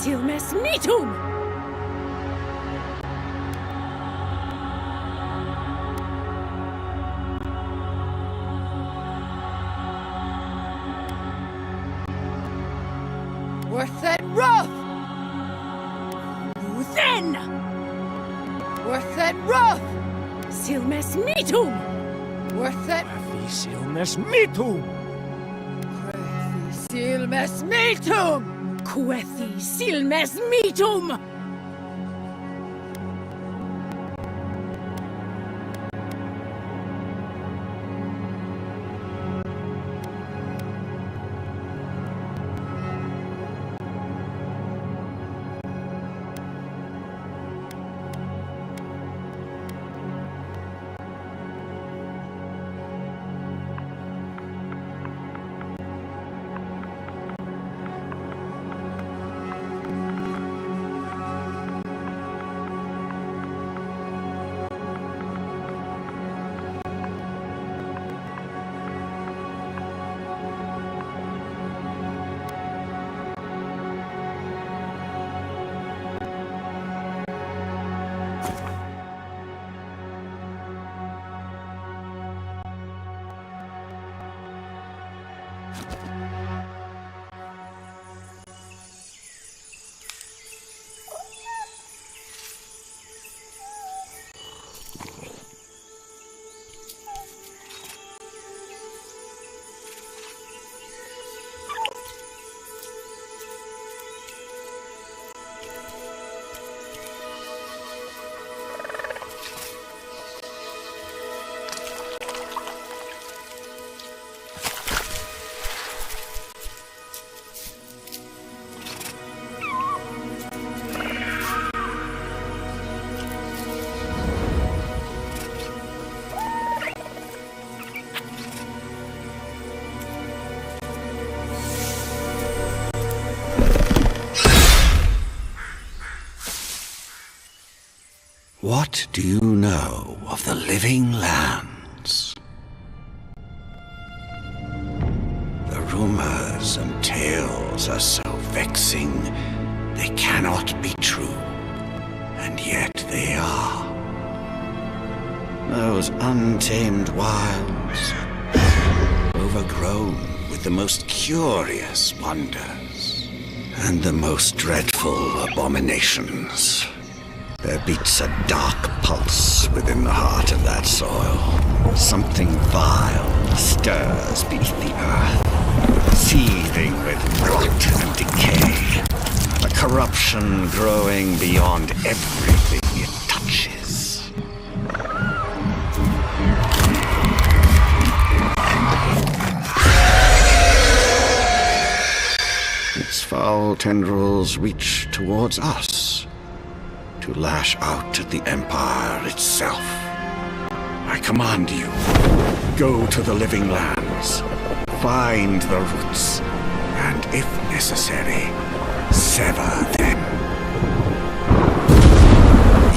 Silmes mitum! Worth that rough! Who then? Worth that rough! Silmes mitum! Worth that Silmes mitum! Silmes mitum! Quethi silmes mitum! What do you know of the living lands? The rumors and tales are so vexing, they cannot be true, and yet they are. Those untamed wilds, overgrown with the most curious wonders, and the most dreadful abominations. There beats a dark pulse within the heart of that soil. Something vile stirs beneath the earth, seething with rot and decay. A corruption growing beyond everything it touches. Its foul tendrils reach towards us, to lash out at the Empire itself. I command you, go to the living lands, find the roots, and if necessary, sever them.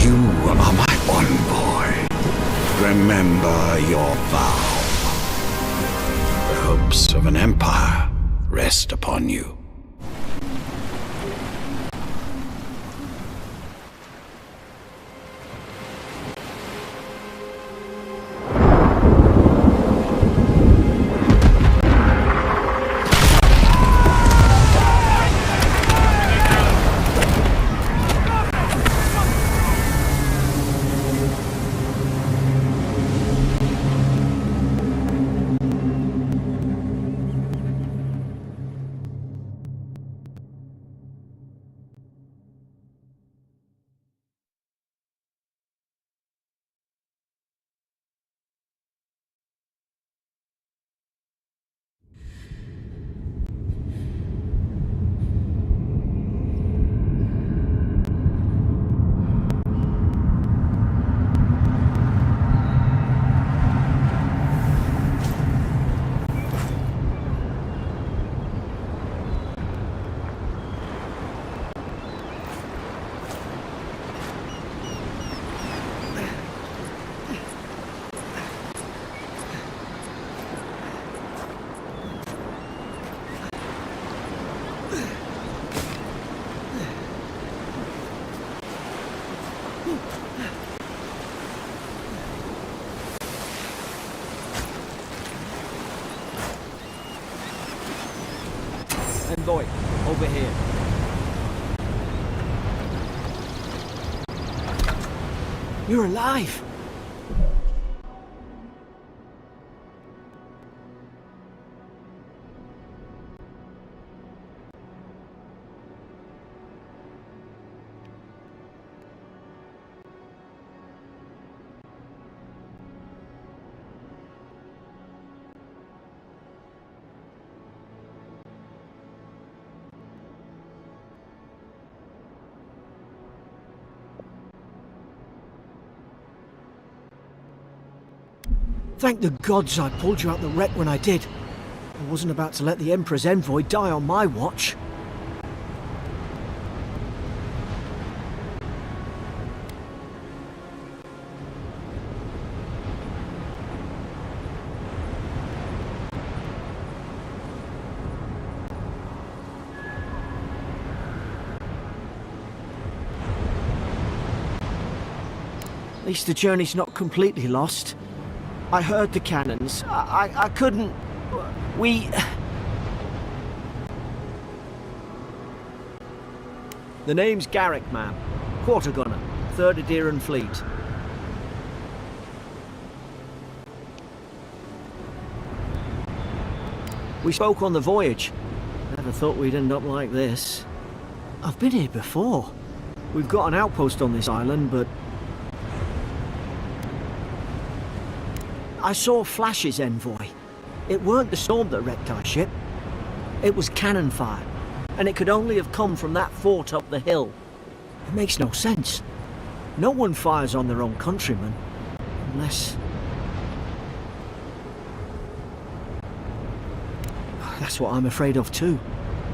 You are my envoy. Remember your vow. The hopes of an empire rest upon you. Envoy, over here. You're alive! Thank the gods I pulled you out the wreck when I did. I wasn't about to let the Emperor's envoy die on my watch. At least the journey's not completely lost. I heard the cannons. I couldn't... We... The name's Garrick, ma'am. Quarter gunner, 3rd Adheran Fleet. We spoke on the voyage. Never thought we'd end up like this. I've been here before. We've got an outpost on this island, but... I saw flashes, Envoy. It weren't the storm that wrecked our ship. It was cannon fire, and it could only have come from that fort up the hill. It makes no sense. No one fires on their own countrymen, unless... That's what I'm afraid of too.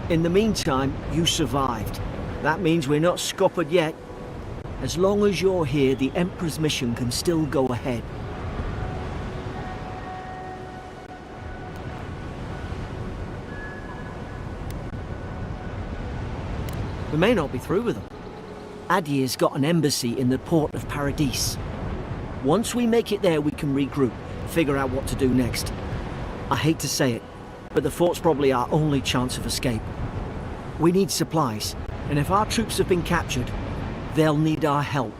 In the meantime, you survived. That means we're not scuppered yet. As long as you're here, the Emperor's mission can still go ahead. We may not be through with them. Adir's got an embassy in the port of Paradis. Once we make it there, we can regroup, figure out what to do next. I hate to say it, but the fort's probably our only chance of escape. We need supplies, and if our troops have been captured, they'll need our help.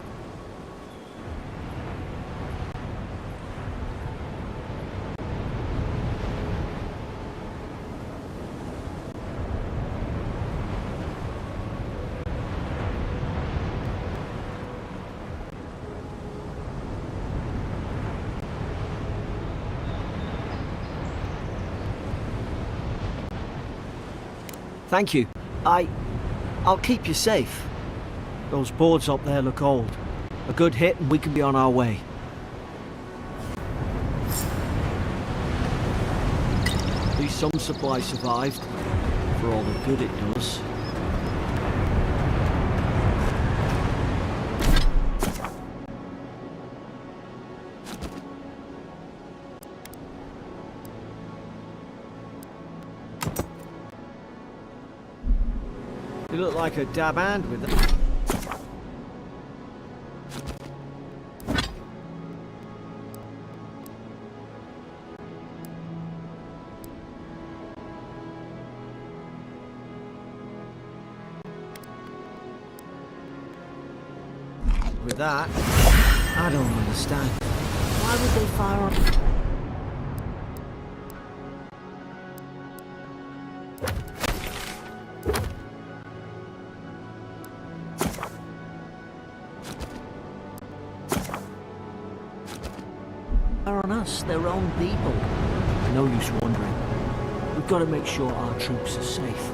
Thank you. I'll keep you safe. Those boards up there look old. A good hit and we can be on our way. At least some supplies survived, for all the good it does. You look like a dab hand with it. With that, I don't understand. Why would they fire on... on us, their own people. No use wondering. We've got to make sure our troops are safe.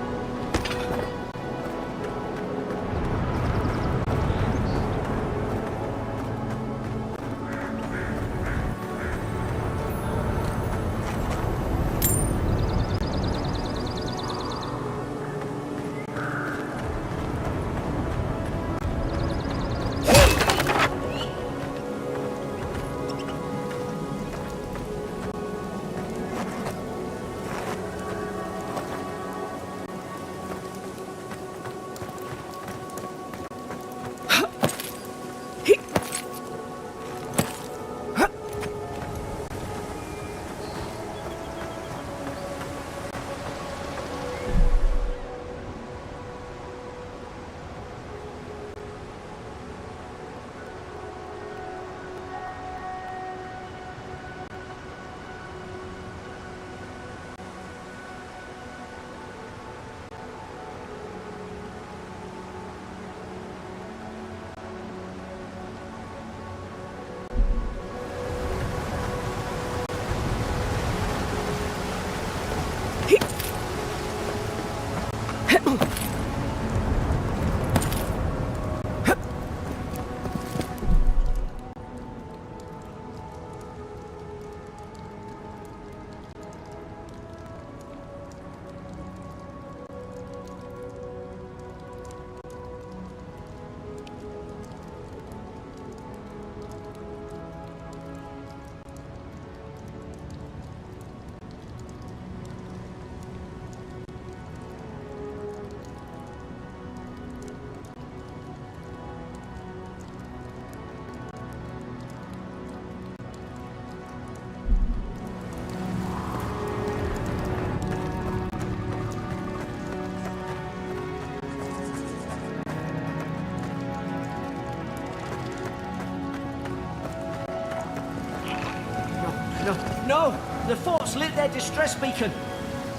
no! The fort's lit their distress beacon.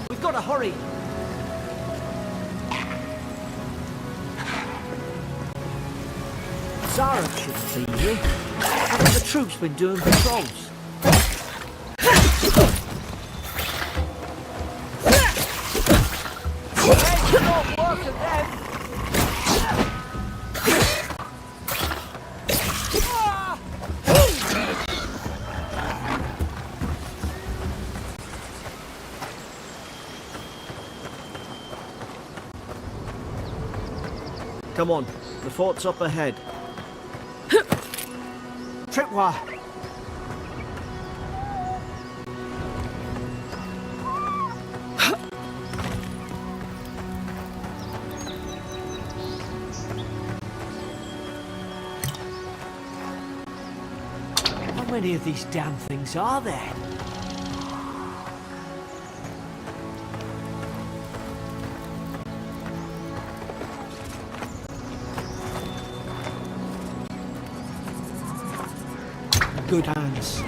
We've got to hurry. Zara shouldn't be here. Haven't the troops been doing patrols? Hey, not work at them! Come on, the fort's up ahead. Tripwire! How many of these damn things are there? Good hands.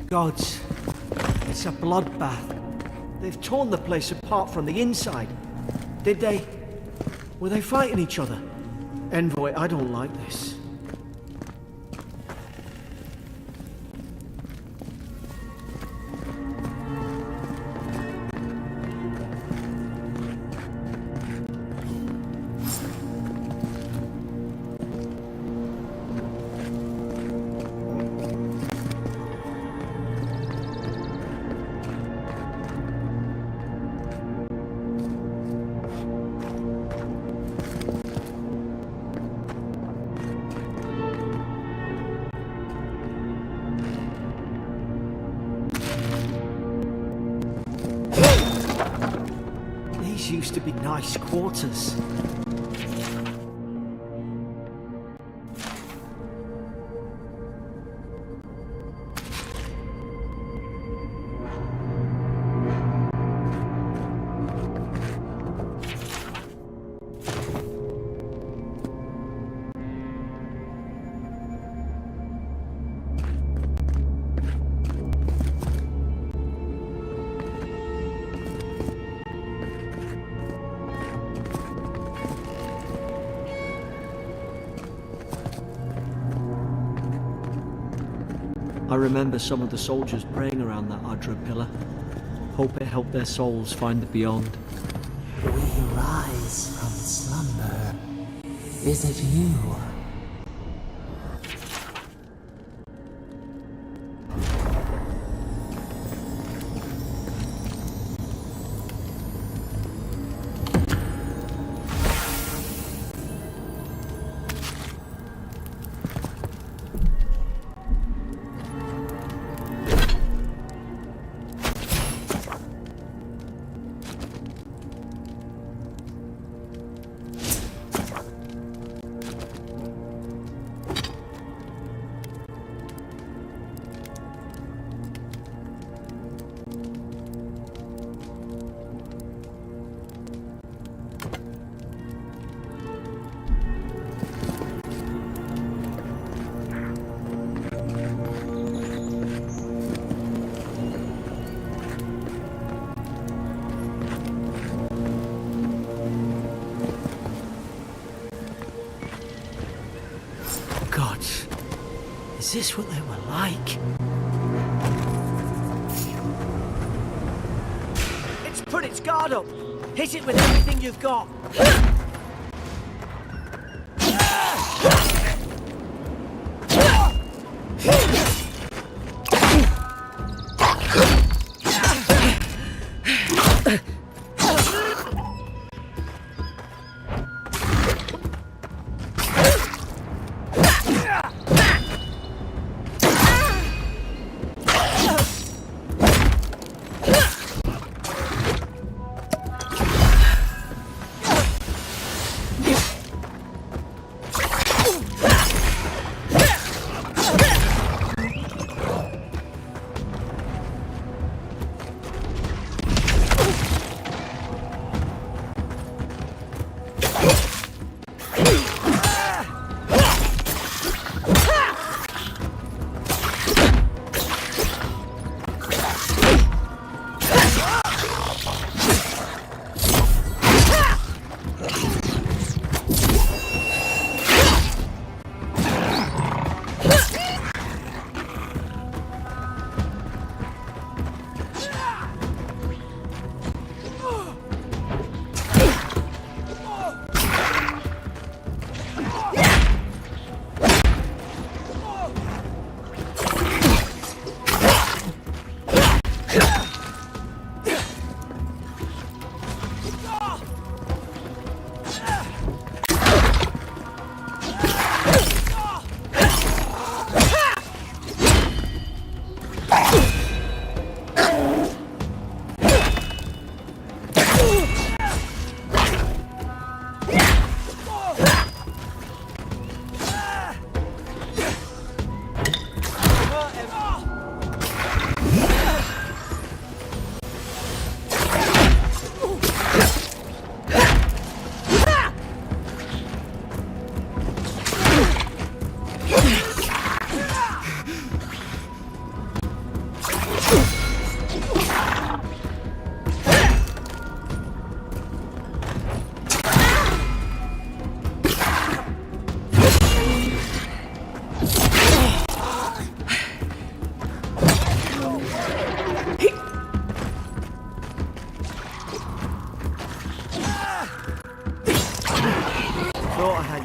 Gods, it's a bloodbath. They've torn the place apart from the inside. Did they? Were they fighting each other? Envoy, I don't like this. These used to be nice quarters. I remember some of the soldiers praying around that Adra pillar. Hope it helped their souls find the beyond. We rise from slumber. Is it you? Is this what they were like? It's put its guard up! Hit it with everything you've got!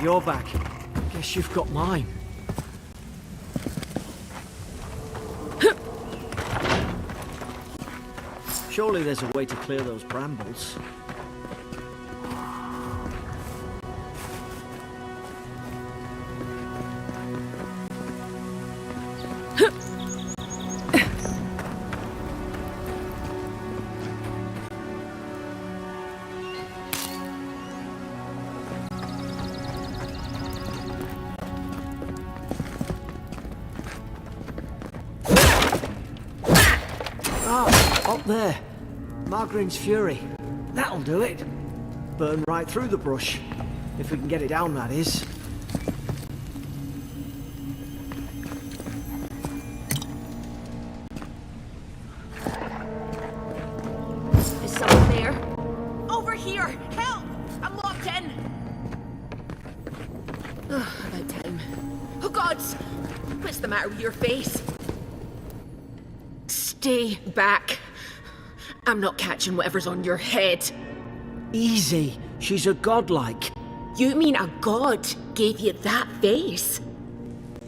got your back. Guess you've got mine. Surely there's a way to clear those brambles. Up there. Margarine's Fury. That'll do it. Burn right through the brush. If we can get it down, that is. Is someone there? Over here! Help! I'm locked in! About time. Oh, gods! What's the matter with your face? Stay back. I'm not catching whatever's on your head. Easy. She's a godlike. You mean a god gave you that face?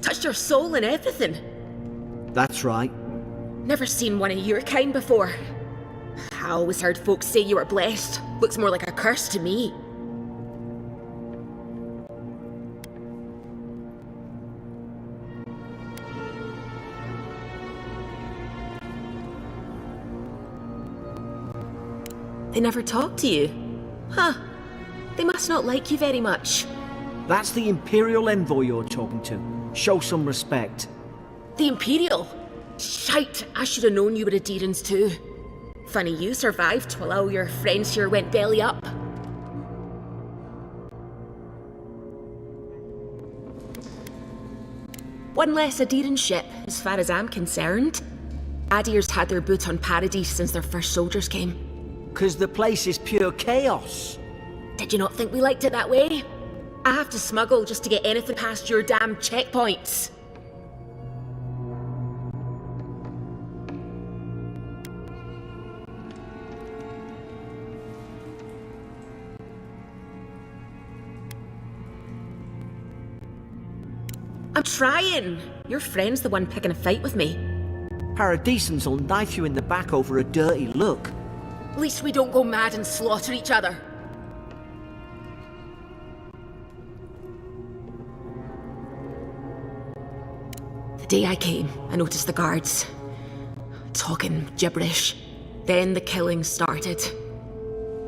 Touched your soul and everything? That's right. Never seen one of your kind before. I always heard folks say you were blessed. Looks more like a curse to me. They never talk to you? Huh. They must not like you very much. That's the Imperial envoy you're talking to. Show some respect. The Imperial? Shite, I should have known you were a Deerans too. Funny you survived while all your friends here went belly up. One less Aderan ship, as far as I'm concerned. Adir's had their boot on Paradise since their first soldiers came. 'Cause the place is pure chaos. Did you not think we liked it that way? I have to smuggle just to get anything past your damn checkpoints. I'm trying. Your friend's the one picking a fight with me. Paradisans will knife you in the back over a dirty look. At least we don't go mad and slaughter each other. The day I came, I noticed the guards talking gibberish. Then the killing started.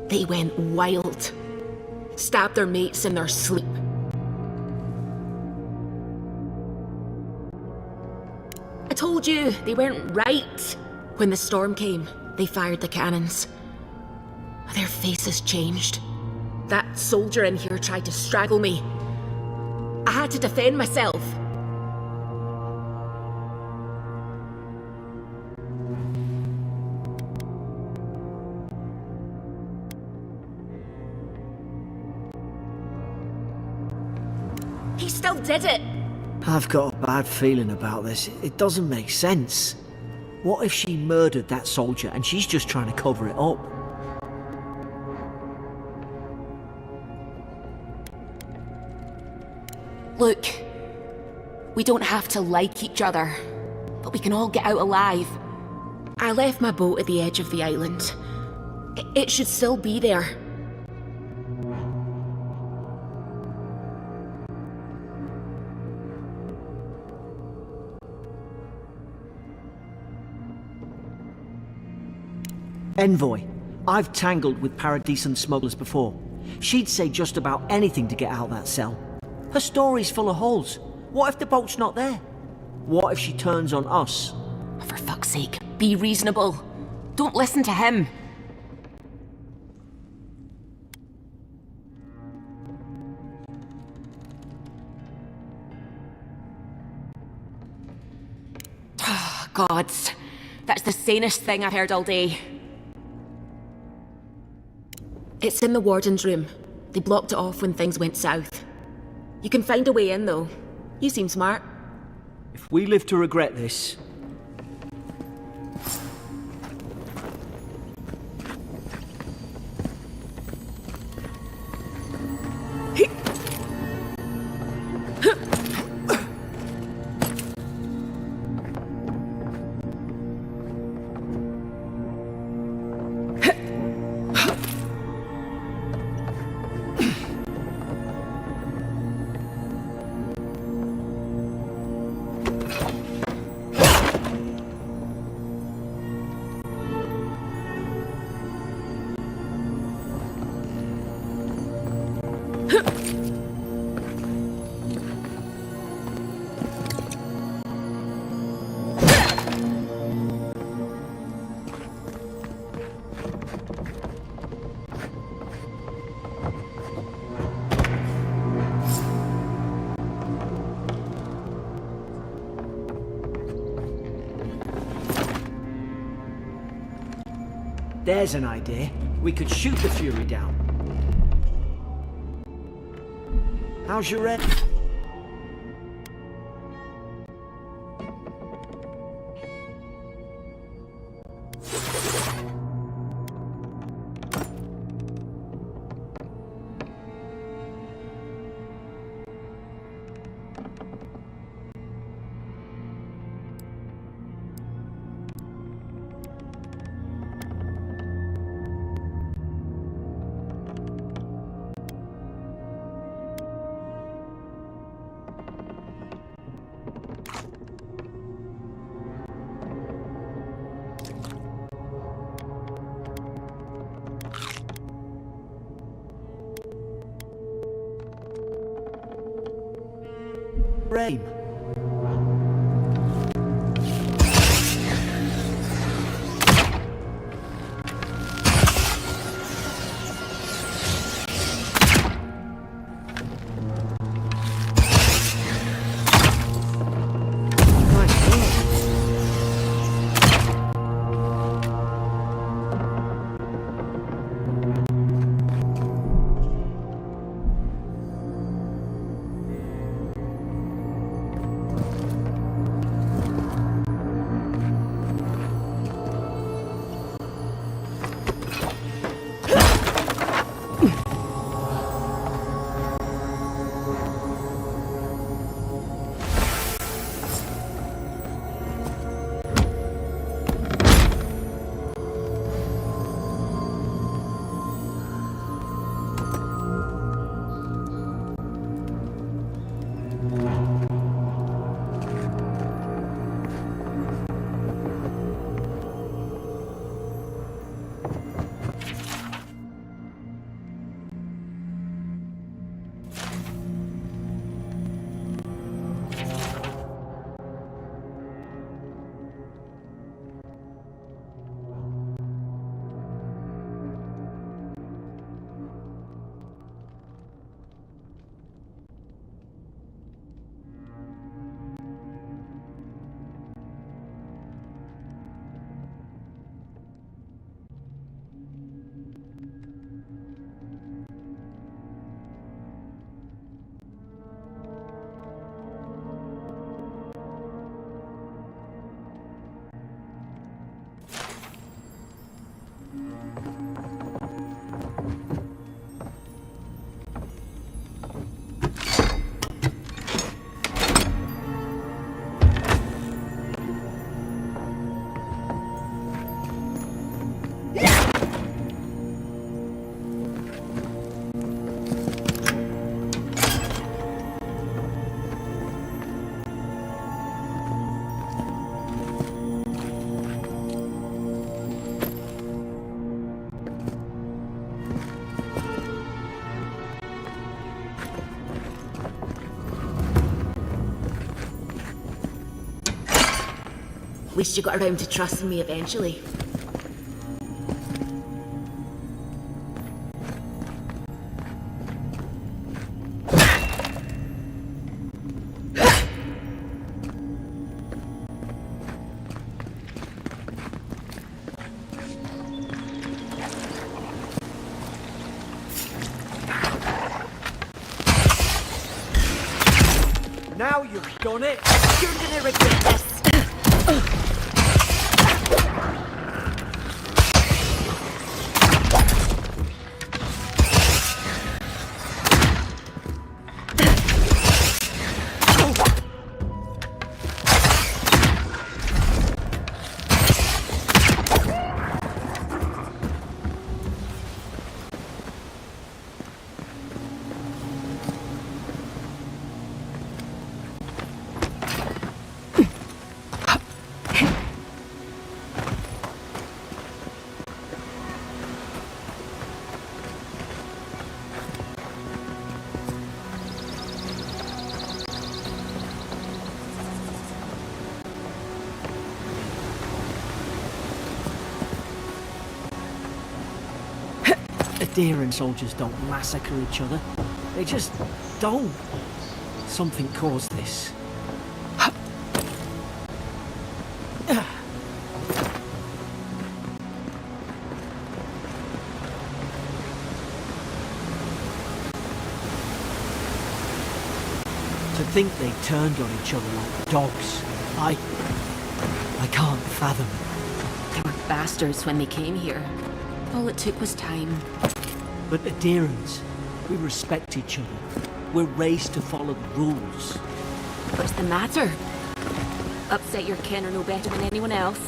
They went wild. Stabbed their mates in their sleep. I told you, they weren't right. When the storm came, they fired the cannons. Their faces changed. That soldier in here tried to strangle me. I had to defend myself. He still did it. I've got a bad feeling about this. It doesn't make sense. What if she murdered that soldier and she's just trying to cover it up? Look, we don't have to like each other, but we can all get out alive. I left my boat at the edge of the island. It should still be there. Envoy, I've tangled with Paradisan smugglers before. She'd say just about anything to get out that cell. Her story's full of holes. What if the boat's not there? What if she turns on us? For fuck's sake, be reasonable. Don't listen to him. Gods, that's the sanest thing I've heard all day. It's in the warden's room. They blocked it off when things went south. You can find a way in, though. You seem smart. If we live to regret this... There's an idea. We could shoot the Fury down. How's your red? Rain. At least you got around to trusting me eventually. Now you've done it! You're gonna regret this. Deer soldiers don't massacre each other. They just don't. Something caused this. To think they turned on each other like dogs. I can't fathom it. They were bastards when they came here. All it took was time. But Adirans, we respect each other. We're raised to follow the rules. What's the matter? Upset your kin are no better than anyone else.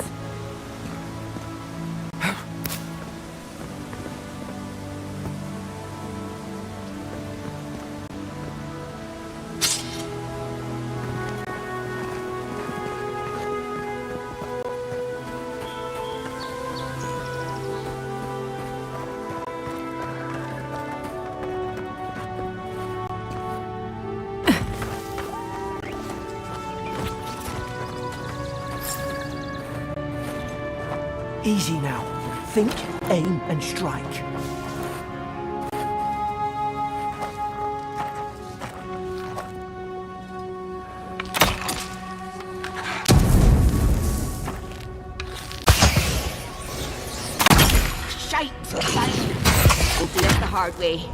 Easy now. Think, aim, and strike. Shite! Fine. We'll do it the hard way.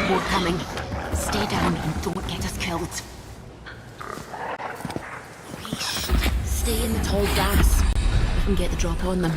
More coming. Stay down and don't get us killed. Stay in the tall grass. We can get the drop on them.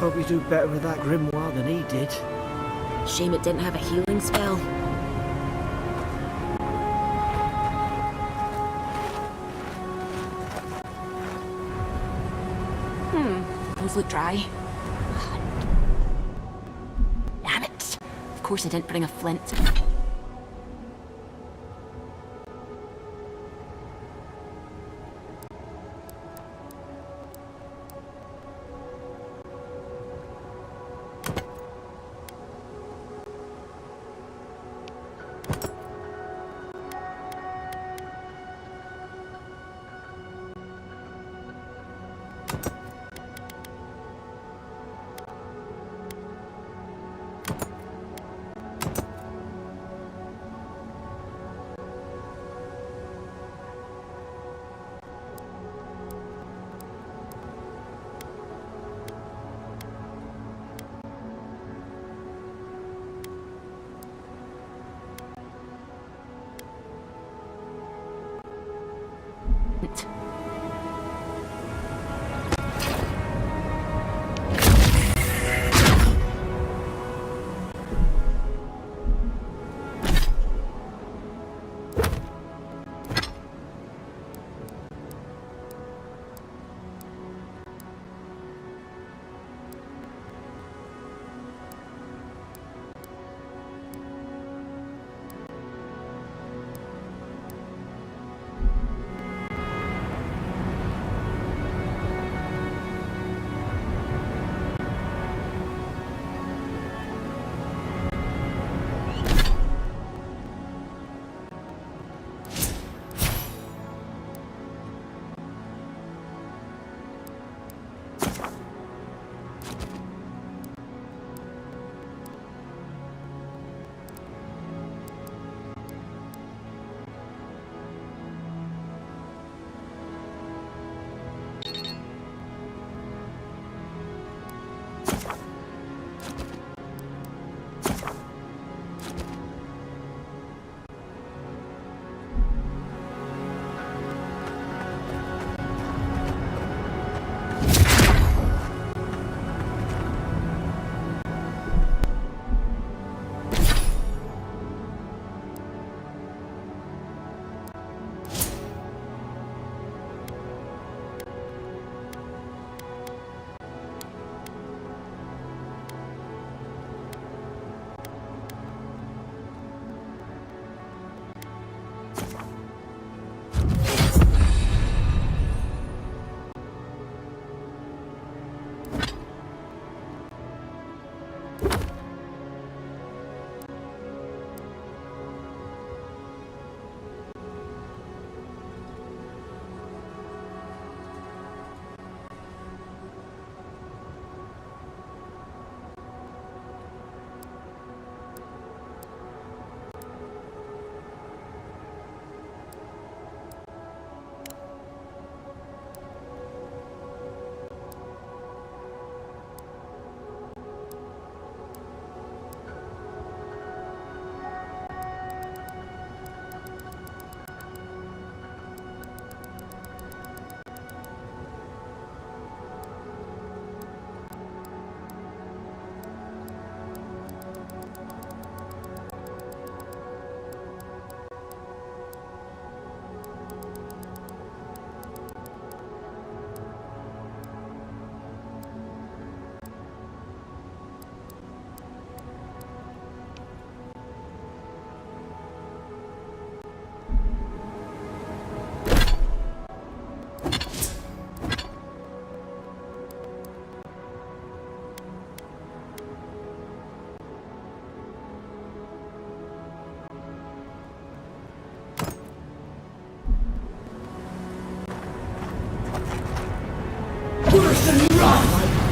Hope you do better with that grimoire than he did. Shame it didn't have a healing spell. Those look dry. Damn it! Of course I didn't bring a flint.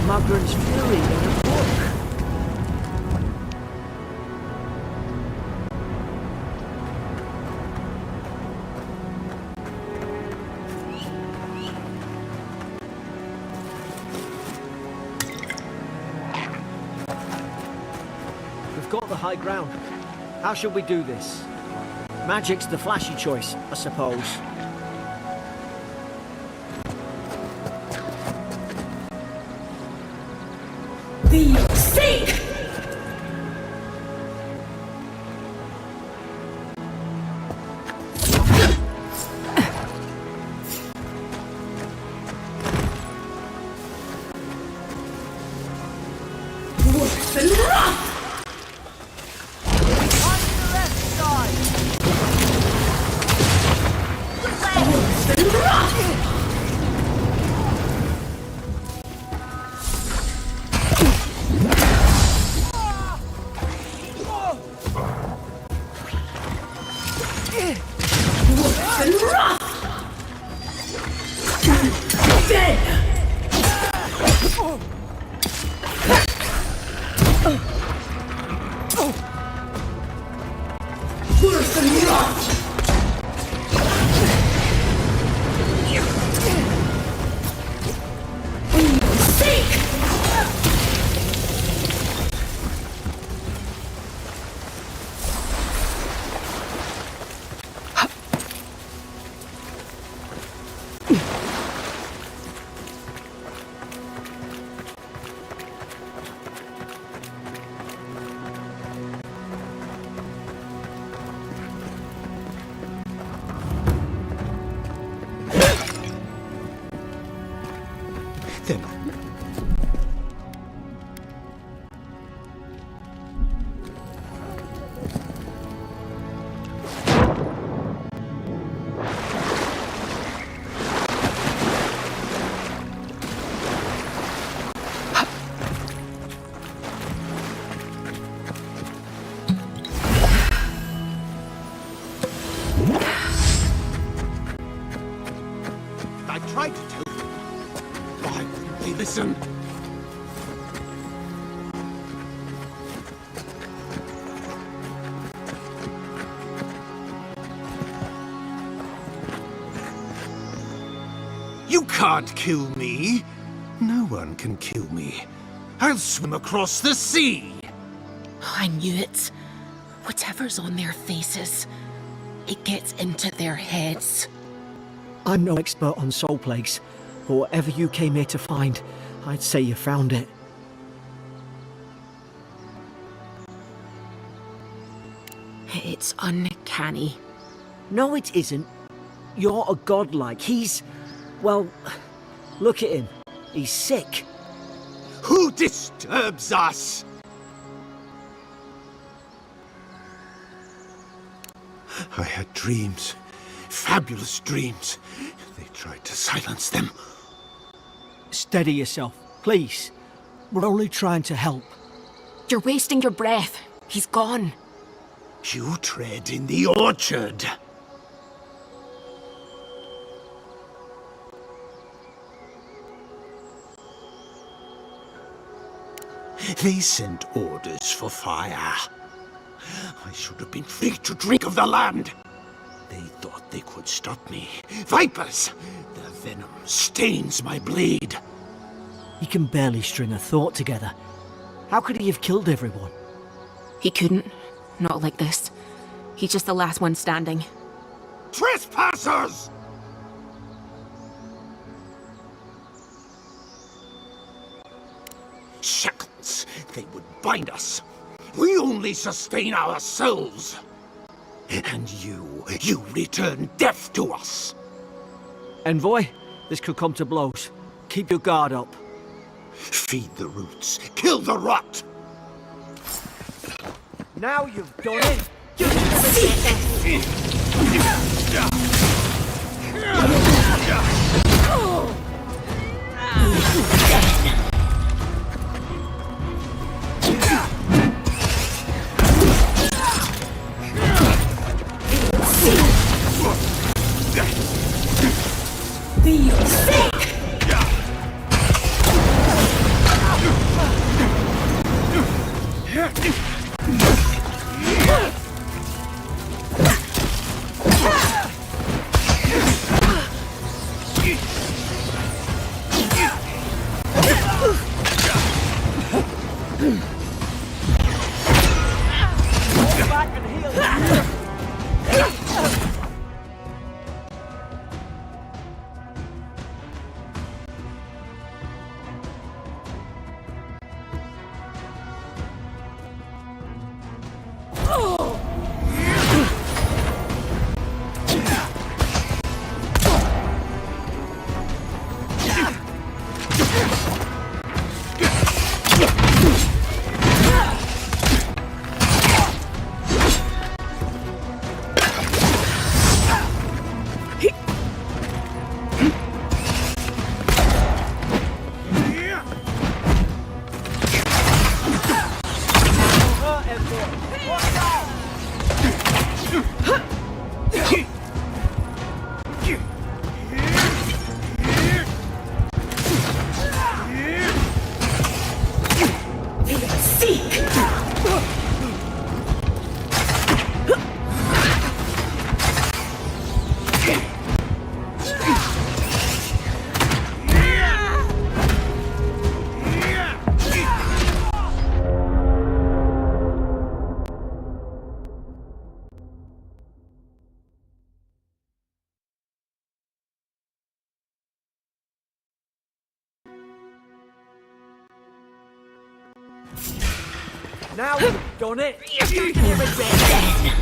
Margaret's Fury in a book. We've got the high ground. How should we do this? Magic's the flashy choice, I suppose. Then I tried to tell them. Why wouldn't they listen? You can't kill me. No one can kill me. I'll swim across the sea. I knew it. Whatever's on their faces, it gets into their heads. I'm no expert on soul plagues, but whatever you came here to find, I'd say you found it. It's uncanny. No, it isn't. You're a godlike. He's... well, look at him. He's sick. Who disturbs us? I had dreams. Fabulous dreams. They tried to silence them. Steady yourself, please. We're only trying to help. You're wasting your breath. He's gone. You tread in the orchard. They sent orders for fire. I should have been free to drink of the land. They thought they could stop me. Vipers! Their venom stains my blade. He can barely string a thought together. How could he have killed everyone? He couldn't. Not like this. He's just the last one standing. Trespassers! Shackles! They would bind us. We only sustain ourselves. And you return death to us. Envoy, this could come to blows. Keep your guard up. Feed the roots, kill the rot. Now you've done it! Now you've done it! You're here again!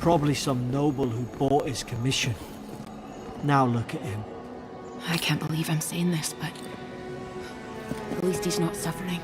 Probably some noble who bought his commission. Now look at him. I can't believe I'm saying this, but at least he's not suffering.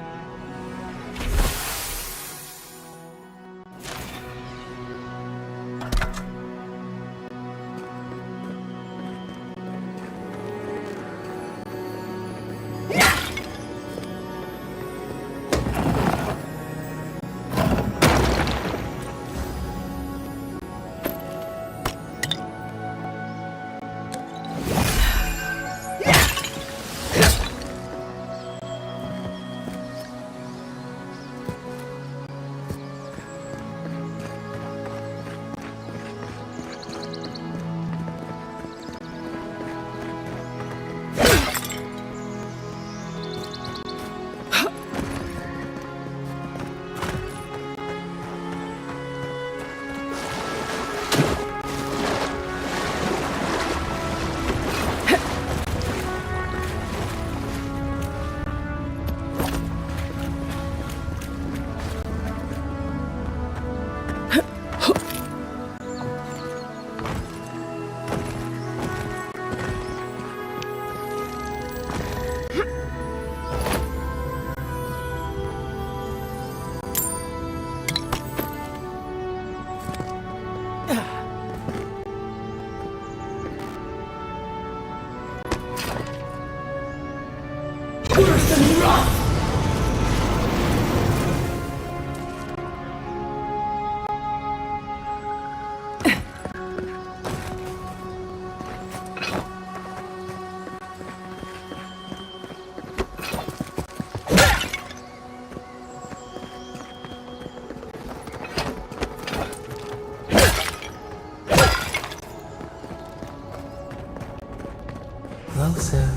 Closer,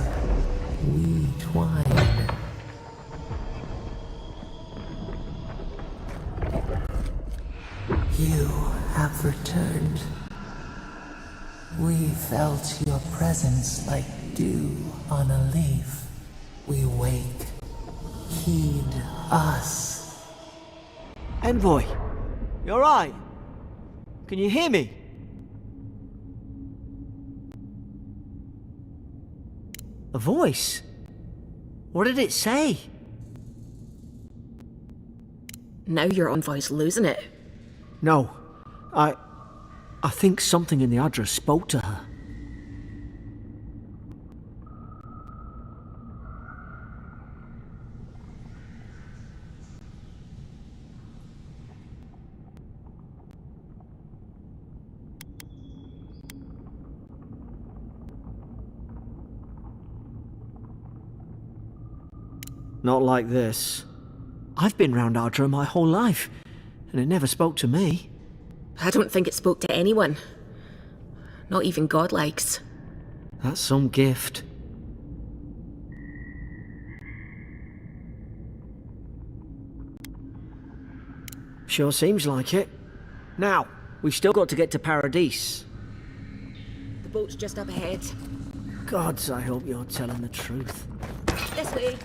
we twine. You have returned. We felt your presence like dew on a leaf. We wake. Heed us. Envoy, you alright? Can you hear me? A voice? What did it say? Now your envoy's losing it. No, I think something in the address spoke to her. Not like this. I've been round Ardra my whole life, and it never spoke to me. I don't think it spoke to anyone. Not even godlikes. That's some gift. Sure seems like it. Now, we've still got to get to Paradise. The boat's just up ahead. Gods, I hope you're telling the truth. This way.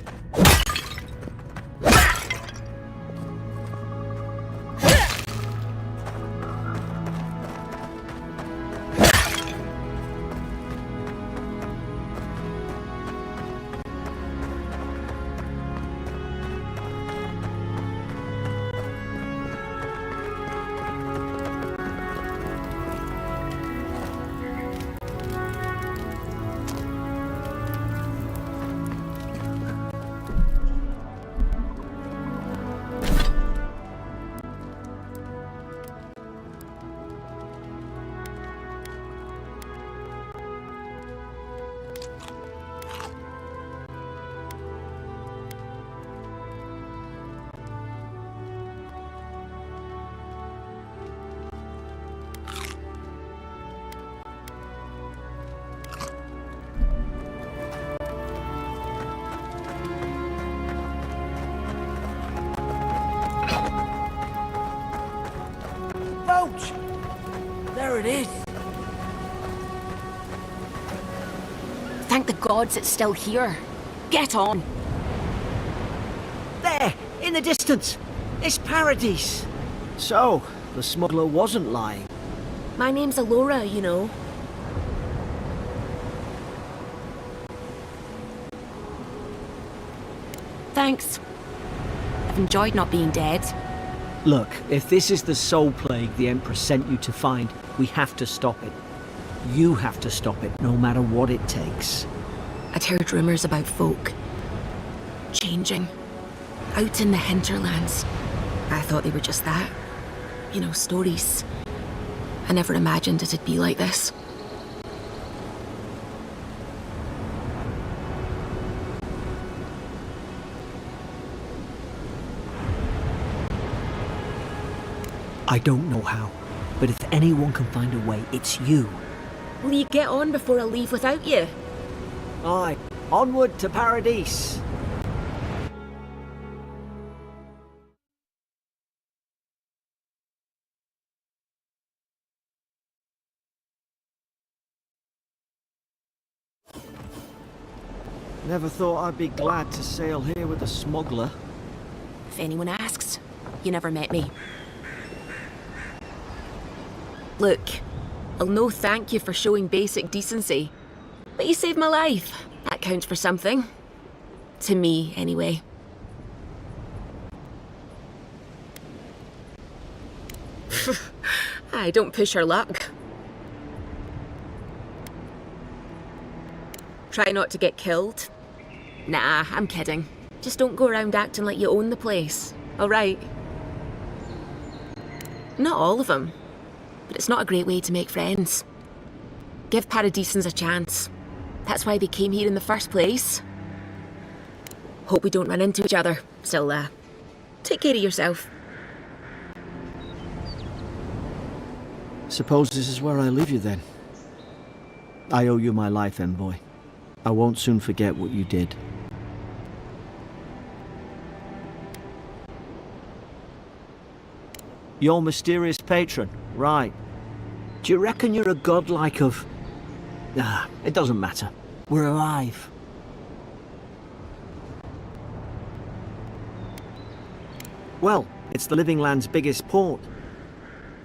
There it is. Thank the gods it's still here. Get on. There, in the distance. It's Paradise. So, the smuggler wasn't lying. My name's Alora, you know. Thanks. I've enjoyed not being dead. Look, if this is the soul plague the Emperor sent you to find, we have to stop it. You have to stop it, no matter what it takes. I'd heard rumours about folk changing out in the hinterlands. I thought they were just that. You know, stories. I never imagined it'd be like this. I don't know how, but if anyone can find a way, it's you. Will you get on before I leave without you? Aye, onward to Paradise. Never thought I'd be glad to sail here with a smuggler. If anyone asks, you never met me. Look, I'll no thank you for showing basic decency. But you saved my life. That counts for something. To me, anyway. I don't push her luck. Try not to get killed. Nah, I'm kidding. Just don't go around acting like you own the place, alright? Not all of them, but it's not a great way to make friends. Give Paradisans a chance. That's why they came here in the first place. Hope we don't run into each other. Still, take care of yourself. Suppose this is where I leave you then. I owe you my life, envoy. I won't soon forget what you did. Your mysterious patron, right. Do you reckon you're a godlike of... it doesn't matter. We're alive. Well, it's the Living Land's biggest port.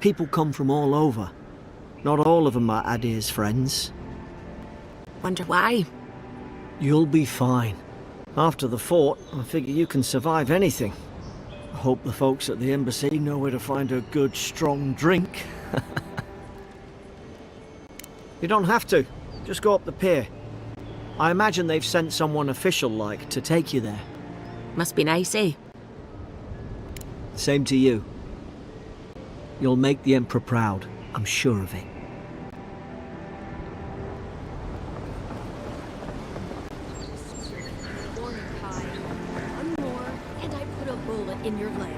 People come from all over. Not all of them are Adir's friends. Wonder why? You'll be fine. After the fort, I figure you can survive anything. I hope the folks at the embassy know where to find a good, strong drink. You don't have to. Just go up the pier. I imagine they've sent someone official-like to take you there. Must be nice, eh? Same to you. You'll make the Emperor proud. I'm sure of it. One more, and I put a bullet in your leg.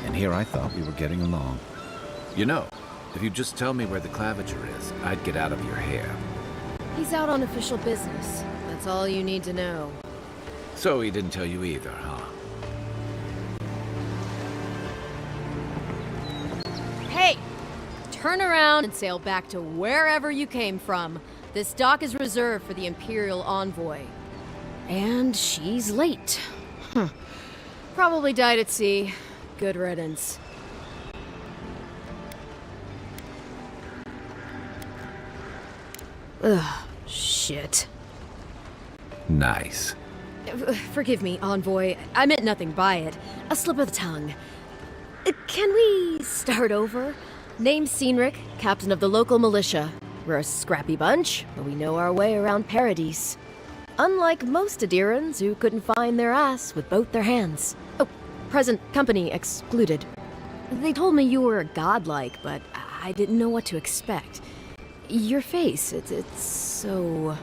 And here I thought we were getting along. You know, if you just tell me where the claviger is, I'd get out of your hair. He's out on official business. That's all you need to know. So he didn't tell you either, huh? Hey! Turn around and sail back to wherever you came from. This dock is reserved for the Imperial Envoy. And she's late. Probably died at sea. Good riddance. Ugh, shit. Nice. Forgive me, Envoy. I meant nothing by it. A slip of the tongue. Can we start over? Name's Cynric, captain of the local militia. We're a scrappy bunch, but we know our way around Paradise. Unlike most Adirans who couldn't find their ass with both their hands. Oh, present company excluded. They told me you were godlike, but I didn't know what to expect. Your face, it's so...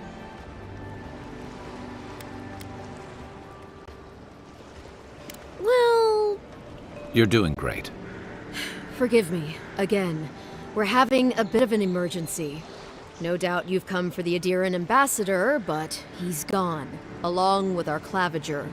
Well... You're doing great. Forgive me, again. We're having a bit of an emergency. No doubt you've come for the Adiran ambassador, but he's gone, along with our claviger.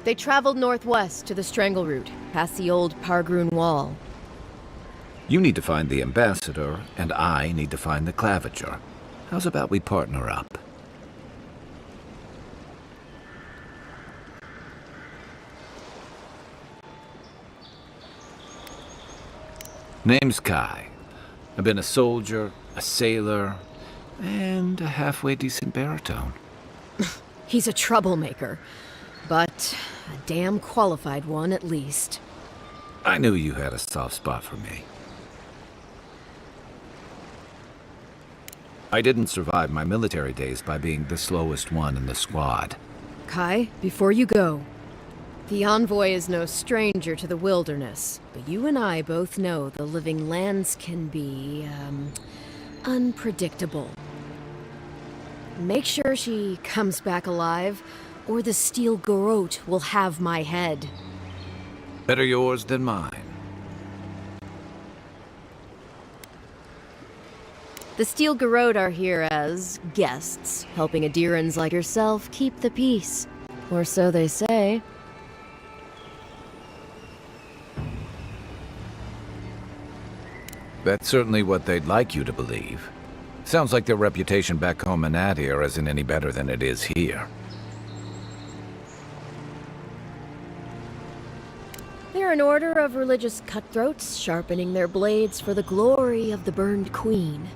They traveled northwest to the Strangle Route, past the old Pargroon Wall. You need to find the ambassador, and I need to find the claviger. How's about we partner up? Name's Kai. I've been a soldier, a sailor, and a halfway decent baritone. He's a troublemaker, but a damn qualified one at least. I knew you had a soft spot for me. I didn't survive my military days by being the slowest one in the squad. Kai, before you go, the Envoy is no stranger to the wilderness, but you and I both know the living lands can be, unpredictable. Make sure she comes back alive, or the Steel Garrote will have my head. Better yours than mine. The Steel Garrote are here as guests, helping Adirans like yourself keep the peace. Or so they say. That's certainly what they'd like you to believe. Sounds like their reputation back home in Adir isn't any better than it is here. They're an order of religious cutthroats, sharpening their blades for the glory of the burned queen.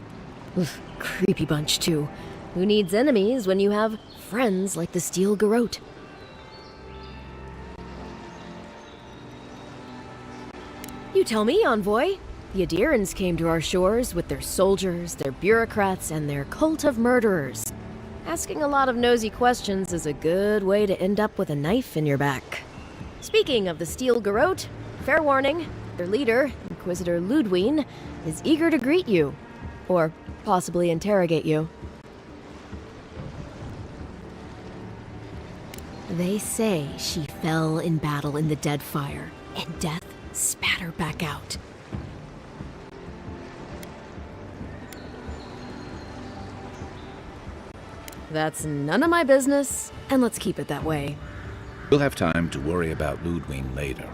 Oof, creepy bunch, too. Who needs enemies when you have friends like the Steel Garrote? You tell me, Envoy. The Adirans came to our shores with their soldiers, their bureaucrats, and their cult of murderers. Asking a lot of nosy questions is a good way to end up with a knife in your back. Speaking of the Steel Garrote, fair warning, their leader, Inquisitor Ludwine, is eager to greet you. Or possibly interrogate you. They say she fell in battle in the Deadfire, and death spat her back out. That's none of my business, and let's keep it that way. We'll have time to worry about Ludwine later.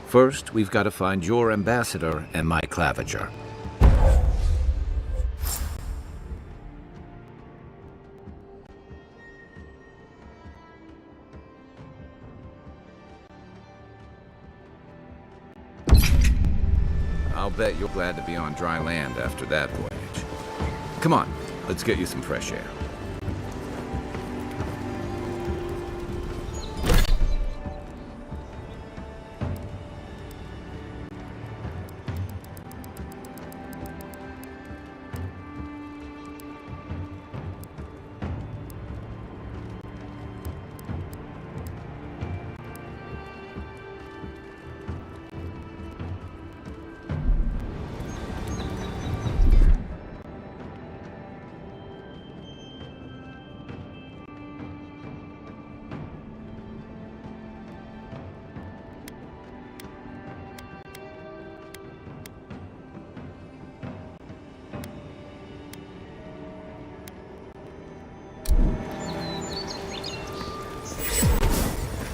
First, we've got to find your ambassador and my claviger. I'll bet you're glad to be on dry land after that voyage. Come on, let's get you some fresh air.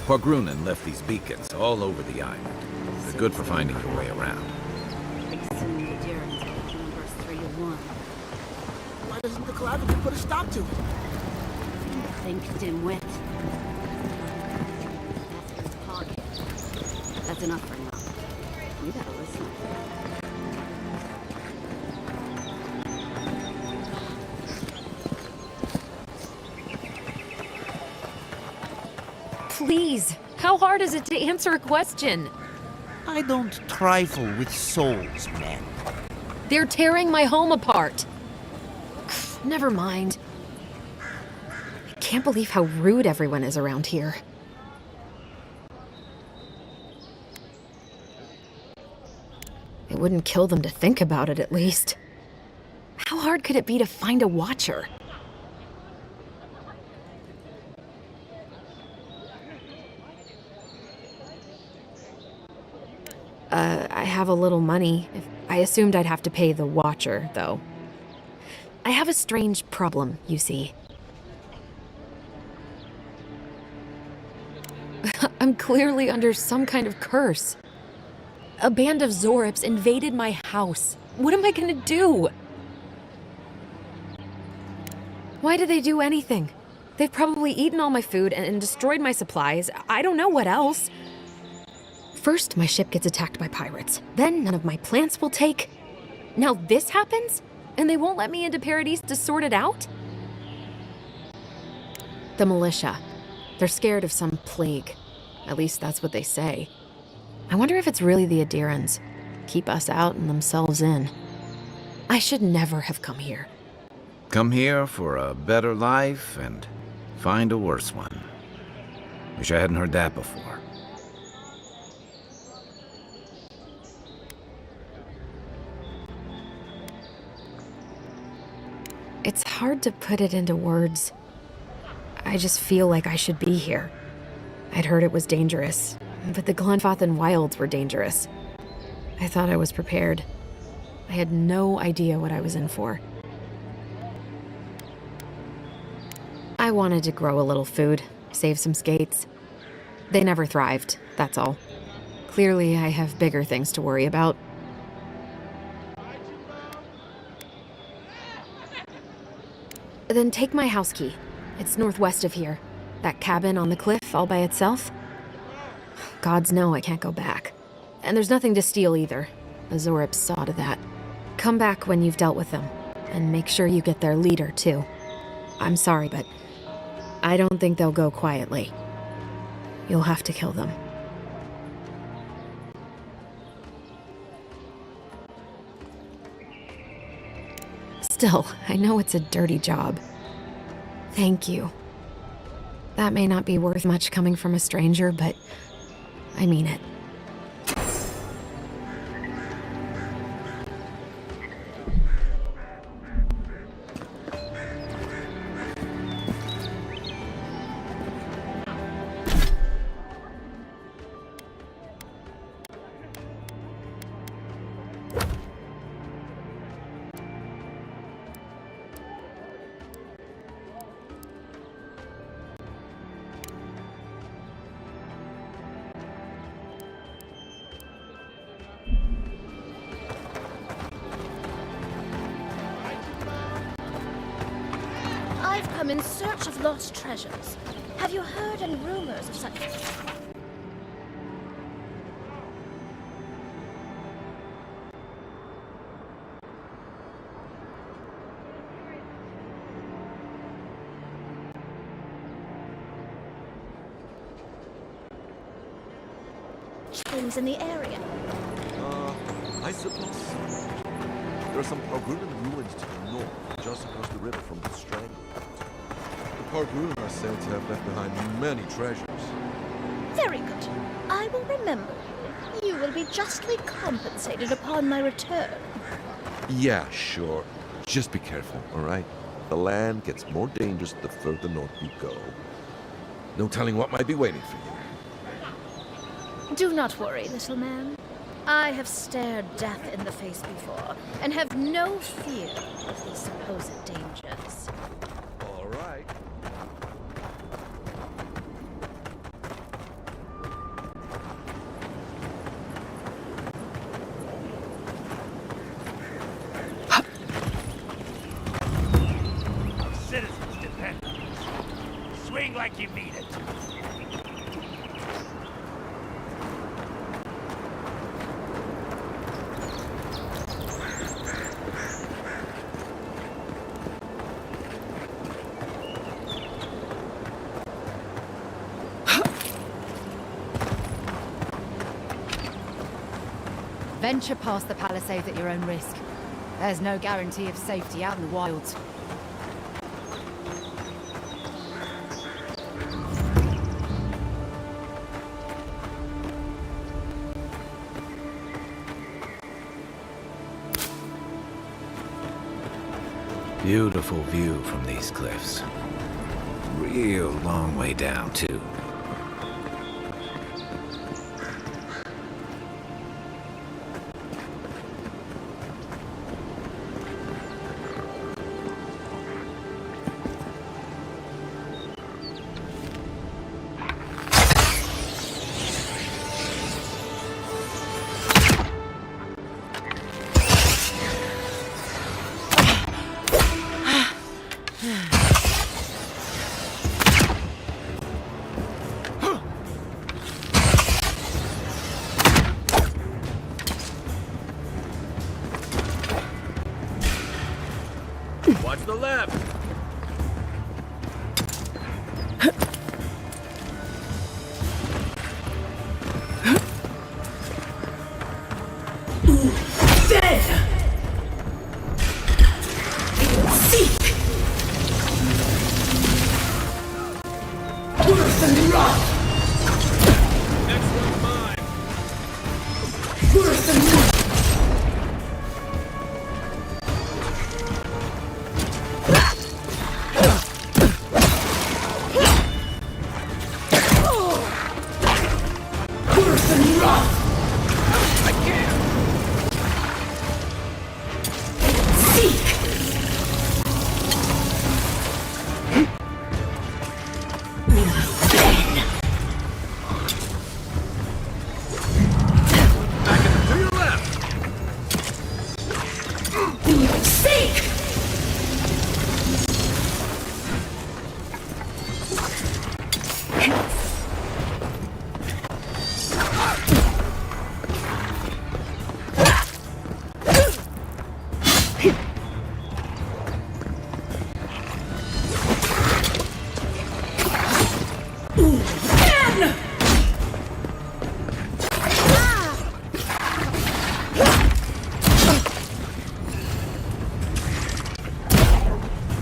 Pargrunen left these beacons all over the island. They're good for finding your way around. Why doesn't the Claviger put a stop to it? Think, dimwit. That's enough for now. You gotta listen. Please, how hard is it to answer a question? I don't trifle with souls, man. They're tearing my home apart. Never mind. I can't believe how rude everyone is around here. It wouldn't kill them to think about it, at least. How hard could it be to find a watcher? I have a little money. I assumed I'd have to pay the watcher, though. I have a strange problem, you see. I'm clearly under some kind of curse. A band of Zorips invaded my house. What am I gonna do? Why did they do anything? They've probably eaten all my food and destroyed my supplies. I don't know what else. First, my ship gets attacked by pirates. Then none of my plants will take. Now this happens? And they won't let me into Paradise to sort it out? The militia. They're scared of some plague. At least that's what they say. I wonder if it's really the Adirans. Keep us out and themselves in. I should never have come here. Come here for a better life and find a worse one. Wish I hadn't heard that before. It's hard to put it into words. I just feel like I should be here. I'd heard it was dangerous, but the Glenfathan wilds were dangerous. I thought I was prepared. I had no idea what I was in for. I wanted to grow a little food, save some skates. They never thrived, that's all. Clearly, I have bigger things to worry about. Then take my house key. It's northwest of here. That cabin on the cliff all by itself. Gods know I can't go back. And there's nothing to steal either. The Zorips saw to that. Come back when you've dealt with them. And make sure you get their leader, too. I'm sorry, but I don't think they'll go quietly. You'll have to kill them. Still, I know it's a dirty job. Thank you. That may not be worth much coming from a stranger, but I mean it. I've come in search of lost treasures. Have you heard any rumors of such... things in the area? I suppose. There are some Pargrunan ruins to the north, just across the river from the strand. The Pargrunan are said to have left behind many treasures. Very good. I will remember you. You will be justly compensated upon my return. Yeah, sure. Just be careful, all right? The land gets more dangerous the further north you go. No telling what might be waiting for you. Do not worry, little man. I have stared death in the face before, and have no fear of these supposed dangers. All right. Citizens depend on this. Swing like you mean it. Venture past the palisades at your own risk. There's no guarantee of safety out in the wilds. Beautiful view from these cliffs. Real long way down, too. Watch the left!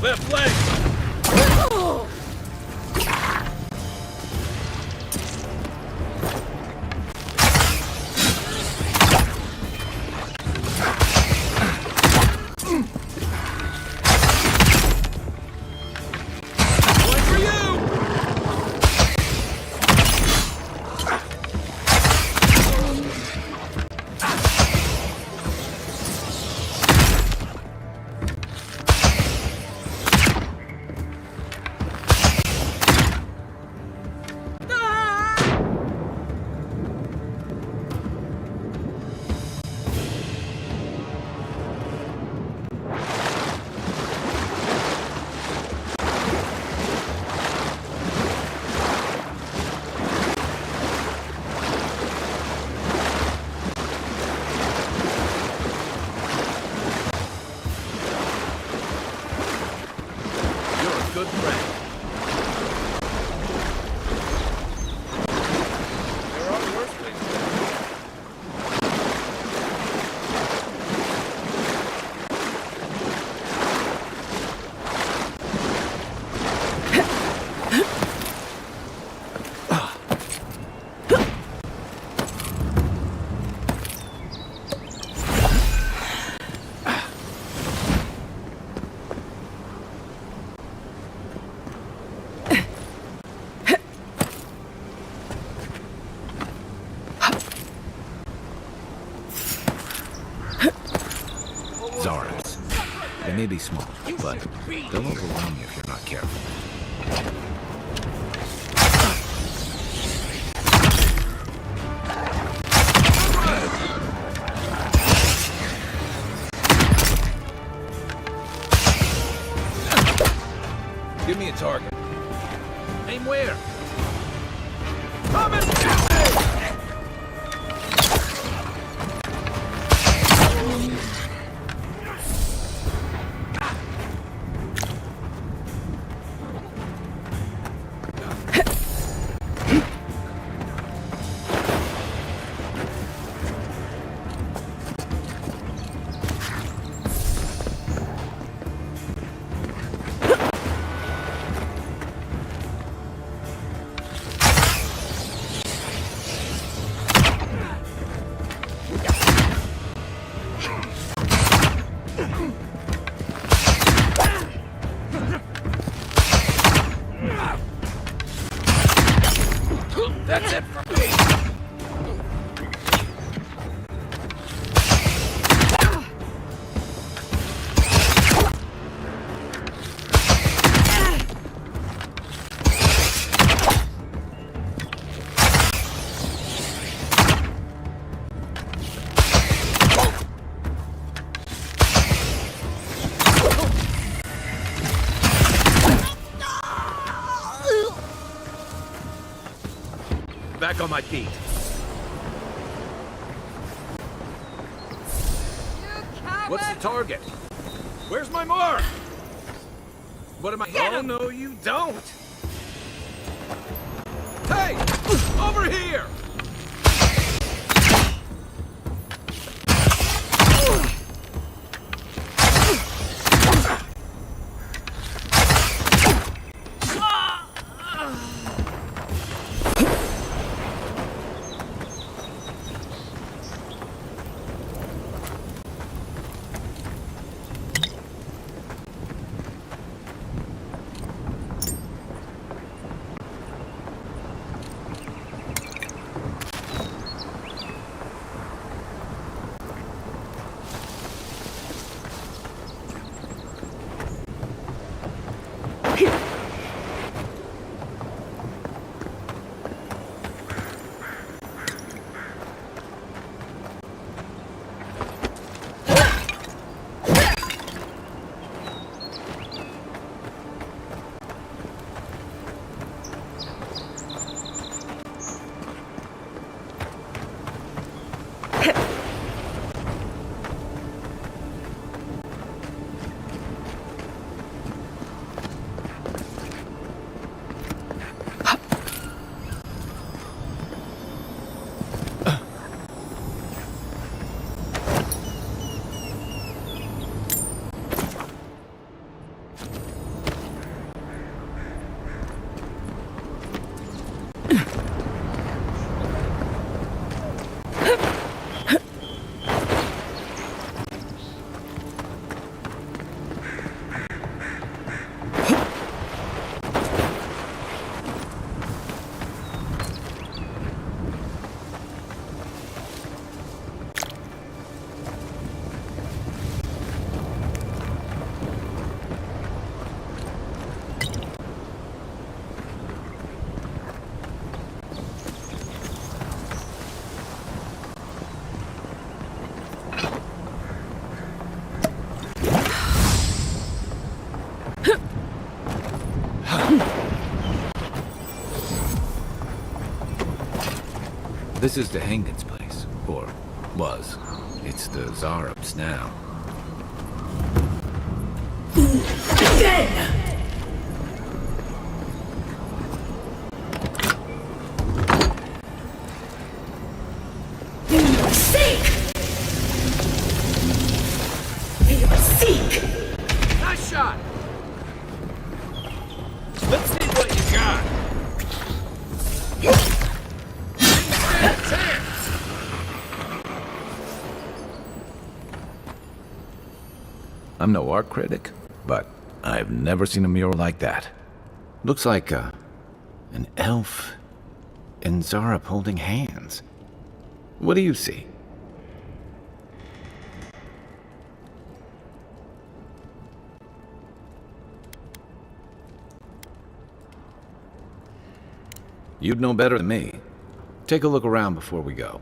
Left leg! Good friend. There are worse things. Zards. They may be small, but they'll overwhelm you if you're not careful. Give me a target. Aim where? Come and get me! That's it for me! Back on my feet. What's the target? Where's my mark? What am I? Get Oh, him! no, you don't! Hey! Over here! This is the Hengen's place, or was. It's the Zarup's now. Nice shot! Let's see what you got! I'm no art critic, but I've never seen a mural like that. Looks like an elf and Zarup holding hands. What do you see? You'd know better than me. Take a look around before we go.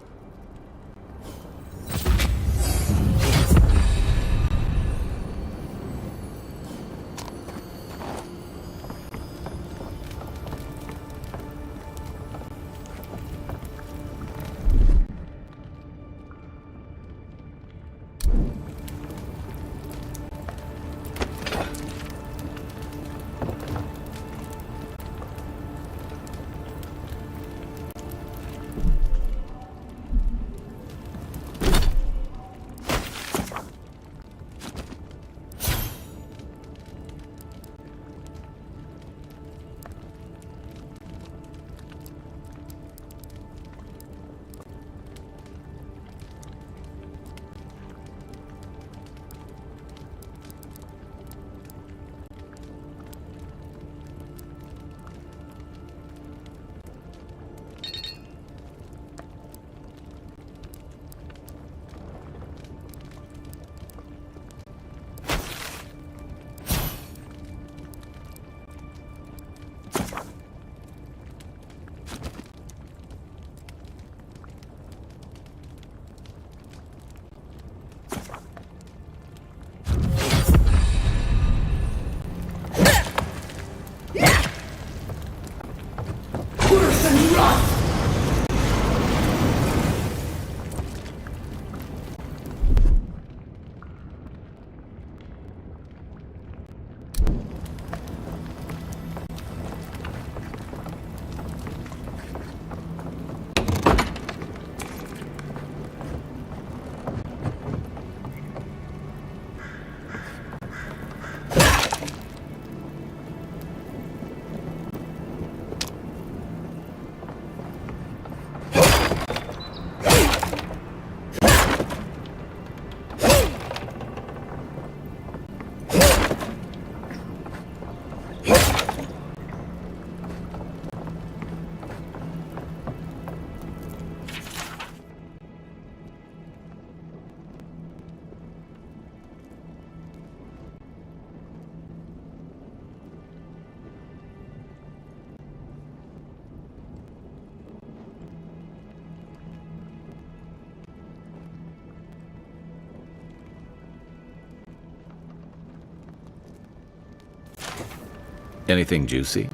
Anything juicy?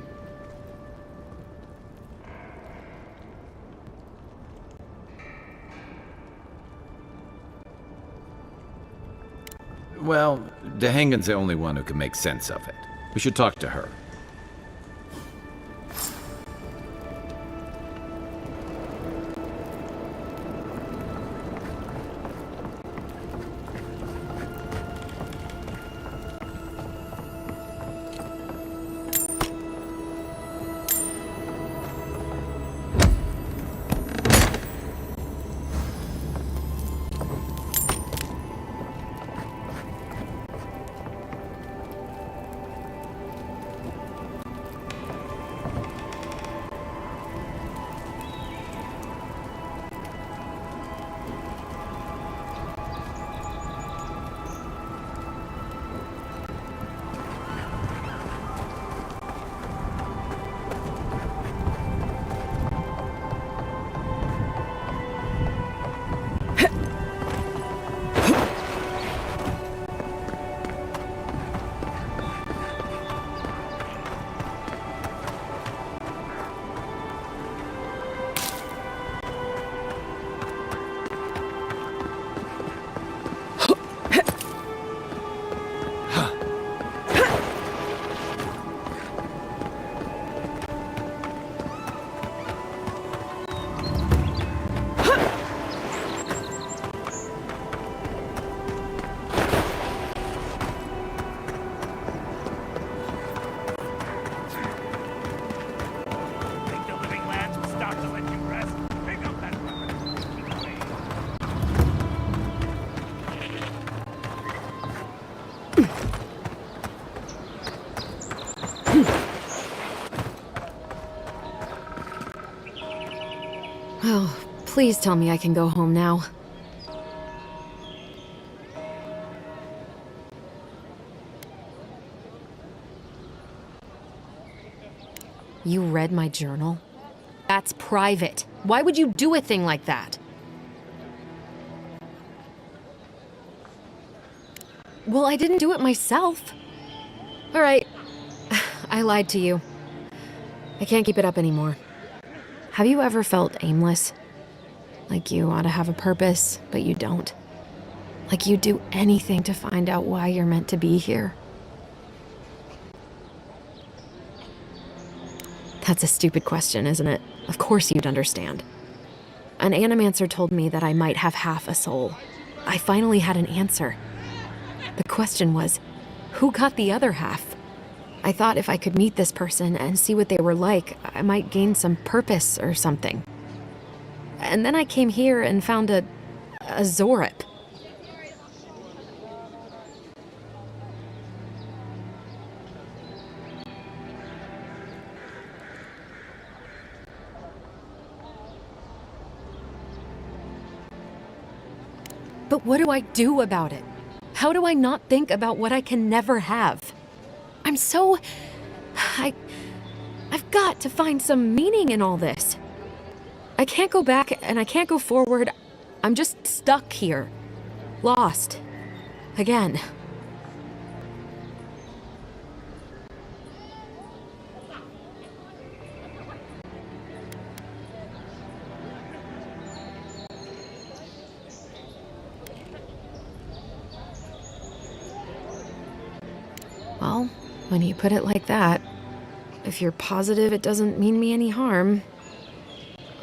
Well, Dehangan's the only one who can make sense of it. We should talk to her. Oh, please tell me I can go home now. You read my journal? That's private. Why would you do a thing like that? Well, I didn't do it myself. All right. I lied to you. I can't keep it up anymore. Have you ever felt aimless? Like you ought to have a purpose, but you don't? Like you'd do anything to find out why you're meant to be here? That's a stupid question, isn't it? Of course you'd understand. An animancer told me that I might have half a soul. I finally had an answer. The question was, who got the other half? I thought if I could meet this person and see what they were like, I might gain some purpose or something. And then I came here and found a Zorip. But what do I do about it? How do I not think about what I can never have? I'm so... I've got to find some meaning in all this. I can't go back and I can't go forward. I'm just stuck here. Lost. Again. Well, when you put it like that, if you're positive it doesn't mean me any harm,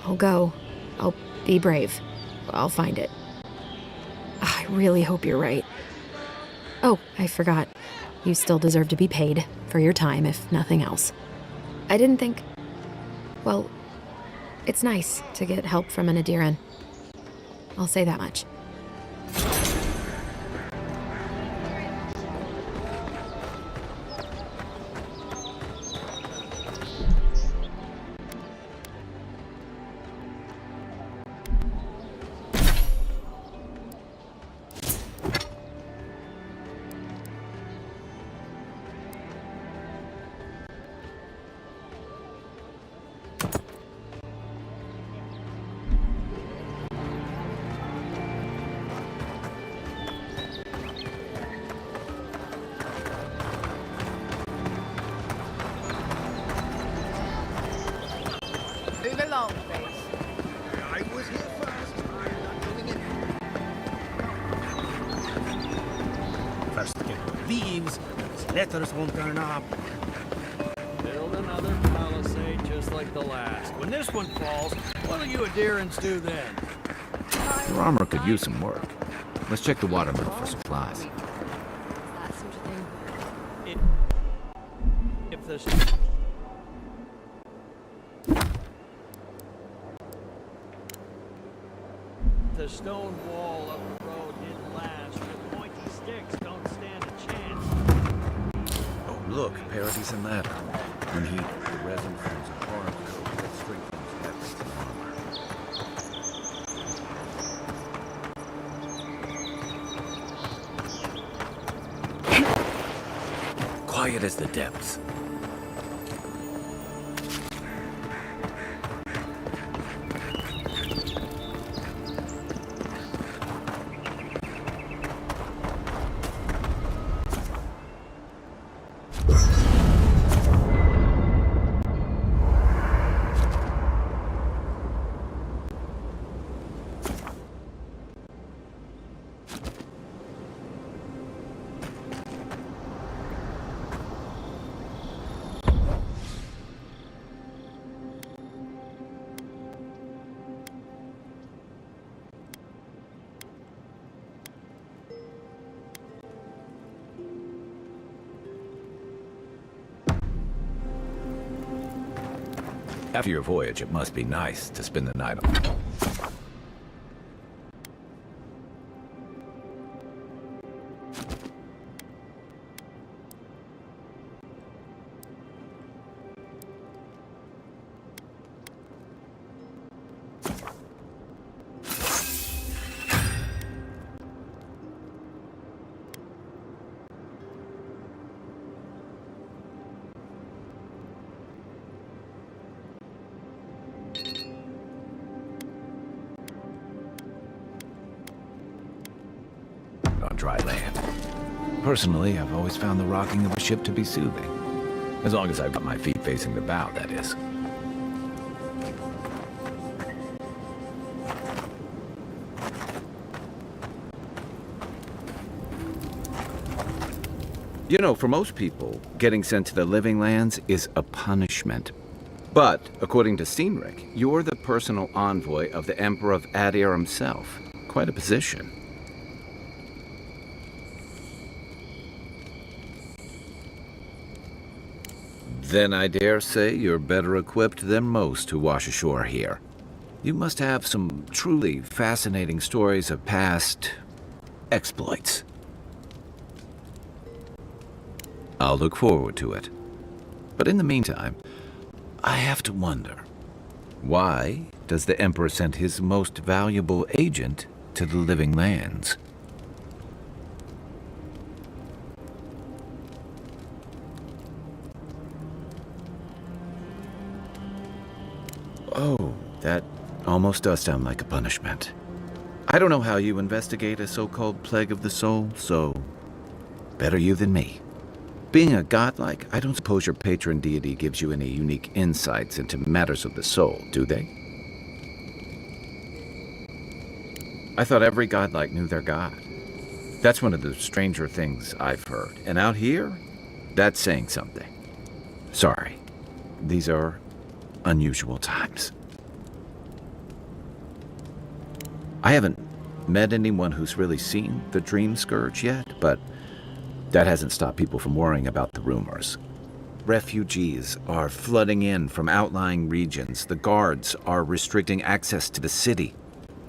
I'll go. I'll be brave. I'll find it. I really hope you're right. Oh, I forgot. You still deserve to be paid for your time, if nothing else. I didn't think... Well, it's nice to get help from an Adiran. I'll say that much. first get leaves, his letters won't turn up. Build another palisade just like the last. When this one falls, what'll you adherents do then? Your armor could use some work. Let's check the watermill for supplies. If this... The stone wall up the road didn't last, but pointy sticks don't stand a chance. Oh, look, Parady's and ladder. When heated, the resin forms a hard coat that strengthens weapons and armor. Quiet as the depths. After your voyage, it must be nice to spend the night on. On dry land. Personally, I've always found the rocking of a ship to be soothing. As long as I've got my feet facing the bow, that is. You know, for most people, getting sent to the Living Lands is a punishment. But, according to Cynric, you're the personal envoy of the Emperor of Adir himself. Quite a position. Then I dare say you're better equipped than most who wash ashore here. You must have some truly fascinating stories of past exploits. I'll look forward to it. But in the meantime, I have to wonder, why does the Emperor send his most valuable agent to the Living Lands? Oh, that almost does sound like a punishment. I don't know how you investigate a so-called plague of the soul, so better you than me. Being a godlike, I don't suppose your patron deity gives you any unique insights into matters of the soul, do they? I thought every godlike knew their god. That's one of the stranger things I've heard. And out here, that's saying something. Sorry, these are unusual times. I haven't met anyone who's really seen the Dream Scourge yet, but that hasn't stopped people from worrying about the rumors. Refugees are flooding in from outlying regions. The guards are restricting access to the city.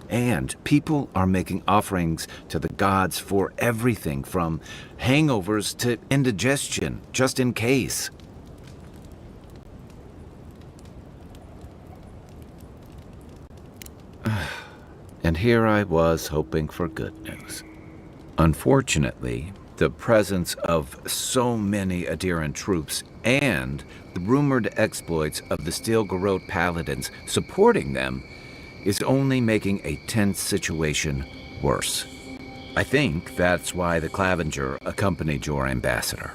And people are making offerings to the gods for everything from hangovers to indigestion, just in case. And here I was hoping for good news. Unfortunately, the presence of so many Adiran troops and the rumored exploits of the Steel Garrote Paladins supporting them is only making a tense situation worse. I think that's why the Clavenger accompanied your ambassador.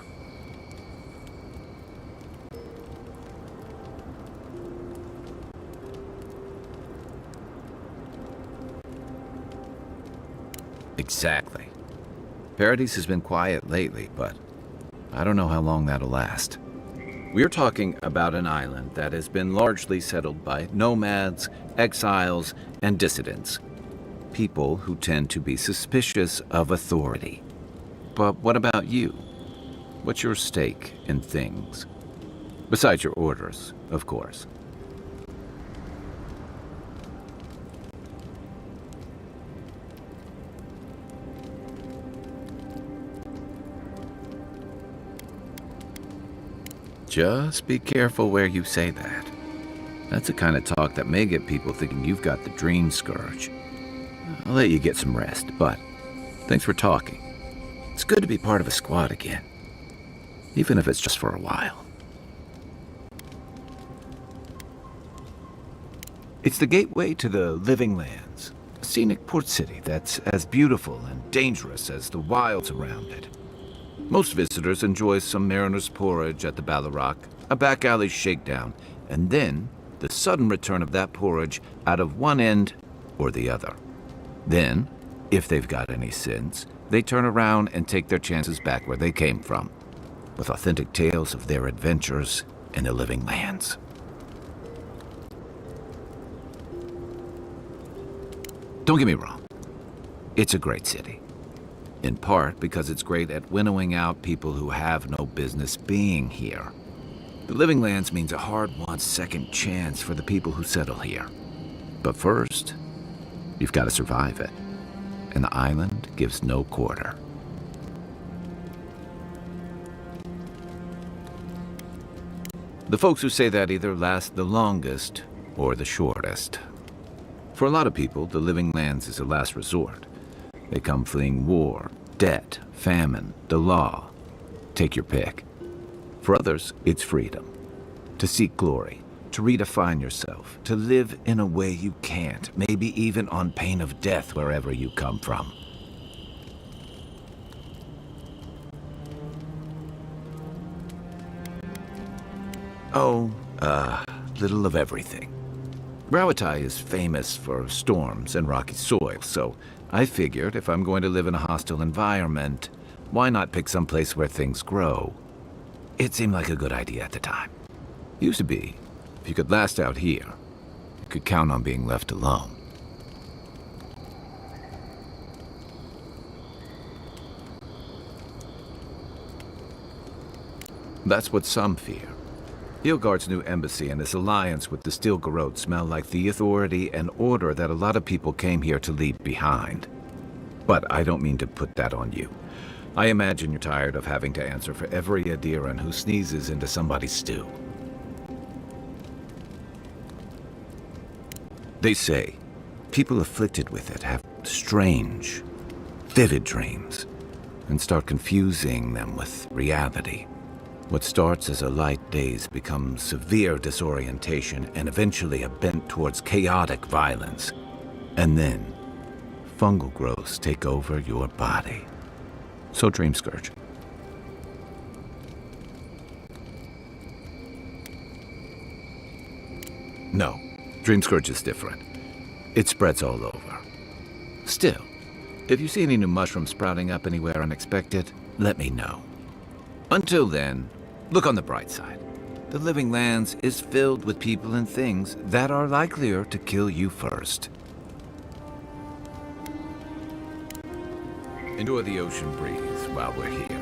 Exactly. Paradise has been quiet lately, but I don't know how long that'll last. We're talking about an island that has been largely settled by nomads, exiles, and dissidents. People who tend to be suspicious of authority. But what about you? What's your stake in things? Besides your orders, of course. Just be careful where you say that. That's the kind of talk that may get people thinking you've got the dream scourge. I'll let you get some rest, but thanks for talking. It's good to be part of a squad again, even if it's just for a while. It's the gateway to the Living Lands, a scenic port city that's as beautiful and dangerous as the wilds around it. Most visitors enjoy some mariner's porridge at the Ballarrock, a back alley shakedown, and then the sudden return of that porridge out of one end or the other. Then, if they've got any sense, they turn around and take their chances back where they came from, with authentic tales of their adventures in the Living Lands. Don't get me wrong, it's a great city. In part because it's great at winnowing out people who have no business being here. The Living Lands means a hard-won second chance for the people who settle here. But first, you've got to survive it. And the island gives no quarter. The folks who say that either last the longest or the shortest. For a lot of people, the Living Lands is a last resort. They come fleeing war, debt, famine, the law. Take your pick. For others, it's freedom. To seek glory, to redefine yourself, to live in a way you can't, maybe even on pain of death wherever you come from. Oh, little of everything. Rawatai is famous for storms and rocky soil, so I figured if I'm going to live in a hostile environment, why not pick some place where things grow? It seemed like a good idea at the time. Used to be, if you could last out here, you could count on being left alone. That's what some fear. Hilgard's new embassy and his alliance with the Stilgarode smell like the authority and order that a lot of people came here to leave behind. But I don't mean to put that on you. I imagine you're tired of having to answer for every Adiran who sneezes into somebody's stew. They say people afflicted with it have strange, vivid dreams and start confusing them with reality. What starts as a light daze becomes severe disorientation and eventually a bent towards chaotic violence. And then, fungal growths take over your body. So Dream Scourge. No, Dream Scourge is different. It spreads all over. Still, if you see any new mushrooms sprouting up anywhere unexpected, let me know. Until then, look on the bright side. The Living Lands is filled with people and things that are likelier to kill you first. Enjoy the ocean breeze while we're here.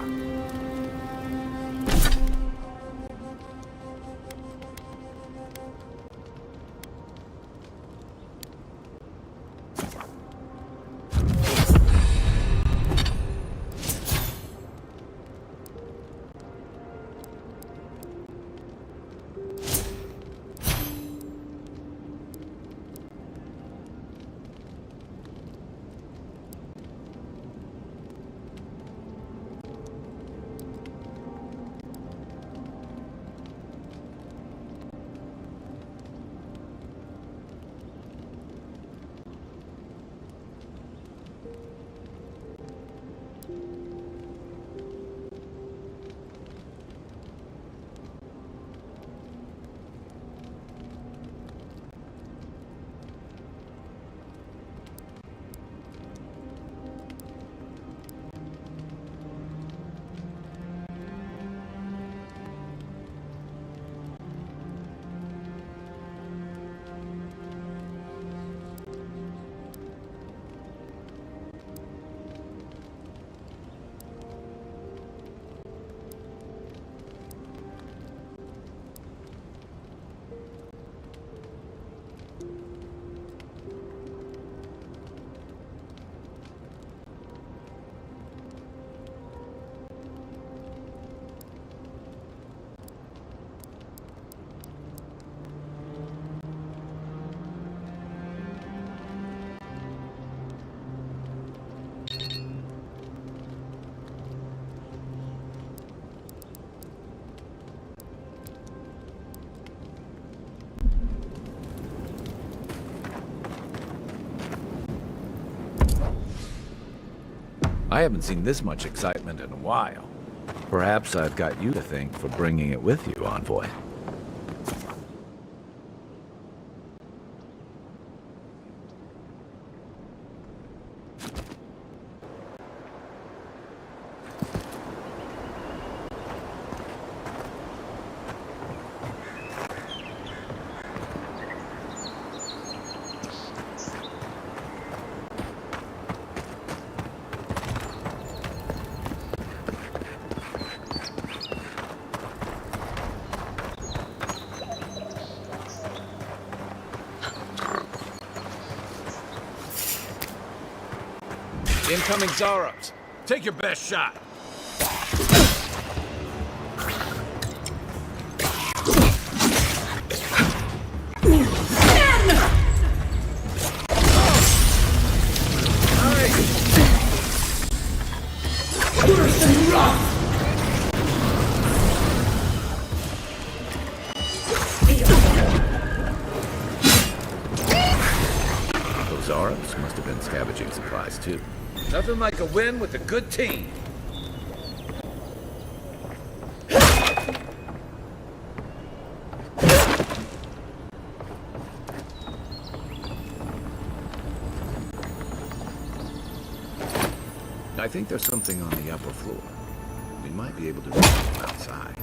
I haven't seen this much excitement in a while. Perhaps I've got you to thank for bringing it with you, Envoy. Incoming Zaros. Take your best shot. Worse than rough! Those Zaros must have been scavenging supplies, too. Nothing like a win with a good team. I think there's something on the upper floor. We might be able to reach it from outside.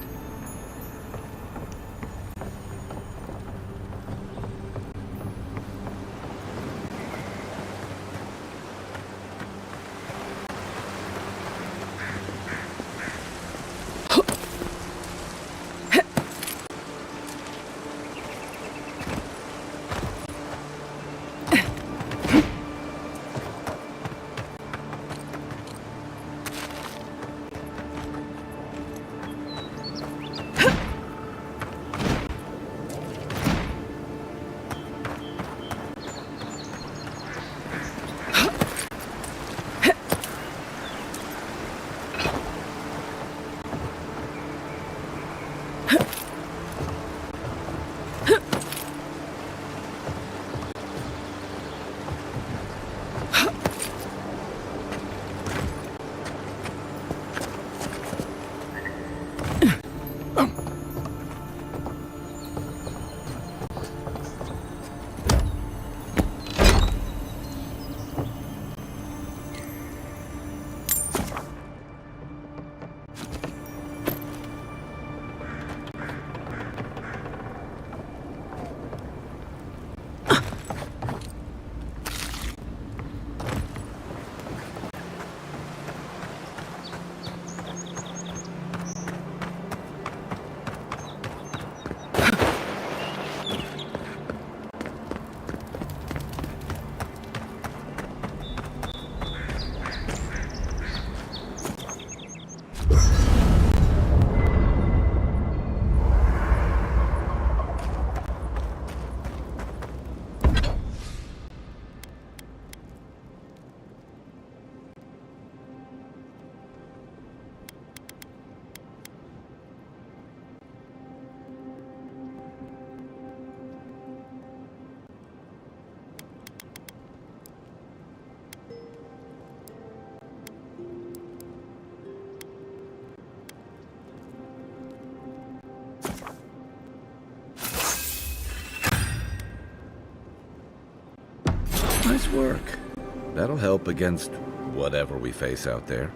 Nice work. That'll help against whatever we face out there.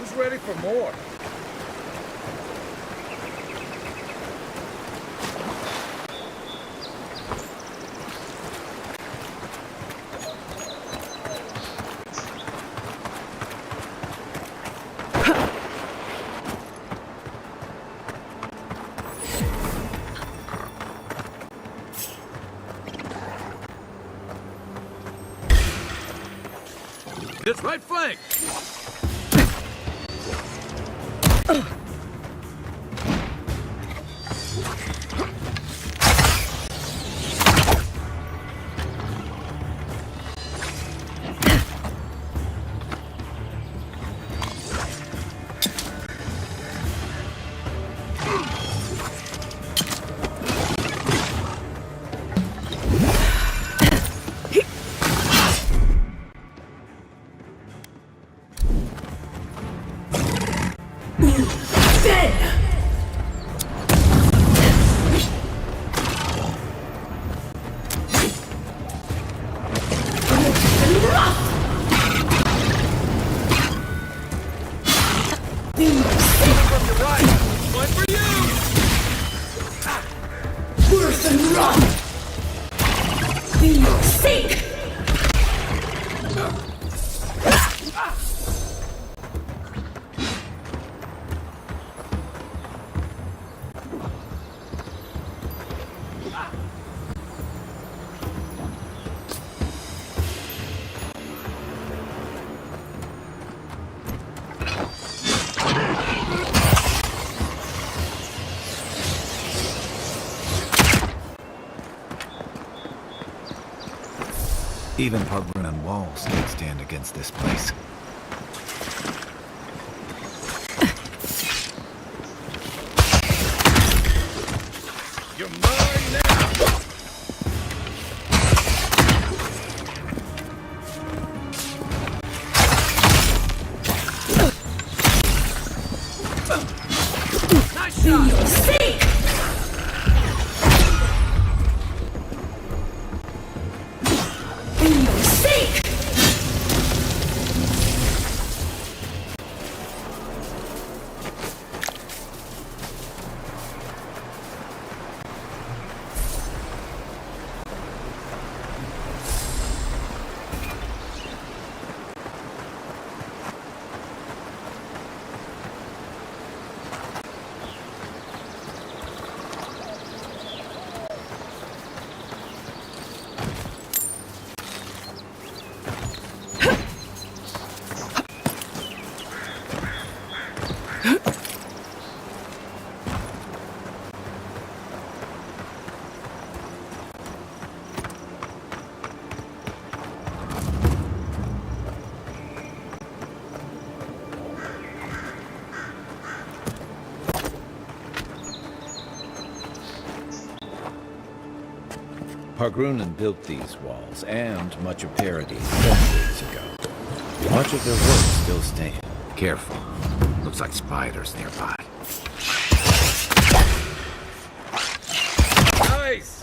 Who's ready for more? It's right flank! Even Pargrunan walls can't stand against this place. You're mine now! Nice shot! Pargrunan built these walls, and much of Paradis centuries ago. Much of their work still stands. Careful. Looks like spiders nearby. Nice!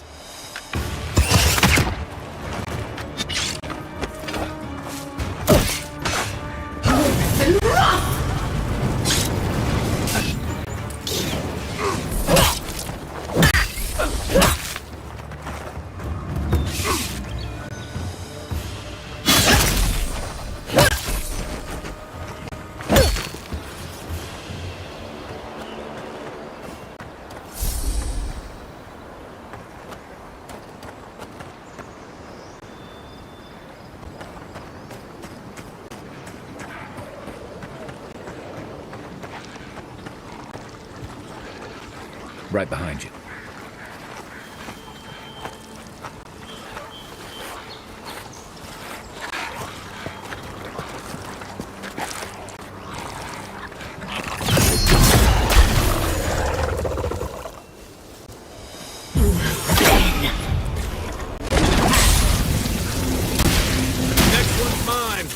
Right behind you. Next one's mine.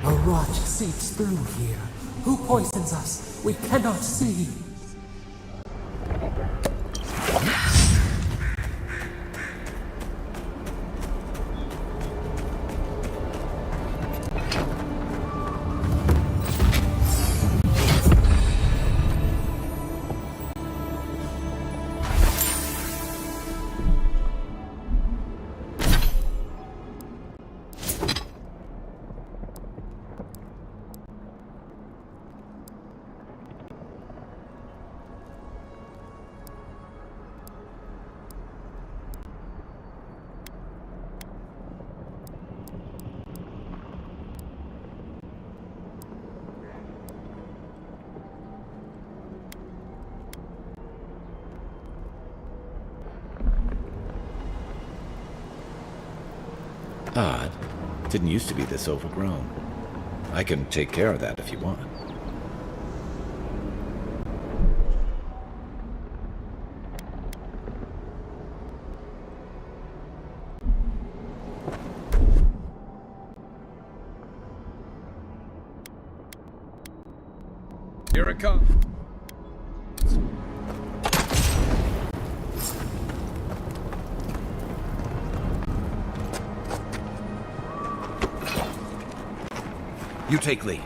A rot seeps through here. Who poisons us? We cannot see. Odd. Didn't used to be this overgrown. I can take care of that if you want. Here it comes. You take lead.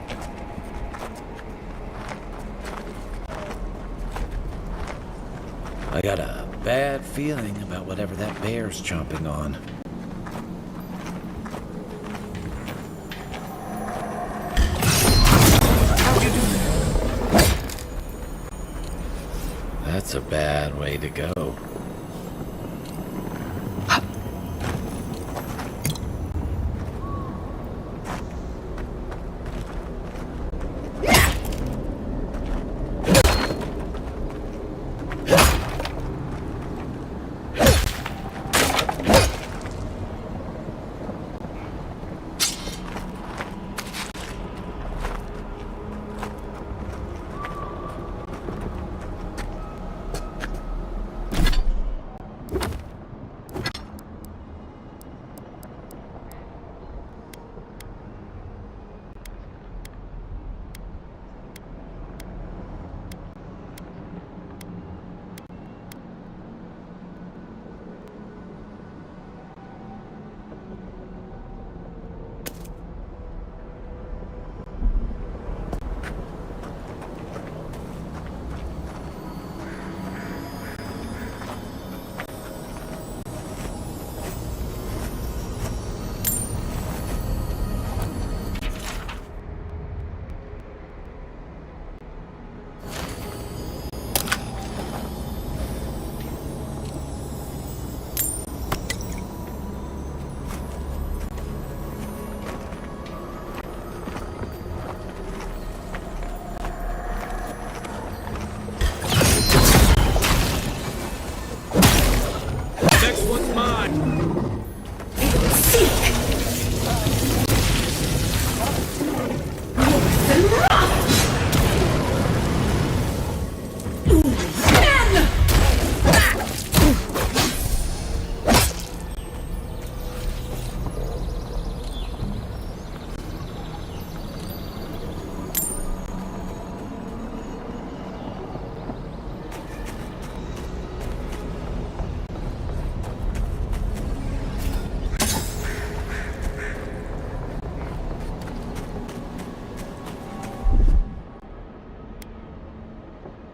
I got a bad feeling about whatever that bear's chomping on. How'd you do that? That's a bad way to go.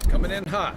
Coming in hot.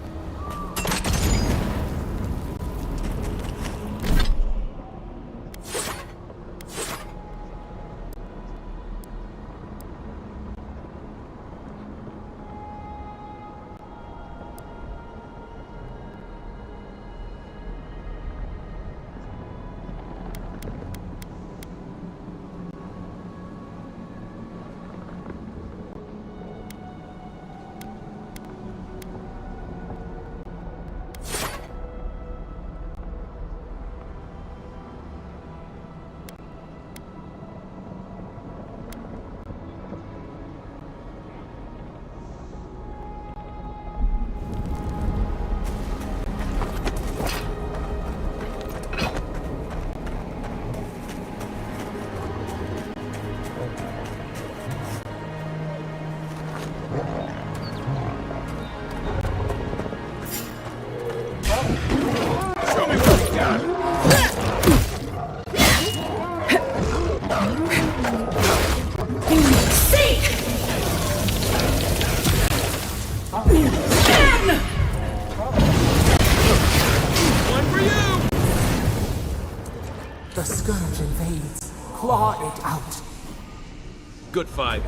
The scourge invades. Claw it out. Good fight.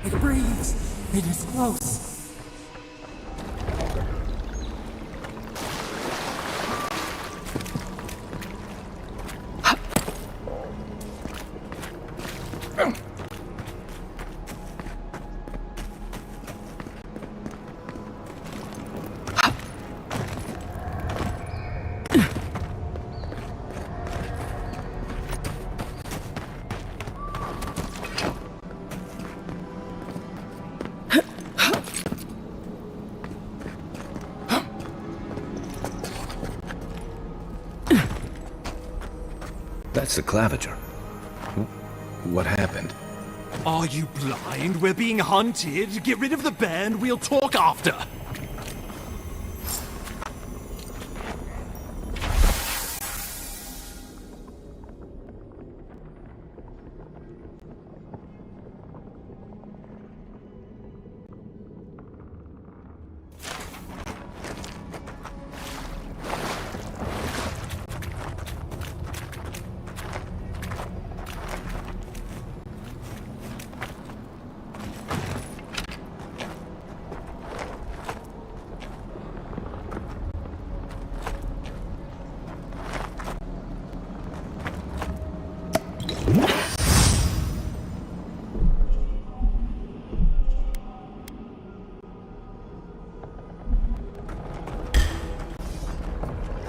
It breathes. It is close. That's the Claviger. What happened? Are you blind? We're being hunted. Get rid of the bear and we'll talk after.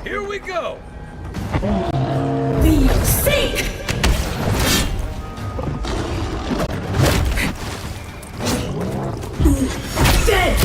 Here we go! We sink! Dead!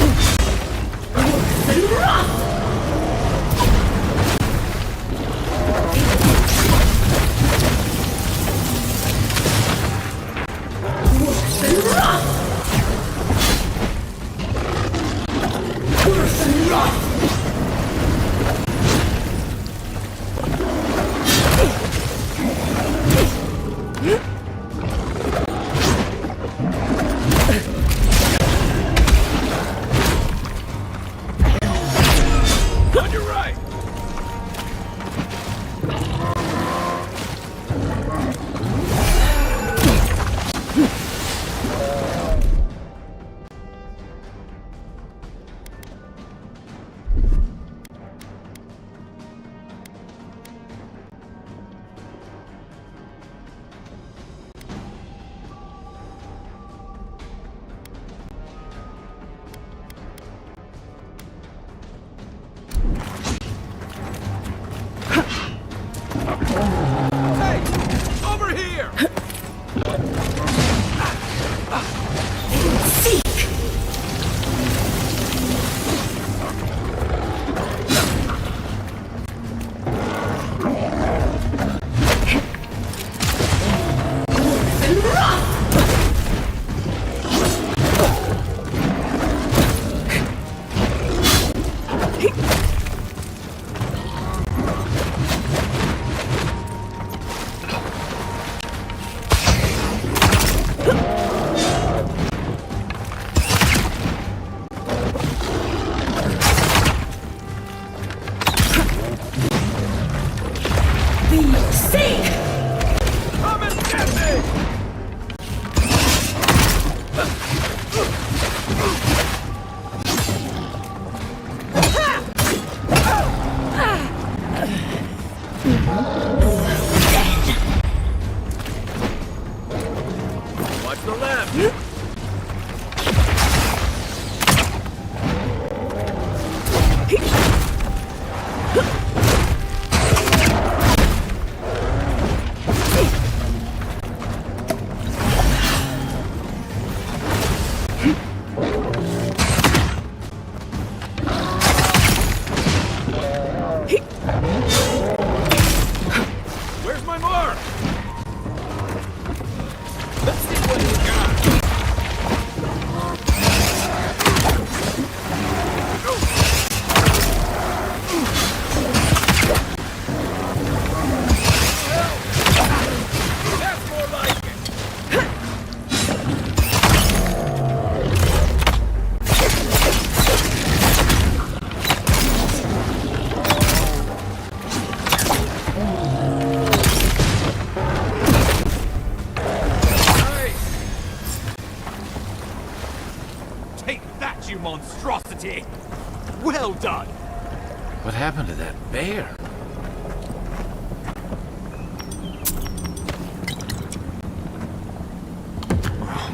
Watch the left! Where's my mark? Let's see what he's got. That's more like it. Take that, you monstrosity! Well done! What happened to that bear?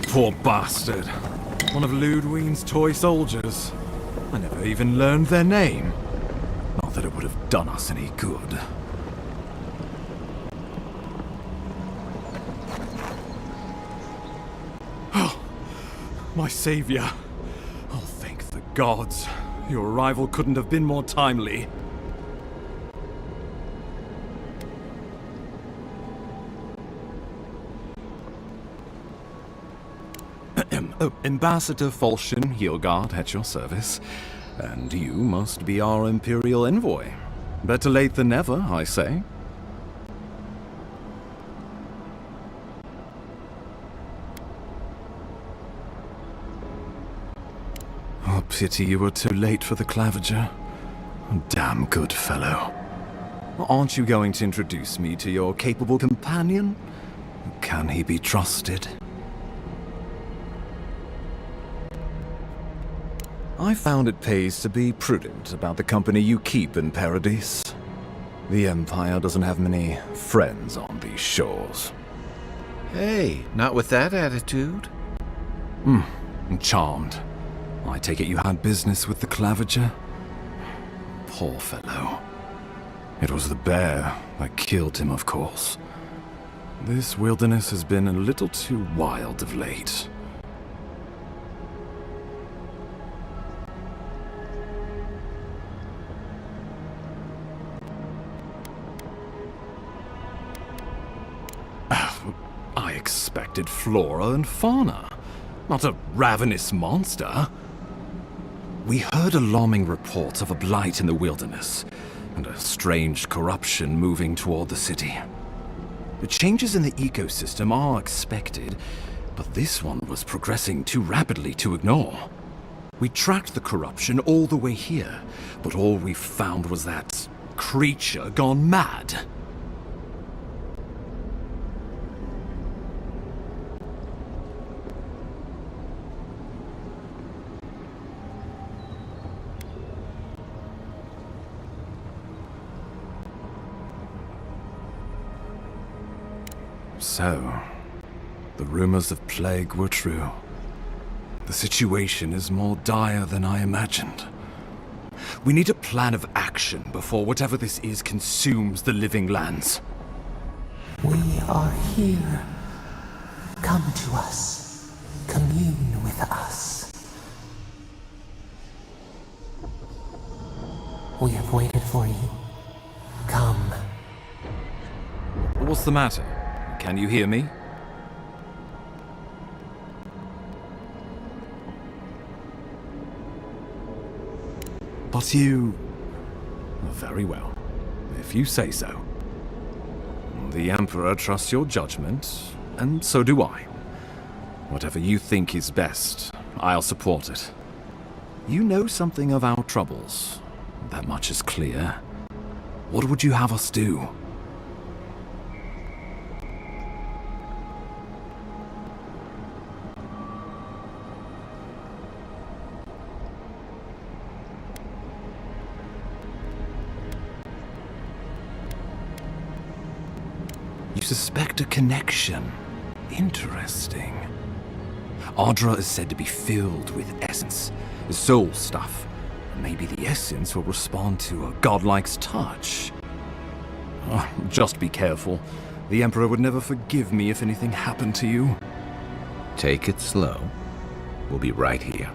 Poor bastard. One of Ludwine's toy soldiers. I never even learned their name. Not that it would have done us any good. Oh, my savior. Oh, thank the gods. Your arrival couldn't have been more timely. Ambassador Falchion Hildegard at your service. And you must be our Imperial envoy. Better late than never, I say. Oh, pity you were too late for the claviger. Damn good fellow. Aren't you going to introduce me to your capable companion? Can he be trusted? I found it pays to be prudent about the company you keep in Paradise. The Empire doesn't have many friends on these shores. Hey, not with that attitude. I'm charmed. I take it you had business with the claviger? Poor fellow. It was the bear that killed him, of course. This wilderness has been a little too wild of late. I expected flora and fauna, not a ravenous monster. We heard alarming reports of a blight in the wilderness, and a strange corruption moving toward the city. The changes in the ecosystem are expected, but this one was progressing too rapidly to ignore. We tracked the corruption all the way here, but all we found was that creature gone mad. So, the rumors of plague were true. The situation is more dire than I imagined. We need a plan of action before whatever this is consumes the living lands. We are here. Come to us. Commune with us. We have waited for you. Come. What's the matter? Can you hear me? But you... Very well, if you say so. The Emperor trusts your judgment, and so do I. Whatever you think is best, I'll support it. You know something of our troubles. That much is clear. What would you have us do? You suspect a connection. Interesting. Ardra is said to be filled with essence, soul stuff. Maybe the essence will respond to a godlike's touch. Oh, just be careful. The Emperor would never forgive me if anything happened to you. Take it slow. We'll be right here.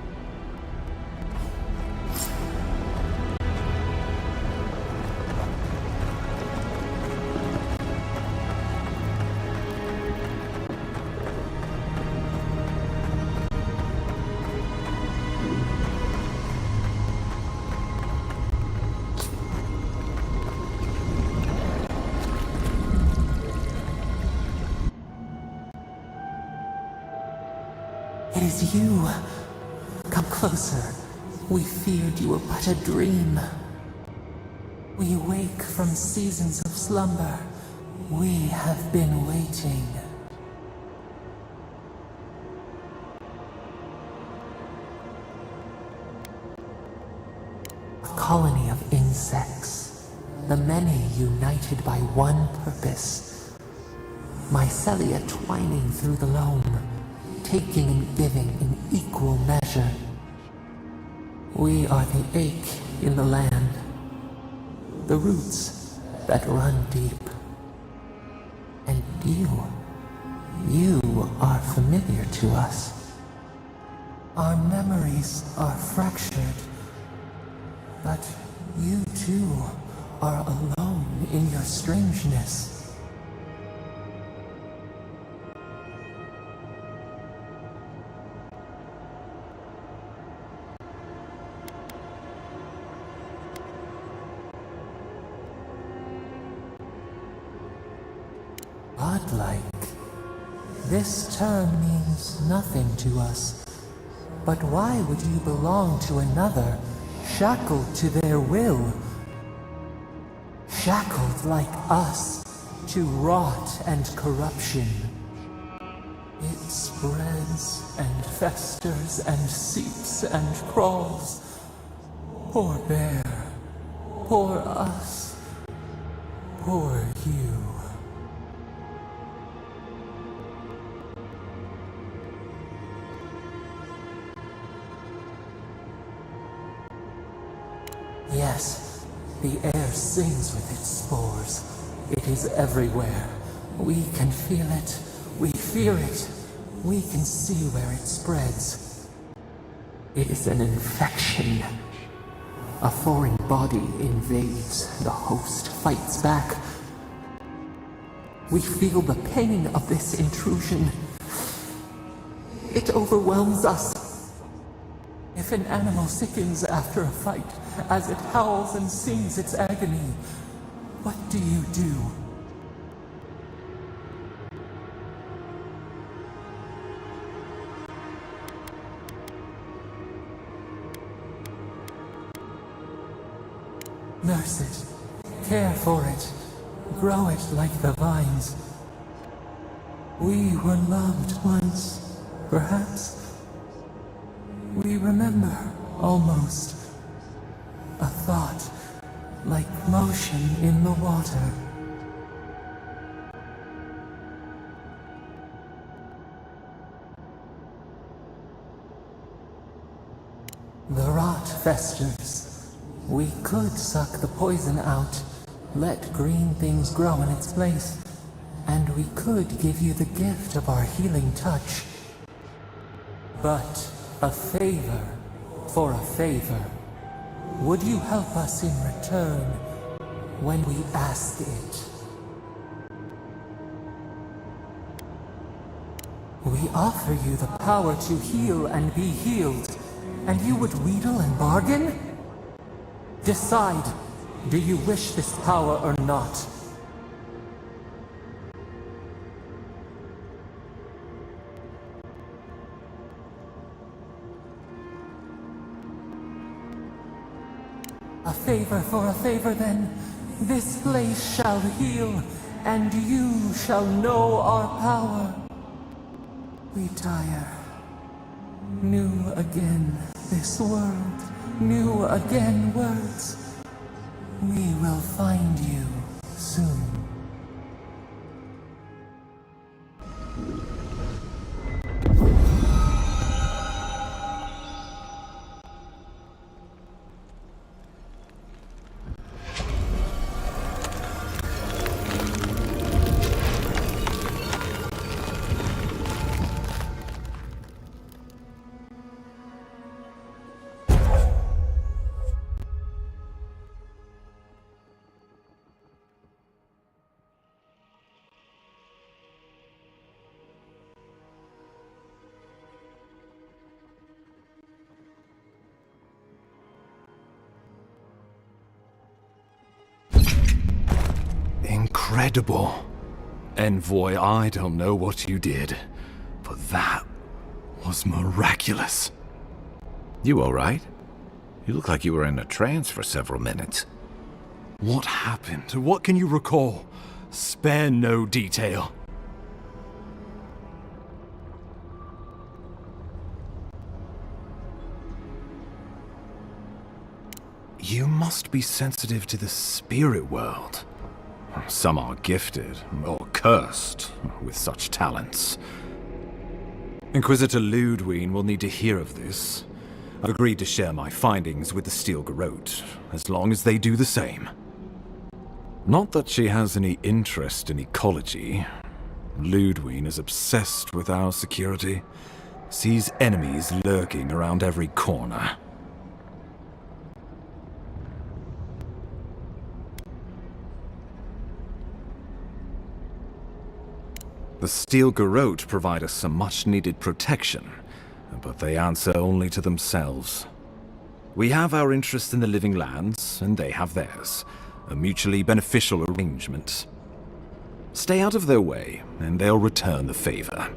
It is you. Come closer. We feared you were but a dream. We wake from seasons of slumber. We have been waiting. A colony of insects. The many united by one purpose. Mycelia twining through the loam. Taking and giving in equal measure. We are the ache in the land, the roots that run deep. And you are familiar to us. Our memories are fractured, but you too are alone in your strangeness. Godlike. This term means nothing to us. But why would you belong to another, shackled to their will? Shackled like us, to rot and corruption. It spreads and festers and seeps and crawls. Poor bear, poor us, poor you. Yes, the air sings with its spores. It is everywhere. We can feel it. We fear it. We can see where it spreads. It is an infection. A foreign body invades. The host fights back. We feel the pain of this intrusion. It overwhelms us. If an animal sickens after a fight, as it howls and sings its agony, what do you do? Nurse it, care for it, grow it like the vines. We were loved once, perhaps. We remember, almost. A thought, like motion in the water. The rot festers. We could suck the poison out, let green things grow in its place, and we could give you the gift of our healing touch. But a favor for a favor. Would you help us in return when we ask it? We offer you the power to heal and be healed, and you would wheedle and bargain? Decide. Do you wish this power or not? A favor for a favor then. This place shall heal, and you shall know our power. Retire. New again this world, new again words. We will find you soon. Incredible. Envoy, I don't know what you did, but that was miraculous. You all right? You look like you were in a trance for several minutes. What happened? What can you recall? Spare no detail. You must be sensitive to the spirit world. Some are gifted, or cursed, with such talents. Inquisitor Ludwig will need to hear of this. I've agreed to share my findings with the Steel Garrote, as long as they do the same. Not that she has any interest in ecology. Ludwig is obsessed with our security, sees enemies lurking around every corner. The Steel Garrote provide us some much-needed protection, but they answer only to themselves. We have our interest in the living lands, and they have theirs. A mutually beneficial arrangement. Stay out of their way, and they'll return the favor.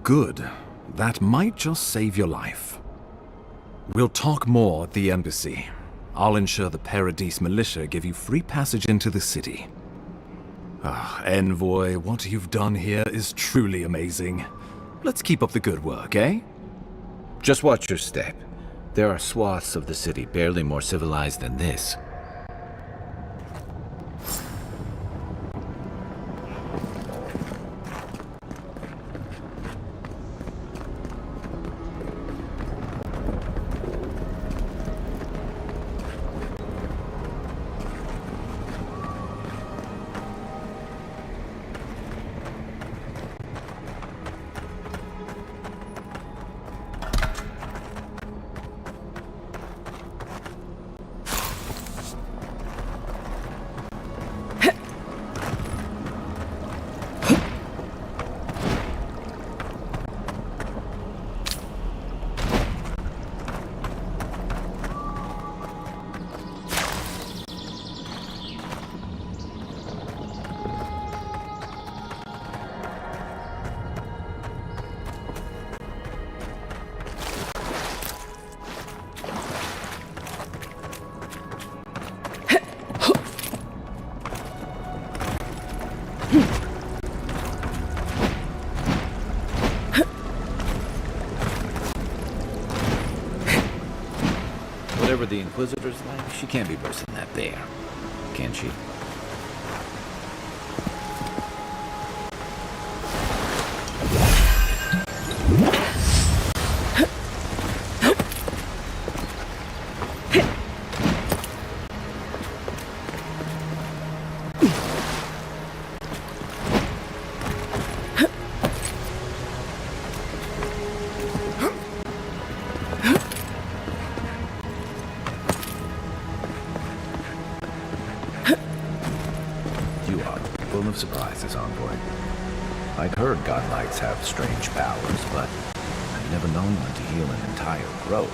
Good. That might just save your life. We'll talk more at the embassy. I'll ensure the Paradise militia give you free passage into the city. Envoy, what you've done here is truly amazing. Let's keep up the good work, eh? Just watch your step. There are swaths of the city barely more civilized than this. Whatever the Inquisitor's like, she can't be worse than that there, can she? Full of surprises, Envoy. I'd heard godlights have strange powers, but I'd never known one to heal an entire grove.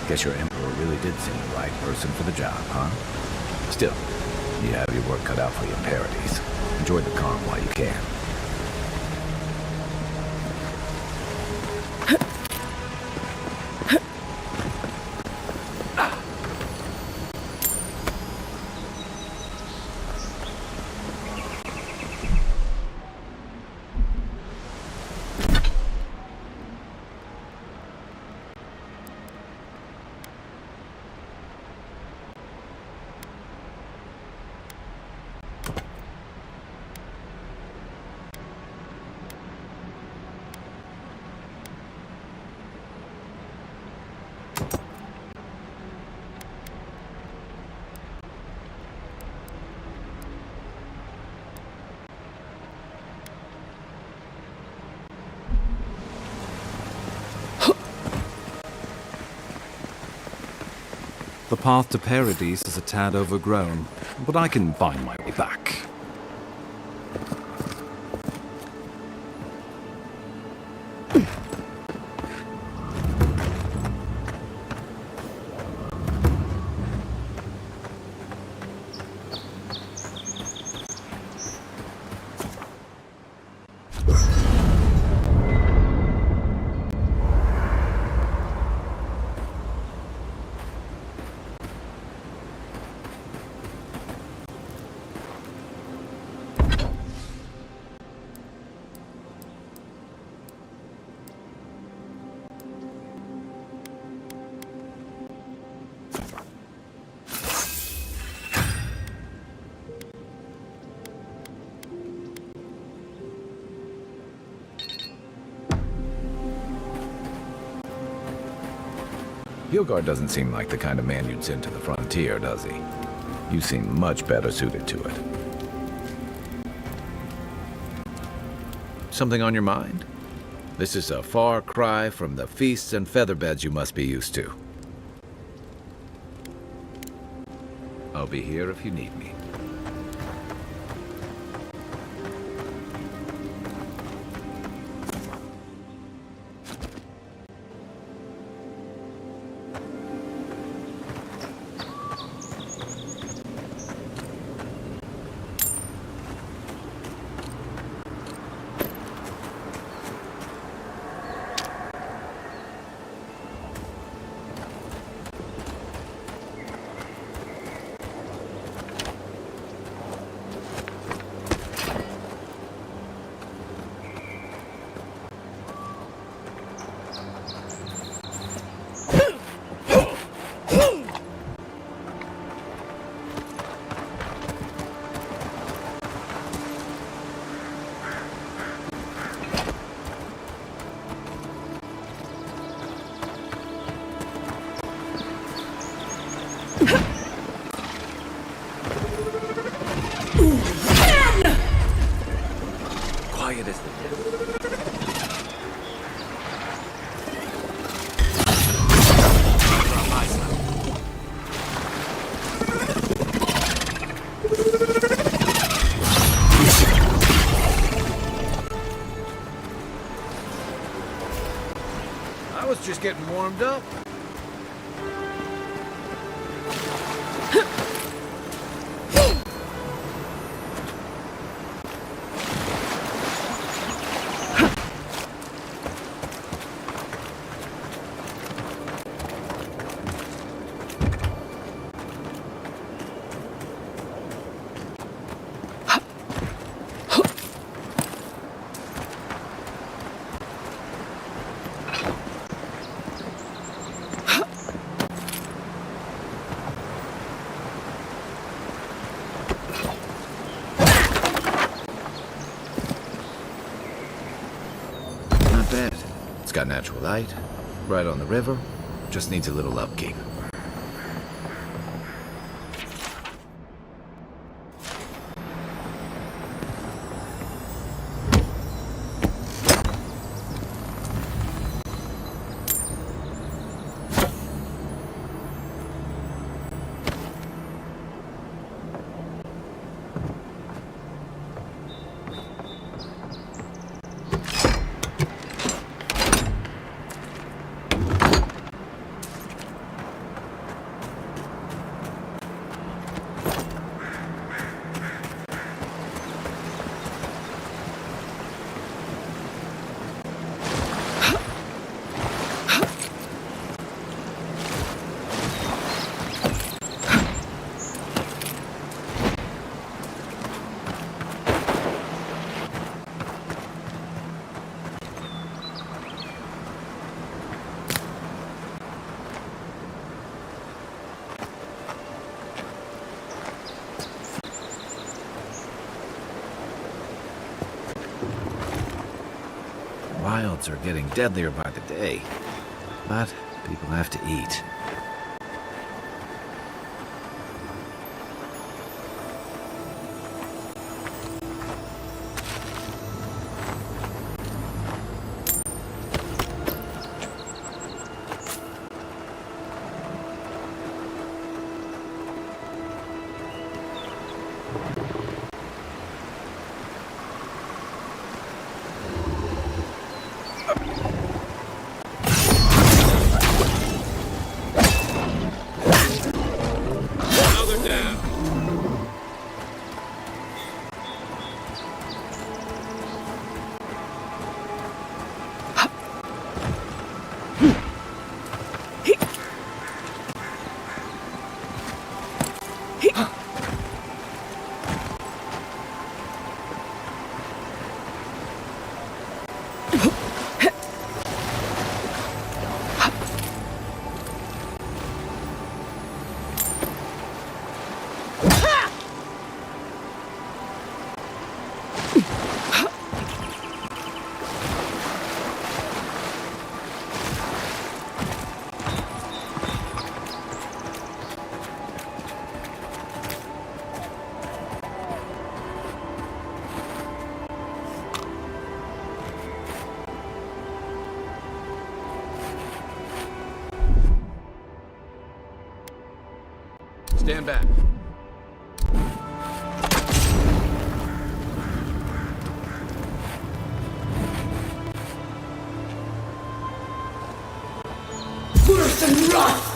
Guess your Emperor really did seem the right person for the job, huh? Still, you have your work cut out for you in Paradise. Enjoy the calm while you can. The path to Paradise is a tad overgrown, but I can find my way back. Hilgard doesn't seem like the kind of man you'd send to the frontier, does he? You seem much better suited to it. Something on your mind? This is a far cry from the feasts and featherbeds you must be used to. I'll be here if you need me. Quiet as the I was just getting warmed up. bed. It's got natural light, right on the river, just needs a little upkeep. wilds are getting deadlier by the day. But people have to eat. Stand back. Worse than wrath!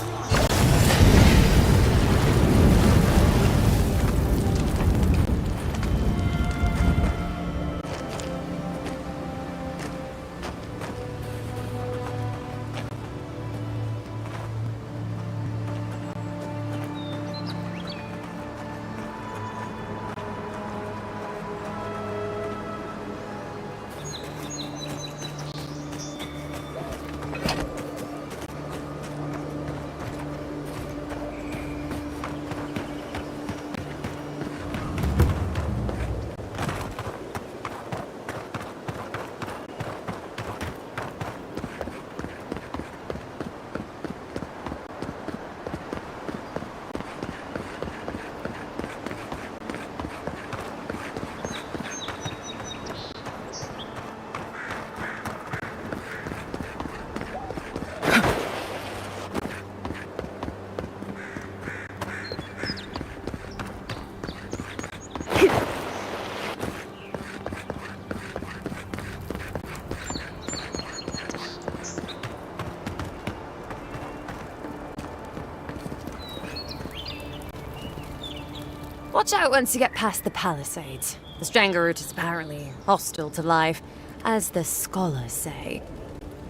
Watch out once you get past the palisades. The Stranger route is apparently hostile to life, as the scholars say.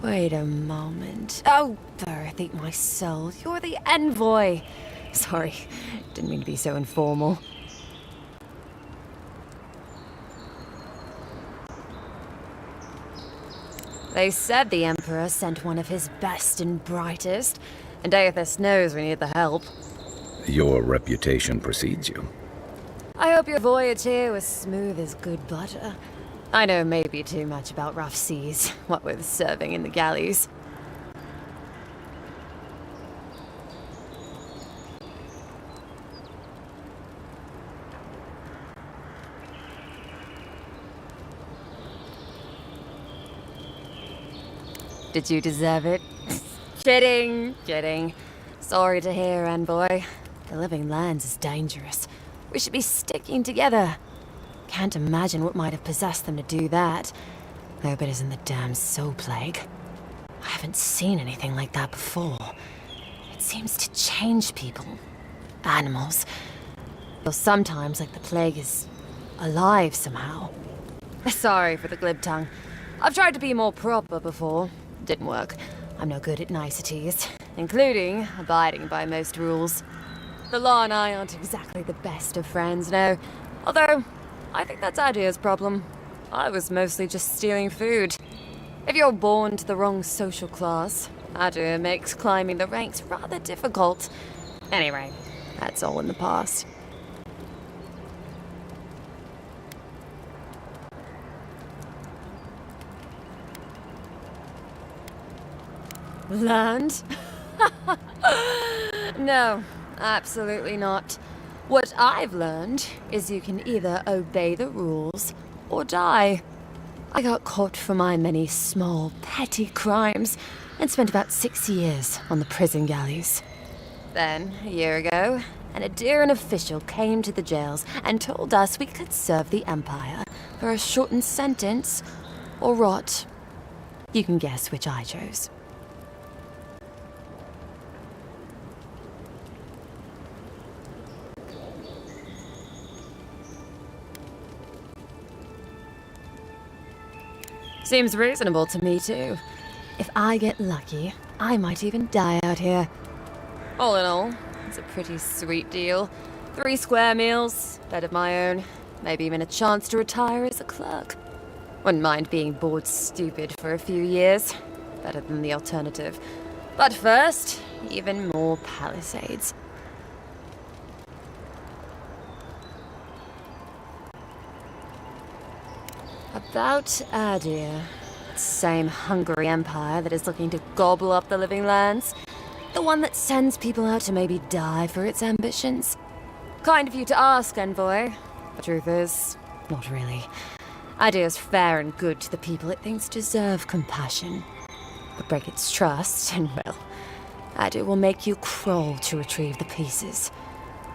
Wait a moment. Oh, Birth, eat my soul. You're the envoy. Sorry, didn't mean to be so informal. They said the Emperor sent one of his best and brightest, and Aethys knows we need the help. Your reputation precedes you. I hope your voyage here was smooth as good butter. I know maybe too much about rough seas, what with serving in the galleys. Did you deserve it? Kidding. Sorry to hear, envoy. The living lands is dangerous. We should be sticking together. Can't imagine what might have possessed them to do that. I hope it isn't the damn soul plague. I haven't seen anything like that before. It seems to change people. Animals. Feels sometimes like the plague is alive somehow. Sorry for the glib tongue. I've tried to be more proper before. Didn't work. I'm no good at niceties, including abiding by most rules. The law and I aren't exactly the best of friends, no. Although, I think that's Adia's problem. I was mostly just stealing food. If you're born to the wrong social class, Adia makes climbing the ranks rather difficult. Anyway, that's all in the past. Land? No, absolutely not. What I've learned is you can either obey the rules or die. I got caught for my many small, petty crimes and spent about 6 years on the prison galleys. Then, a year ago, an Adiran official came to the jails and told us we could serve the Empire for a shortened sentence or rot. You can guess which I chose. Seems reasonable to me, too. If I get lucky, I might even die out here. All in all, it's a pretty sweet deal. 3 square meals, bed of my own, maybe even a chance to retire as a clerk. Wouldn't mind being bored stupid for a few years. Better than the alternative. But first, even more palisades. About Adir. Same hungry empire that is looking to gobble up the living lands. The one that sends people out to maybe die for its ambitions. Kind of you to ask, Envoy. The truth is, not really. Adir's fair and good to the people it thinks deserve compassion. But break its trust, and well, Adir will make you crawl to retrieve the pieces.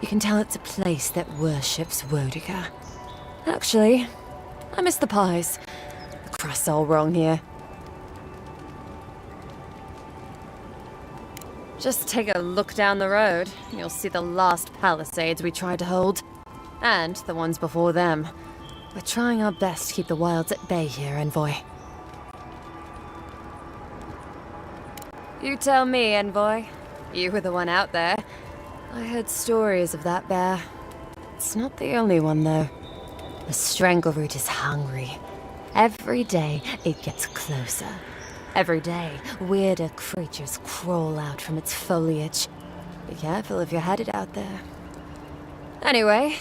You can tell it's a place that worships Wodiga. Actually, I miss the pies. The crust's all wrong here. Just take a look down the road, and you'll see the last palisades we tried to hold. And the ones before them. We're trying our best to keep the wilds at bay here, Envoy. You tell me, Envoy. You were the one out there. I heard stories of that bear. It's not the only one, though. The strangleroot is hungry. Every day, it gets closer. Every day, weirder creatures crawl out from its foliage. Be careful if you're headed out there. Anyway.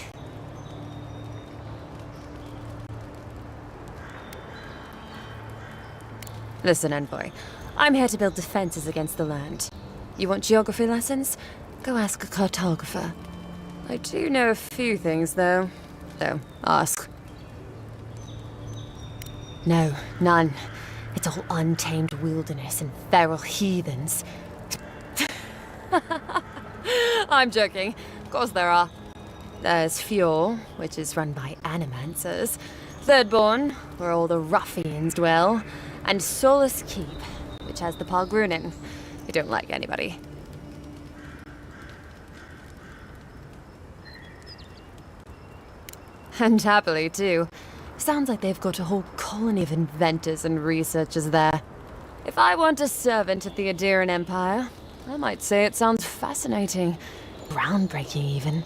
Listen, Envoy. I'm here to build defenses against the land. You want geography lessons? Go ask a cartographer. I do know a few things, though. So, ask. No, none. It's all untamed wilderness and feral heathens. I'm joking. Of course there are. There's Fjord, which is run by animancers. Thirdborn, where all the ruffians dwell. And Solus Keep, which has the Pargrunin, who don't like anybody. And happily, too. Sounds like they've got a whole colony of inventors and researchers there. If I want a servant of the Adiran Empire, I might say it sounds fascinating. Groundbreaking, even.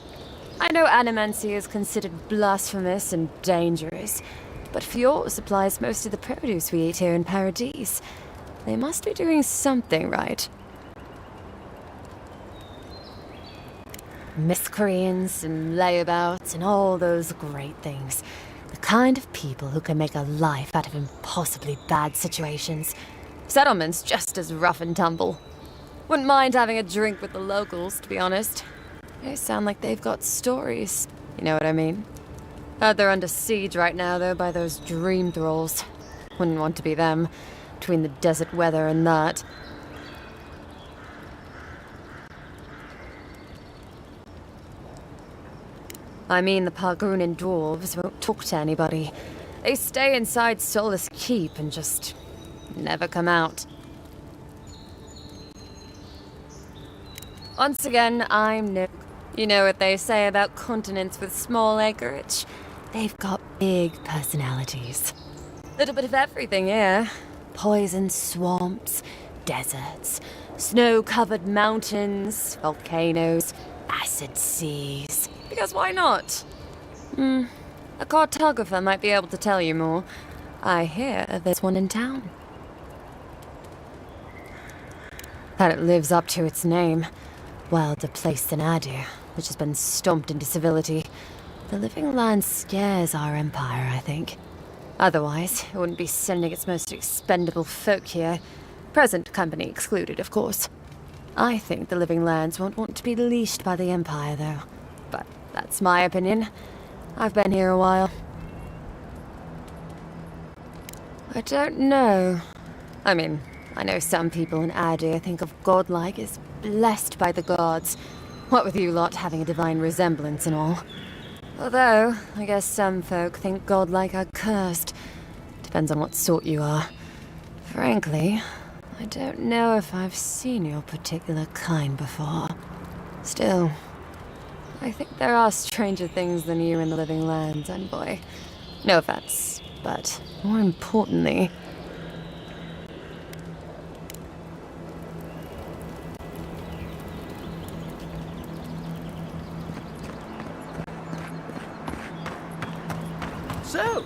I know animancy is considered blasphemous and dangerous, but Fjord supplies most of the produce we eat here in Paradise. They must be doing something right. Miscreants and layabouts and all those great things. The kind of people who can make a life out of impossibly bad situations. Settlements just as rough and tumble. Wouldn't mind having a drink with the locals, to be honest. They sound like they've got stories. You know what I mean? Heard they're under siege right now, though, by those dream thralls. Wouldn't want to be them, between the desert weather and that. I mean, the Pargrunin dwarves won't talk to anybody. They stay inside Solus Keep and just never come out. Once again, I'm no... You know what they say about continents with small acreage? They've got big personalities. Little bit of everything here. Poison swamps, deserts, snow-covered mountains, volcanoes, acid seas. Because why not? A cartographer might be able to tell you more. I hear there's one in town. That it lives up to its name. Wilder place than Adir, which has been stomped into civility. The living land scares our empire, I think. Otherwise, it wouldn't be sending its most expendable folk here. Present company excluded, of course. I think the Living Lands won't want to be leashed by the Empire, though. But that's my opinion. I've been here a while. I don't know. I mean, I know some people in Adir think of godlike as blessed by the gods. What with you lot having a divine resemblance and all. Although, I guess some folk think godlike are cursed. Depends on what sort you are. Frankly, I don't know if I've seen your particular kind before. Still, I think there are stranger things than you in the Living Lands, Envoy. No offense, but more importantly... So,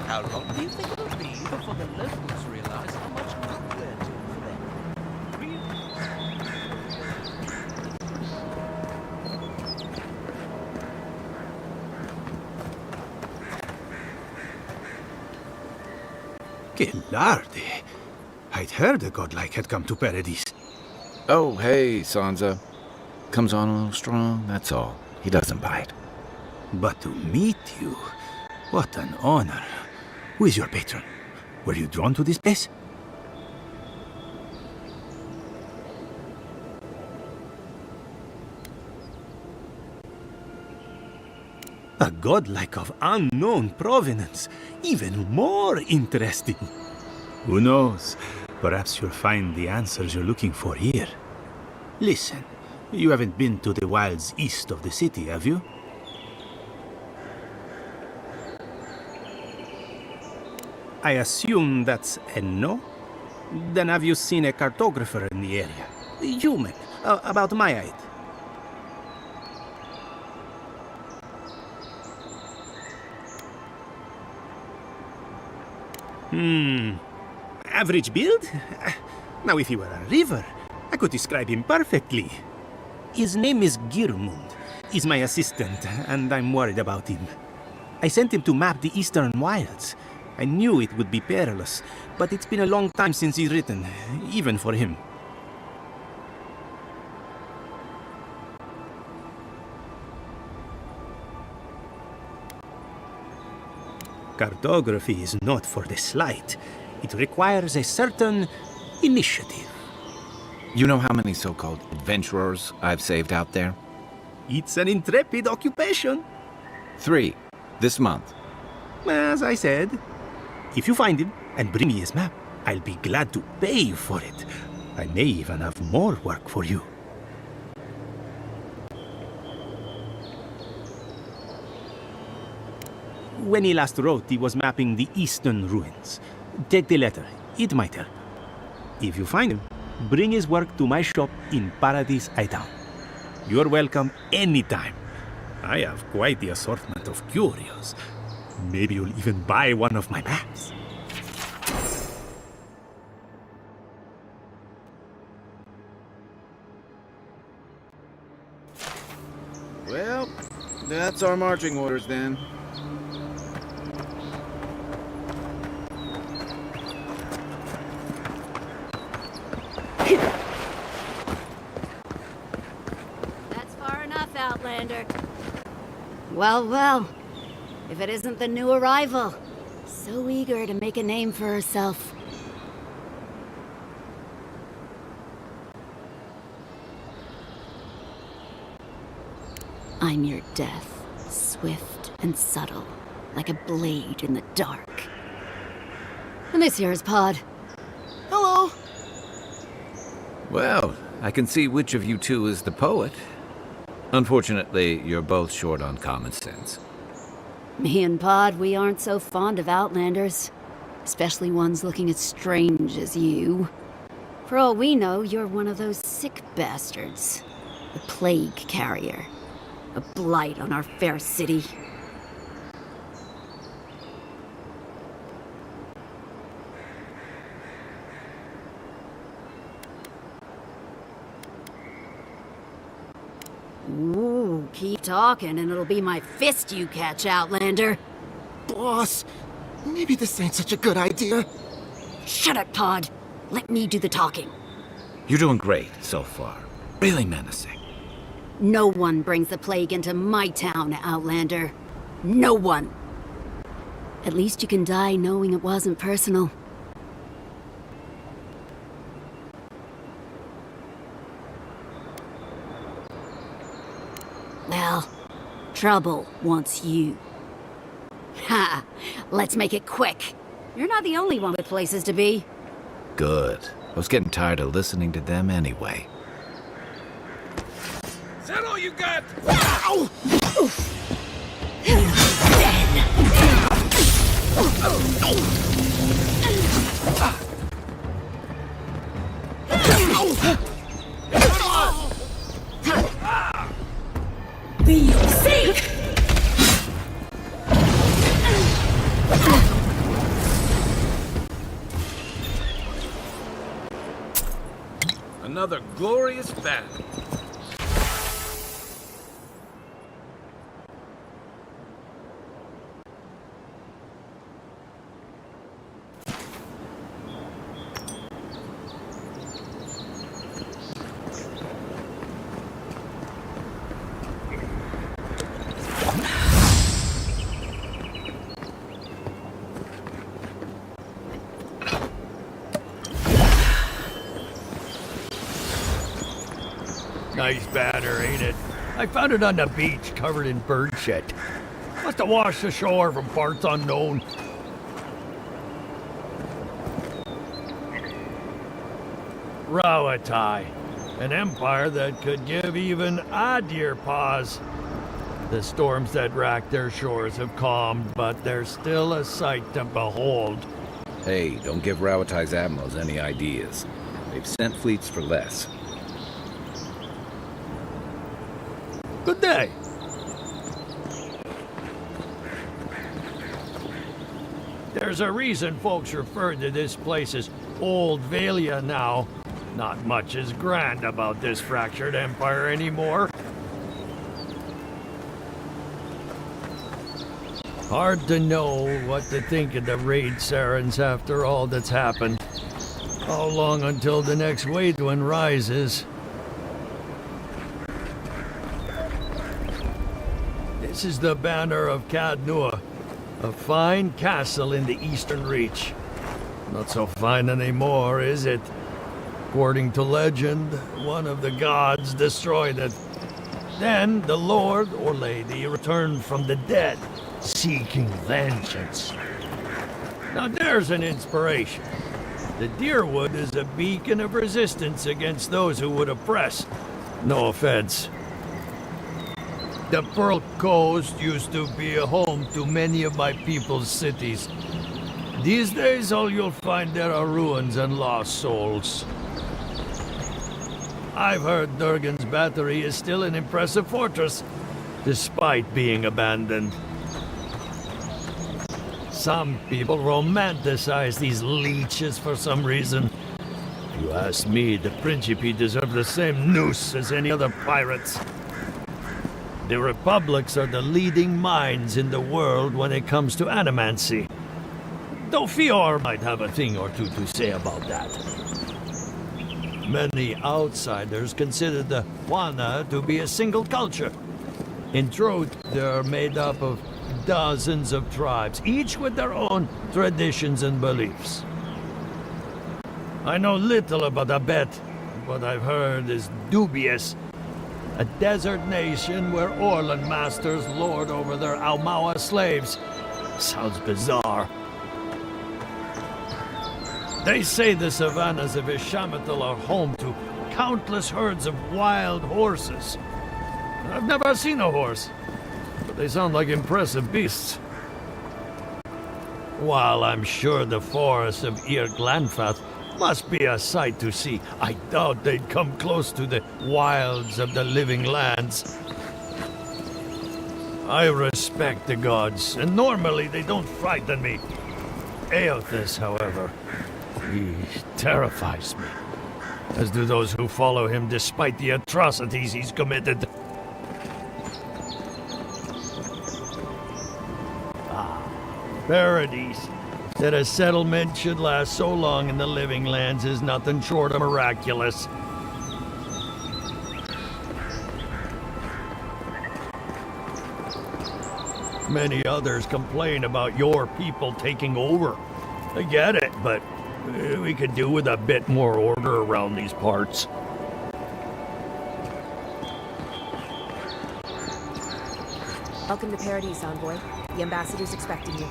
how long do you think it'll be before the locals realize how much good we're doing for them? Gelardi. I'd heard the godlike had come to Paradise. Oh, hey, Sansa. Comes on a little strong, that's all. He doesn't bite. But to meet you, what an honor. Who is your patron? Were you drawn to this place? A godlike of unknown provenance. Even more interesting. Who knows? Perhaps you'll find the answers you're looking for here. Listen, you haven't been to the wilds east of the city, have you? I assume that's a no? Then have you seen a cartographer in the area? A human, about my height. Average build? Now if he were a river, I could describe him perfectly. His name is Girmund. He's my assistant, and I'm worried about him. I sent him to map the eastern wilds. I knew it would be perilous, but it's been a long time since he's written, even for him. Cartography is not for the slight. It requires a certain initiative. You know how many so-called adventurers I've saved out there? It's an intrepid occupation. 3, this month. As I said, if you find him and bring me his map, I'll be glad to pay you for it. I may even have more work for you. When he last wrote, he was mapping the eastern ruins. Take the letter. It might help. If you find him, bring his work to my shop in Paradise Town. You're welcome anytime. I have quite the assortment of curios. Maybe you'll even buy one of my maps. Well, that's our marching orders then. That's far enough, Outlander. Well, well. If it isn't the new arrival. So eager to make a name for herself. I'm your death, swift and subtle, like a blade in the dark. And this here is Pod. Hello! Well, I can see which of you two is the poet. Unfortunately, you're both short on common sense. Me and Pod, we aren't so fond of Outlanders. Especially ones looking as strange as you. For all we know, you're one of those sick bastards. A plague carrier. A blight on our fair city. Ooh, keep talking and it'll be my fist you catch, Outlander. Boss, maybe this ain't such a good idea. Shut it, Pod. Let me do the talking. You're doing great so far. Really menacing. No one brings the plague into my town, Outlander. No one. At least you can die knowing it wasn't personal. Well, trouble wants you. Ha! Let's make it quick. You're not the only one with places to be. Good. I was getting tired of listening to them anyway. Is that all you got? Ow! Be safe! Another glorious battle. Nice banner, ain't it? I found it on the beach, covered in bird shit. Must have washed ashore from parts unknown. Rawatai, an empire that could give even Adir pause. The storms that racked their shores have calmed, but they're still a sight to behold. Hey, don't give Rawatai's admirals any ideas. They've sent fleets for less. Good day. There's a reason folks refer to this place as Old Valia now. Not much is grand about this fractured empire anymore. Hard to know what to think of the raid Sarens after all that's happened. How long until the next Waidwin rises? This is the banner of Cadnua, a fine castle in the Eastern Reach. Not so fine anymore, is it? According to legend, one of the gods destroyed it. Then the lord or lady returned from the dead, seeking vengeance. Now there's an inspiration. The Deerwood is a beacon of resistance against those who would oppress. No offense. The Pearl Coast used to be a home to many of my people's cities. These days, all you'll find there are ruins and lost souls. I've heard Durgan's battery is still an impressive fortress, despite being abandoned. Some people romanticize these leeches for some reason. If you ask me, the Principe deserve the same noose as any other pirates. The Republics are the leading minds in the world when it comes to animancy. Though Fior might have a thing or two to say about that. Many outsiders consider the Wana to be a single culture. In truth, they're made up of dozens of tribes, each with their own traditions and beliefs. I know little about Abet. What I've heard is dubious. A desert nation where Orlan masters lord over their Aumaua slaves. Sounds bizarre. They say the savannas of Ishamathal are home to countless herds of wild horses. I've never seen a horse, but they sound like impressive beasts. While I'm sure the forests of Ir Glanfath must be a sight to see, I doubt they'd come close to the wilds of the living lands. I respect the gods, and normally they don't frighten me. Eothas, however, he terrifies me, as do those who follow him despite the atrocities he's committed. Paradise. That a settlement should last so long in the Living Lands is nothing short of miraculous. Many others complain about your people taking over. I get it, but we could do with a bit more order around these parts. Welcome to Paradise, Envoy. The ambassador's expecting you.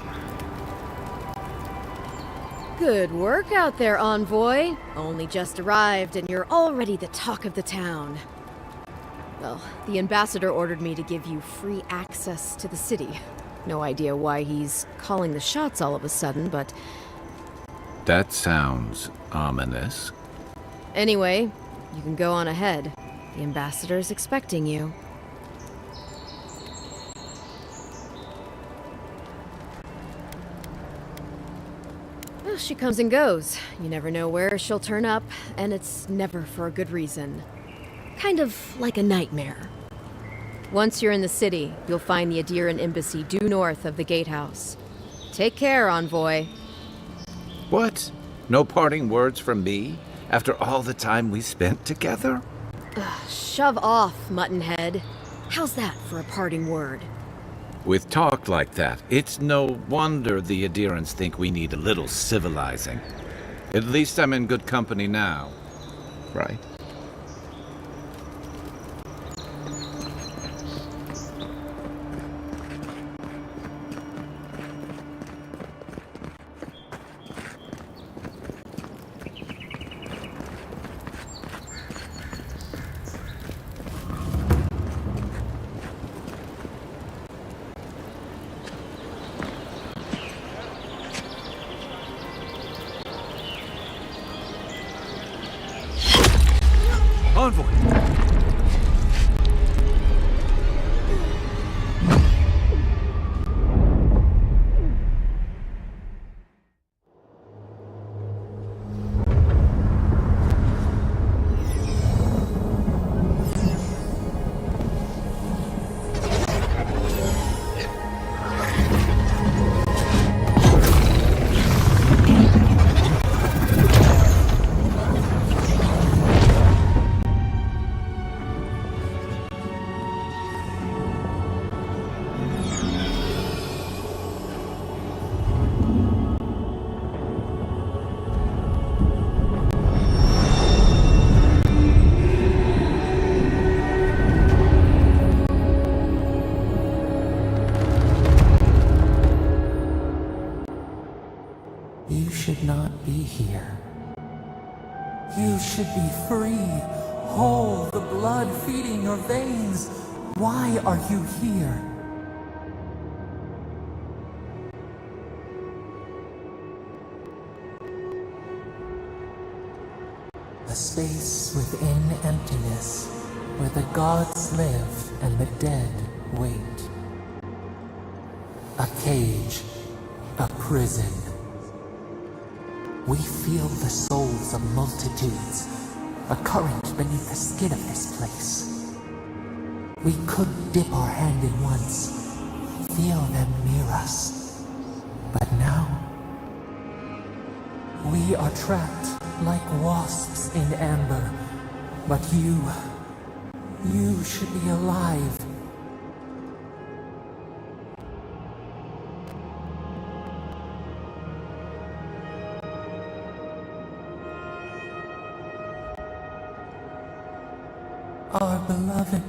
Good work out there, Envoy. Only just arrived and you're already the talk of the town. Well, the ambassador ordered me to give you free access to the city. No idea why he's calling the shots all of a sudden, but... That sounds ominous. Anyway, you can go on ahead. The ambassador's expecting you. Well, she comes and goes. You never know where she'll turn up, and it's never for a good reason. Kind of like a nightmare. Once you're in the city, you'll find the Adiran embassy due north of the gatehouse. Take care, Envoy. What? No parting words from me? After all the time we spent together? Ugh, shove off, Muttonhead. How's that for a parting word? With talk like that, it's no wonder the Adirans think we need a little civilizing. At least I'm in good company now, right? Envoy! You should not be here. You should be free, whole, the blood feeding your veins. Why are you here? A space within emptiness, where the gods live and the dead wait. A cage, a prison. We feel the souls of multitudes, a current beneath the skin of this place. We could dip our hand in once, feel them near us. But now, we are trapped like wasps in amber. But you should be alive. Our beloved,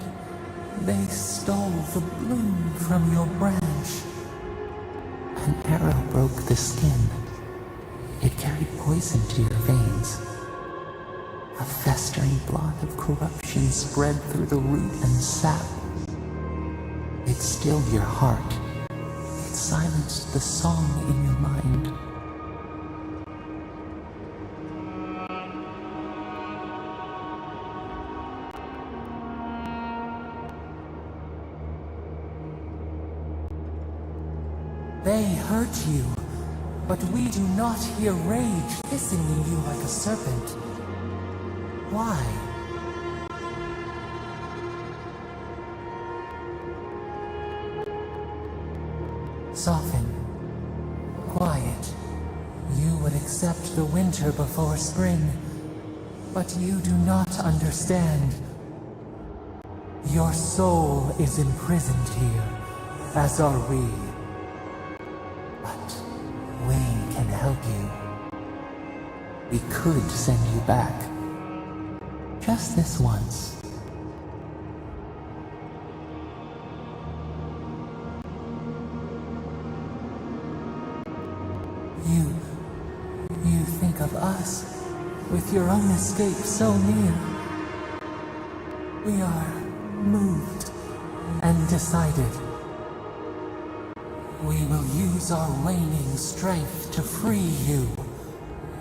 they stole the bloom from your branch. An arrow broke the skin. It carried poison to your veins. A festering blot of corruption spread through the root and sap. It stilled your heart. It silenced the song in your mind. They hurt you, but we do not hear rage hissing in you like a serpent. Why? Soften, quiet, accept the winter before spring, but you do not understand. Your soul is imprisoned here, as are we. But we can help you. We could send you back. Just this once. You think of us, with your own escape so near. We are moved and decided. We will use our waning strength to free you.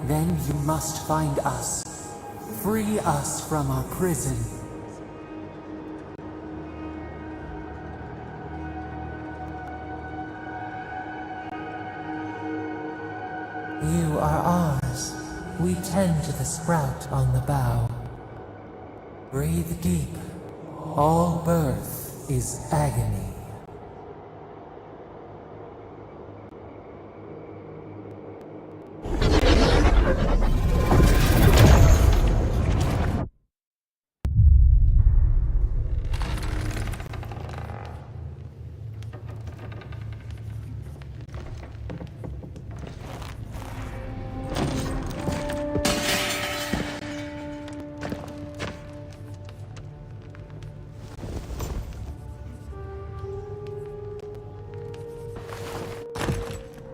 Then you must find us. Free us from our prison. You are ours. We tend to the sprout on the bough. Breathe deep. All birth is agony.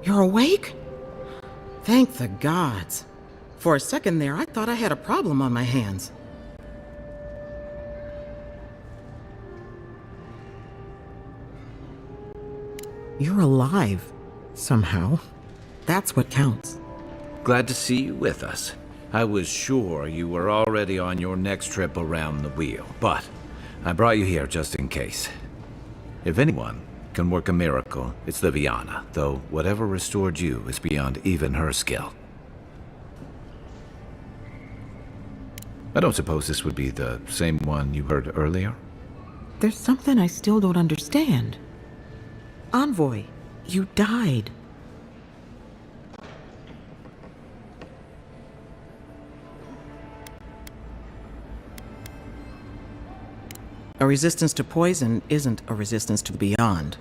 You're awake? Thank the gods. For a second there, I thought I had a problem on my hands. You're alive, somehow. That's what counts. Glad to see you with us. I was sure you were already on your next trip around the wheel, but I brought you here just in case. If anyone can work a miracle, it's Liviana, though whatever restored you is beyond even her skill. I don't suppose this would be the same one you heard earlier? There's something I still don't understand. Envoy, you died. A resistance to poison isn't a resistance to the beyond.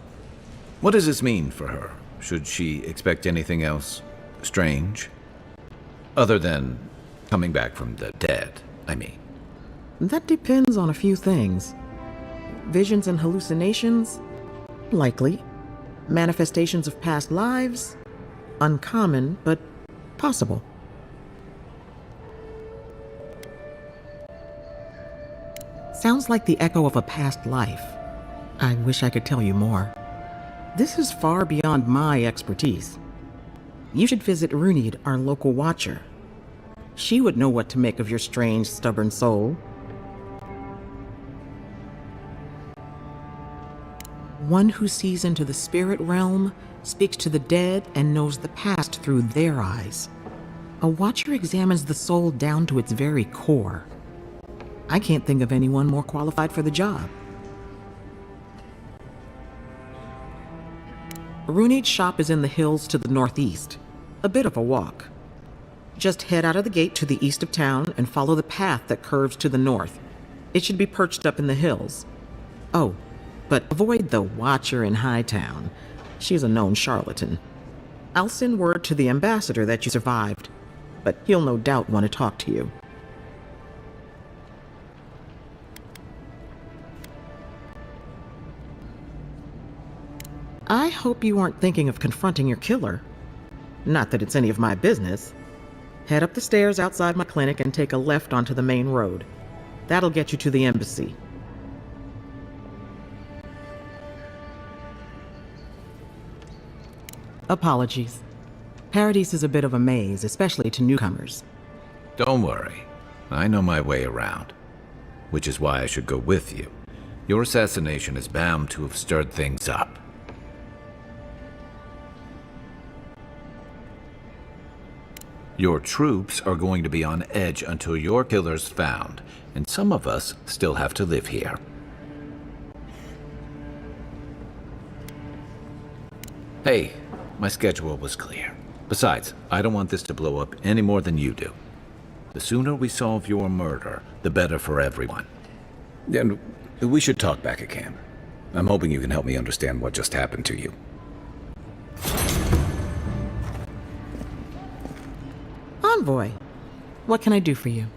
What does this mean for her? Should she expect anything else strange? Other than coming back from the dead, I mean. That depends on a few things. Visions and hallucinations? Likely. Manifestations of past lives? Uncommon, but possible. Sounds like the echo of a past life. I wish I could tell you more. This is far beyond my expertise. You should visit Runid, our local watcher. She would know what to make of your strange, stubborn soul. One who sees into the spirit realm, speaks to the dead, and knows the past through their eyes. A watcher examines the soul down to its very core. I can't think of anyone more qualified for the job. Runid's shop is in the hills to the northeast. A bit of a walk. Just head out of the gate to the east of town and follow the path that curves to the north. It should be perched up in the hills. Oh, but avoid the Watcher in Hightown. She's a known charlatan. I'll send word to the ambassador that you survived, but he'll no doubt want to talk to you. I hope you aren't thinking of confronting your killer. Not that it's any of my business. Head up the stairs outside my clinic and take a left onto the main road. That'll get you to the embassy. Apologies. Paradise is a bit of a maze, especially to newcomers. Don't worry. I know my way around. Which is why I should go with you. Your assassination is bound to have stirred things up. Your troops are going to be on edge until your killer's found, and some of us still have to live here. Hey, my schedule was clear. Besides, I don't want this to blow up any more than you do. The sooner we solve your murder, the better for everyone. And we should talk back at camp. I'm hoping you can help me understand what just happened to you. Envoy, what can I do for you?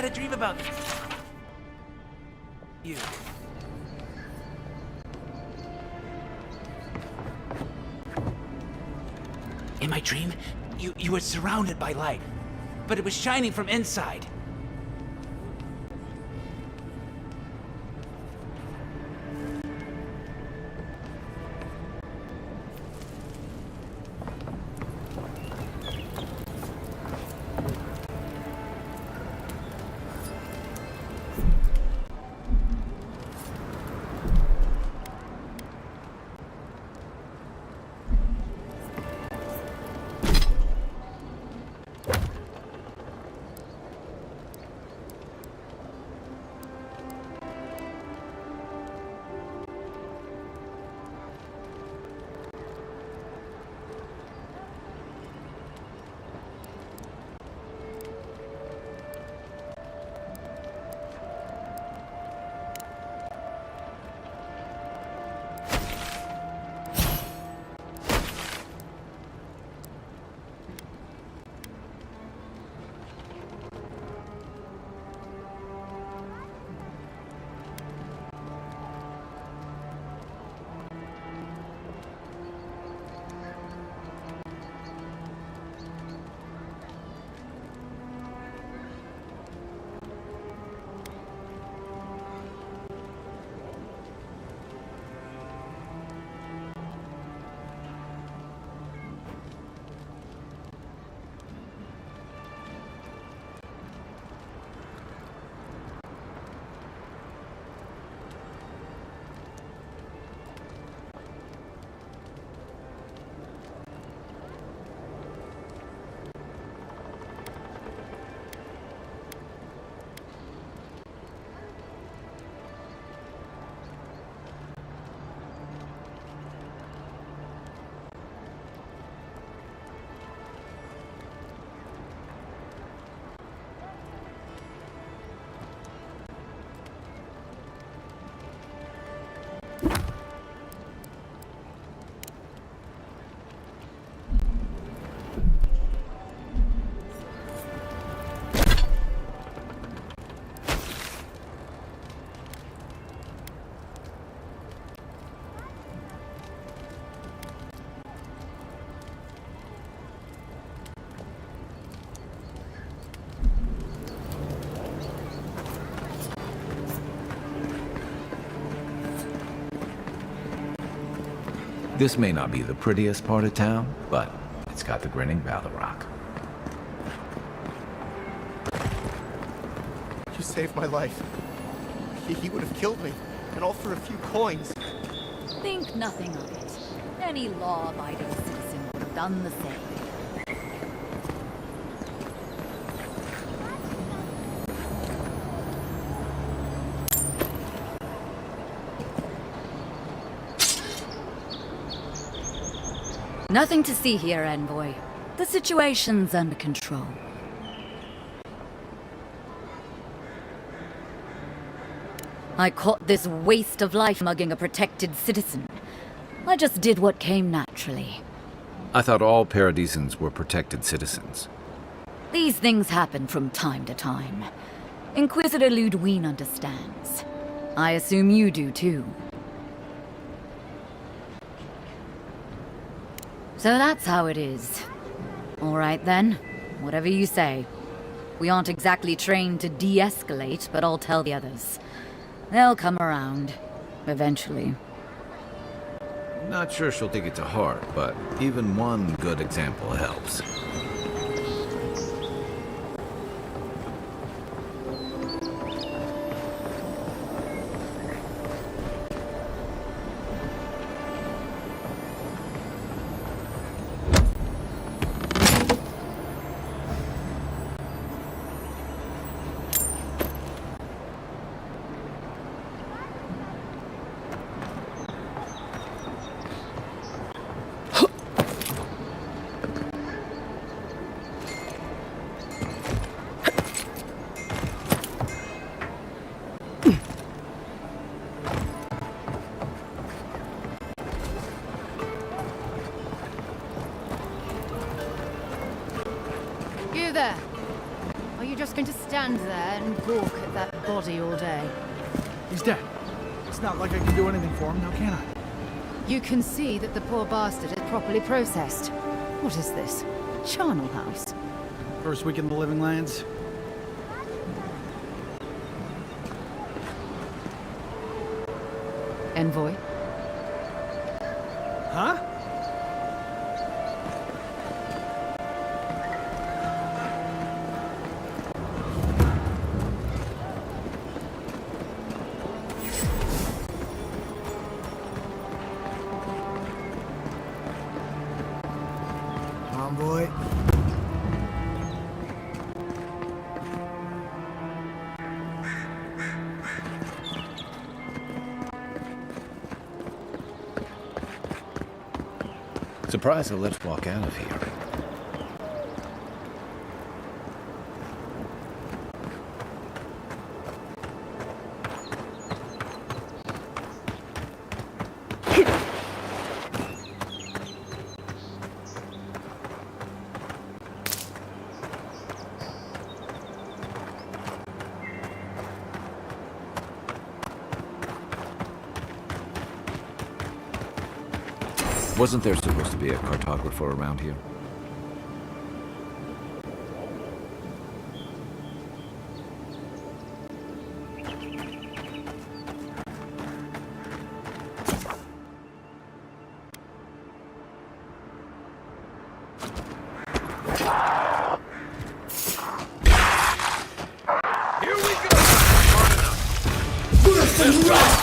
a dream about you. In my dream, you were surrounded by light, but it was shining from inside. This may not be the prettiest part of town, but it's got the grinning Balrog. You saved my life. He would have killed me, and all for a few coins. Think nothing of it. Any law-abiding citizen would have done the same. Nothing to see here, Envoy. The situation's under control. I caught this waste of life mugging a protected citizen. I just did what came naturally. I thought all Paradisans were protected citizens. These things happen from time to time. Inquisitor Ludwine understands. I assume you do too. So that's how it is. All right then, whatever you say. We aren't exactly trained to de-escalate, but I'll tell the others. They'll come around. Eventually. Not sure she'll take it to heart, but even one good example helps. stand there and gawk at that body all day? He's dead. It's not like I can do anything for him now, can I? You can see that the poor bastard is properly processed. What is this? Charnel House? First week in the Living Lands. Envoy? Huh? Envoy. Surprised they'll let us walk out of here. Wasn't there supposed to be a cartographer around here? Here we go! Let's rock!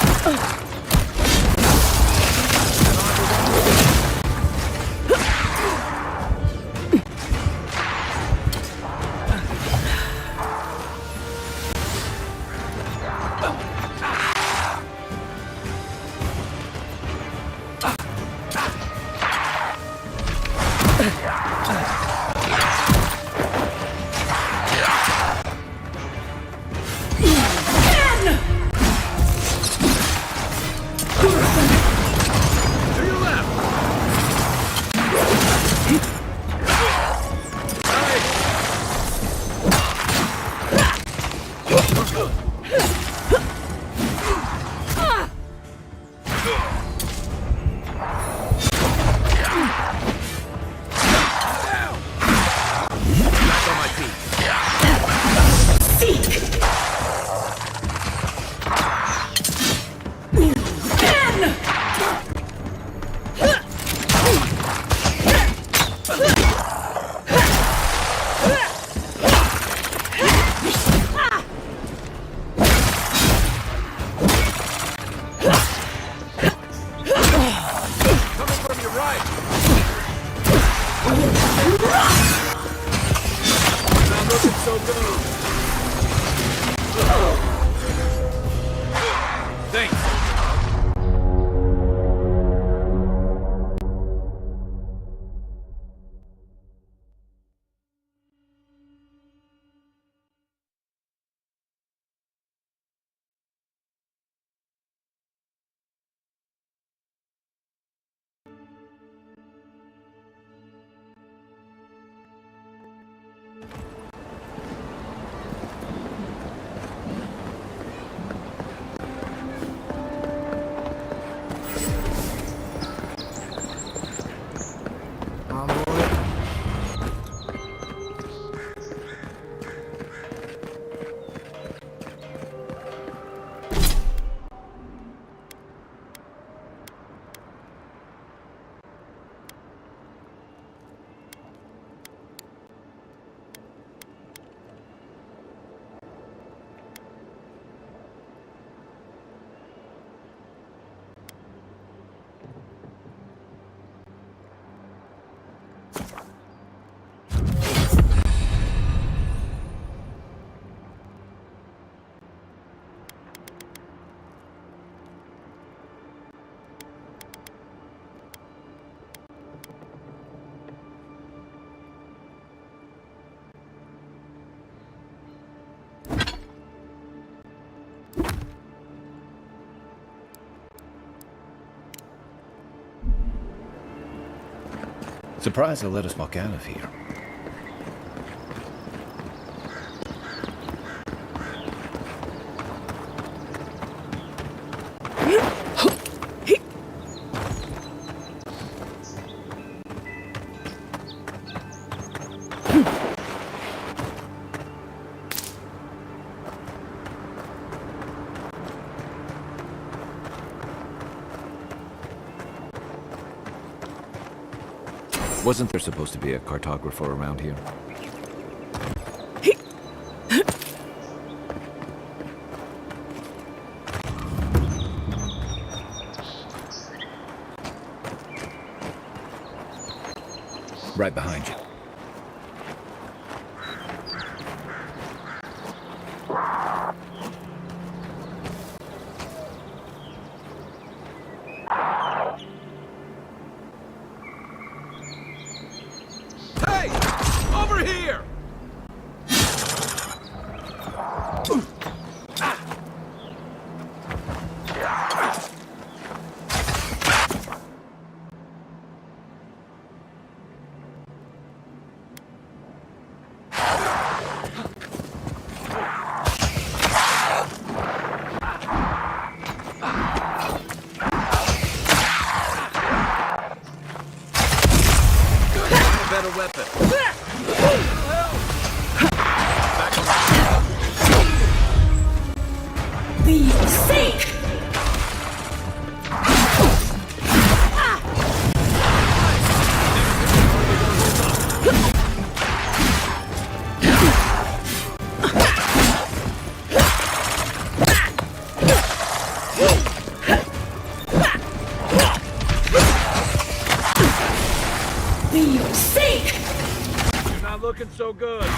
Surprised they'll let us walk out of here. Wasn't there supposed to be a cartographer around here? Right behind you. Hey! Over here! Better weapon. Be safe! Be safe! You're not looking so good.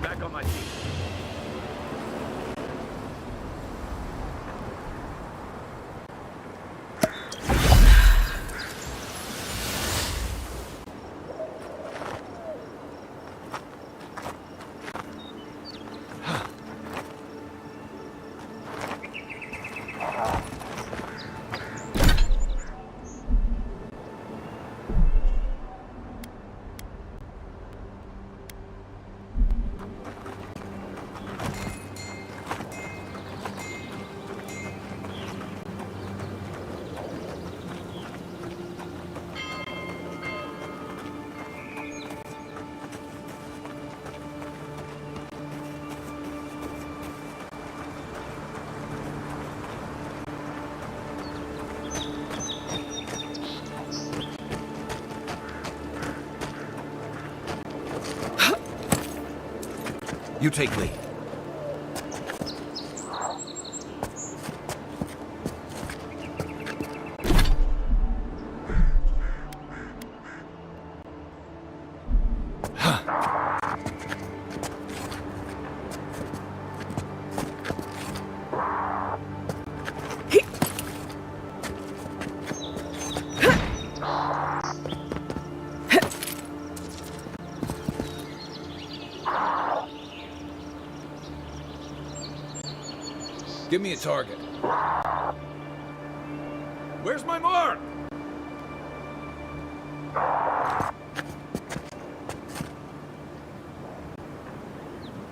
Back on my feet. You take lead. Give me a target. Where's my mark?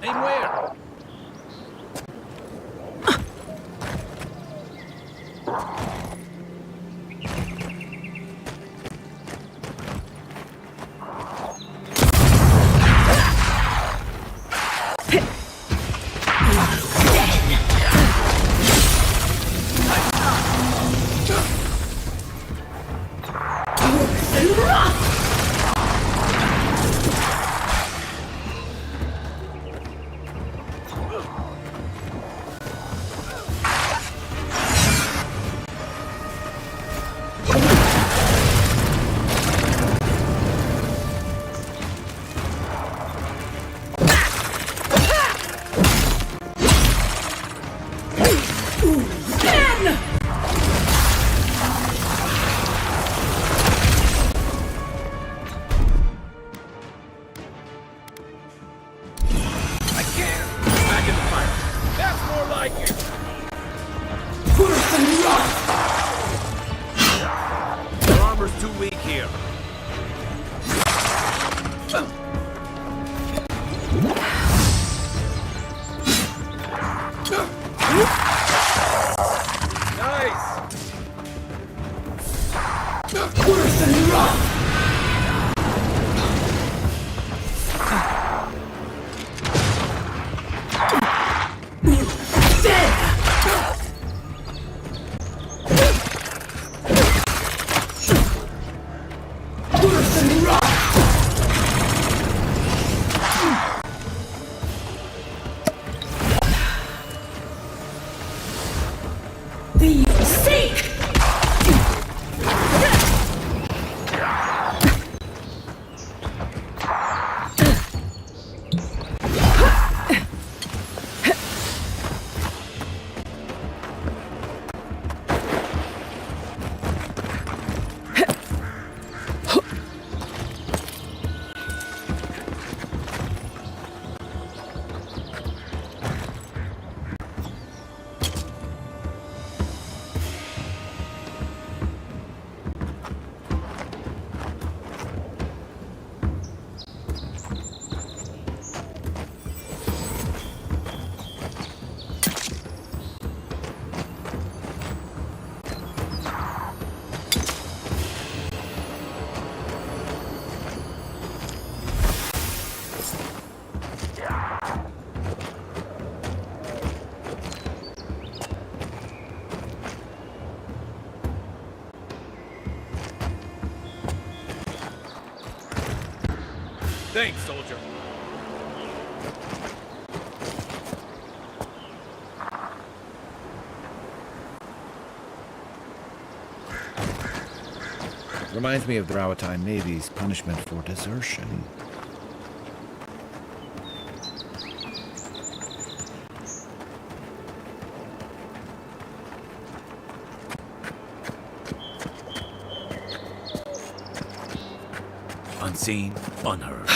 Aim where? More like it. Our armor's too weak here. Thanks, soldier. Reminds me of the Drawatine Navy's punishment for desertion. Unseen, unheard.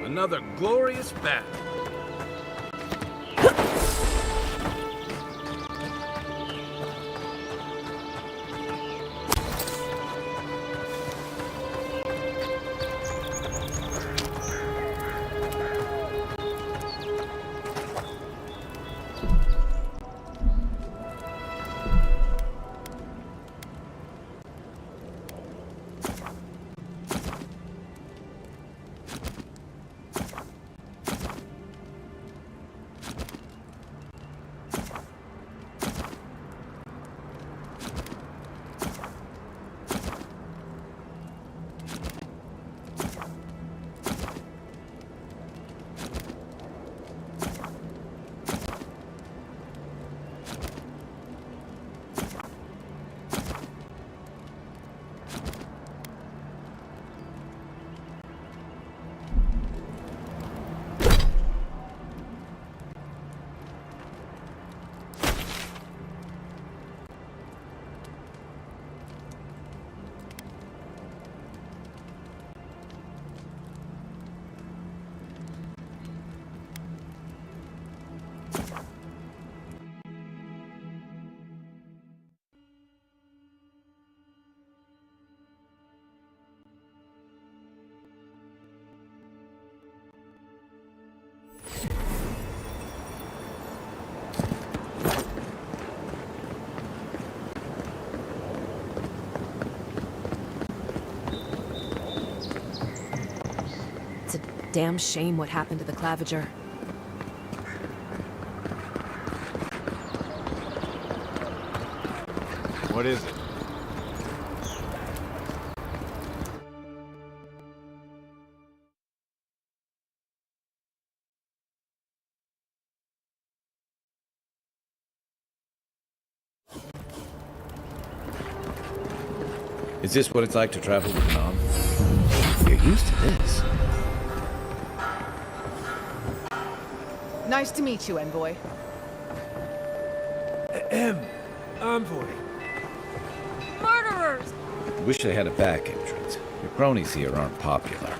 Another glorious battle. damn shame what happened to the Claviger. What is it? Is this what it's like to travel with an envoy? You're used to this. Nice to meet you, Envoy. Envoy. Murderers! Wish they had a back entrance. Your cronies here aren't popular.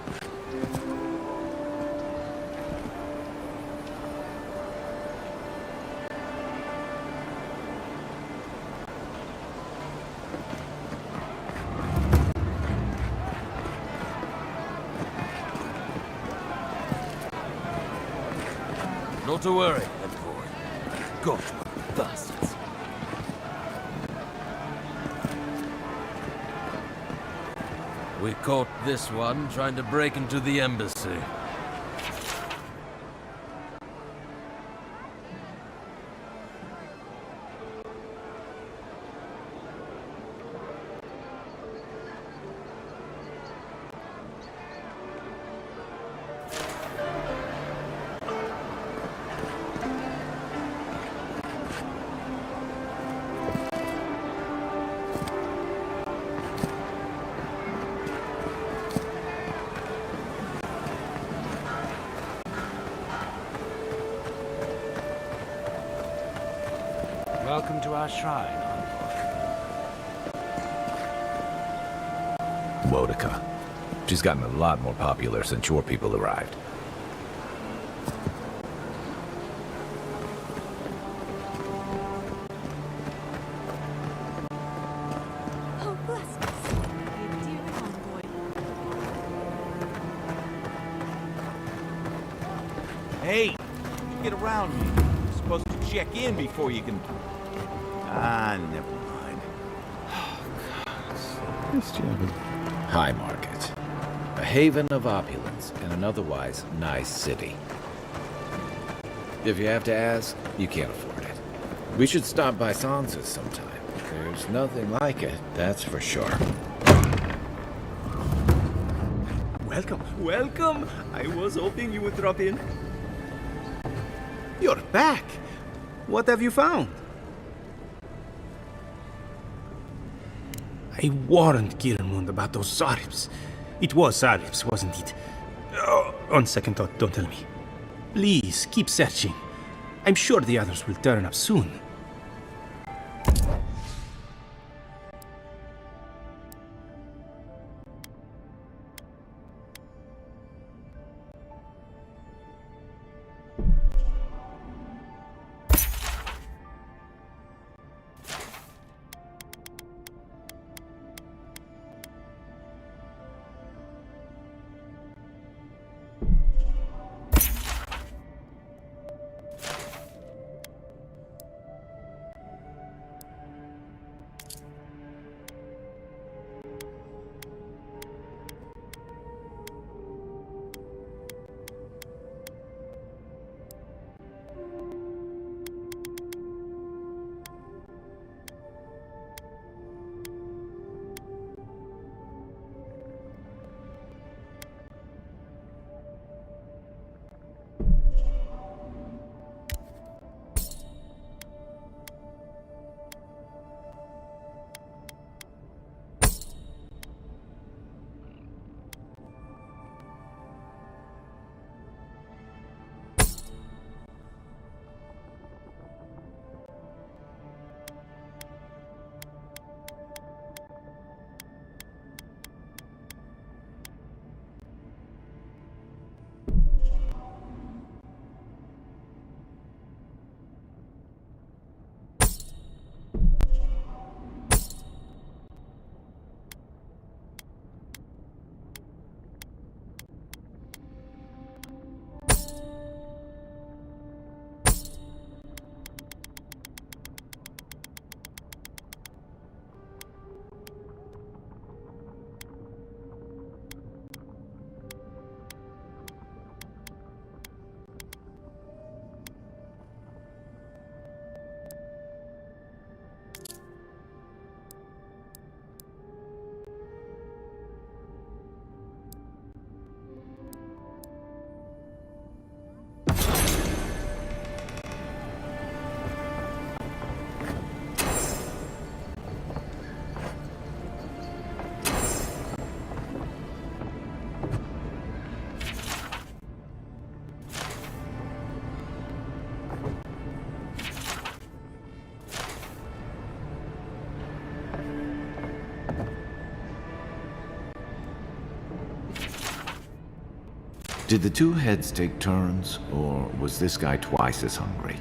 Not to worry, Envoy. Got bastards. We caught this one trying to break into the embassy. Welcome to our shrine, Envoy. Wodica. She's gotten a lot more popular since your people arrived. Oh, bless us, my dear envoy. Hey, you get around me. You're supposed to check in before you can... Ah, never mind. High Market. A haven of opulence in an otherwise nice city. If you have to ask, you can't afford it. We should stop by Sansa's sometime. There's nothing like it, that's for sure. Welcome, welcome! I was hoping you would drop in. You're back! What have you found? I warned Kirmund about those Zaribs. It was Zaribs, wasn't it? Oh, on second thought, don't tell me. Please, keep searching. I'm sure the others will turn up soon. Did the two heads take turns, or was this guy twice as hungry?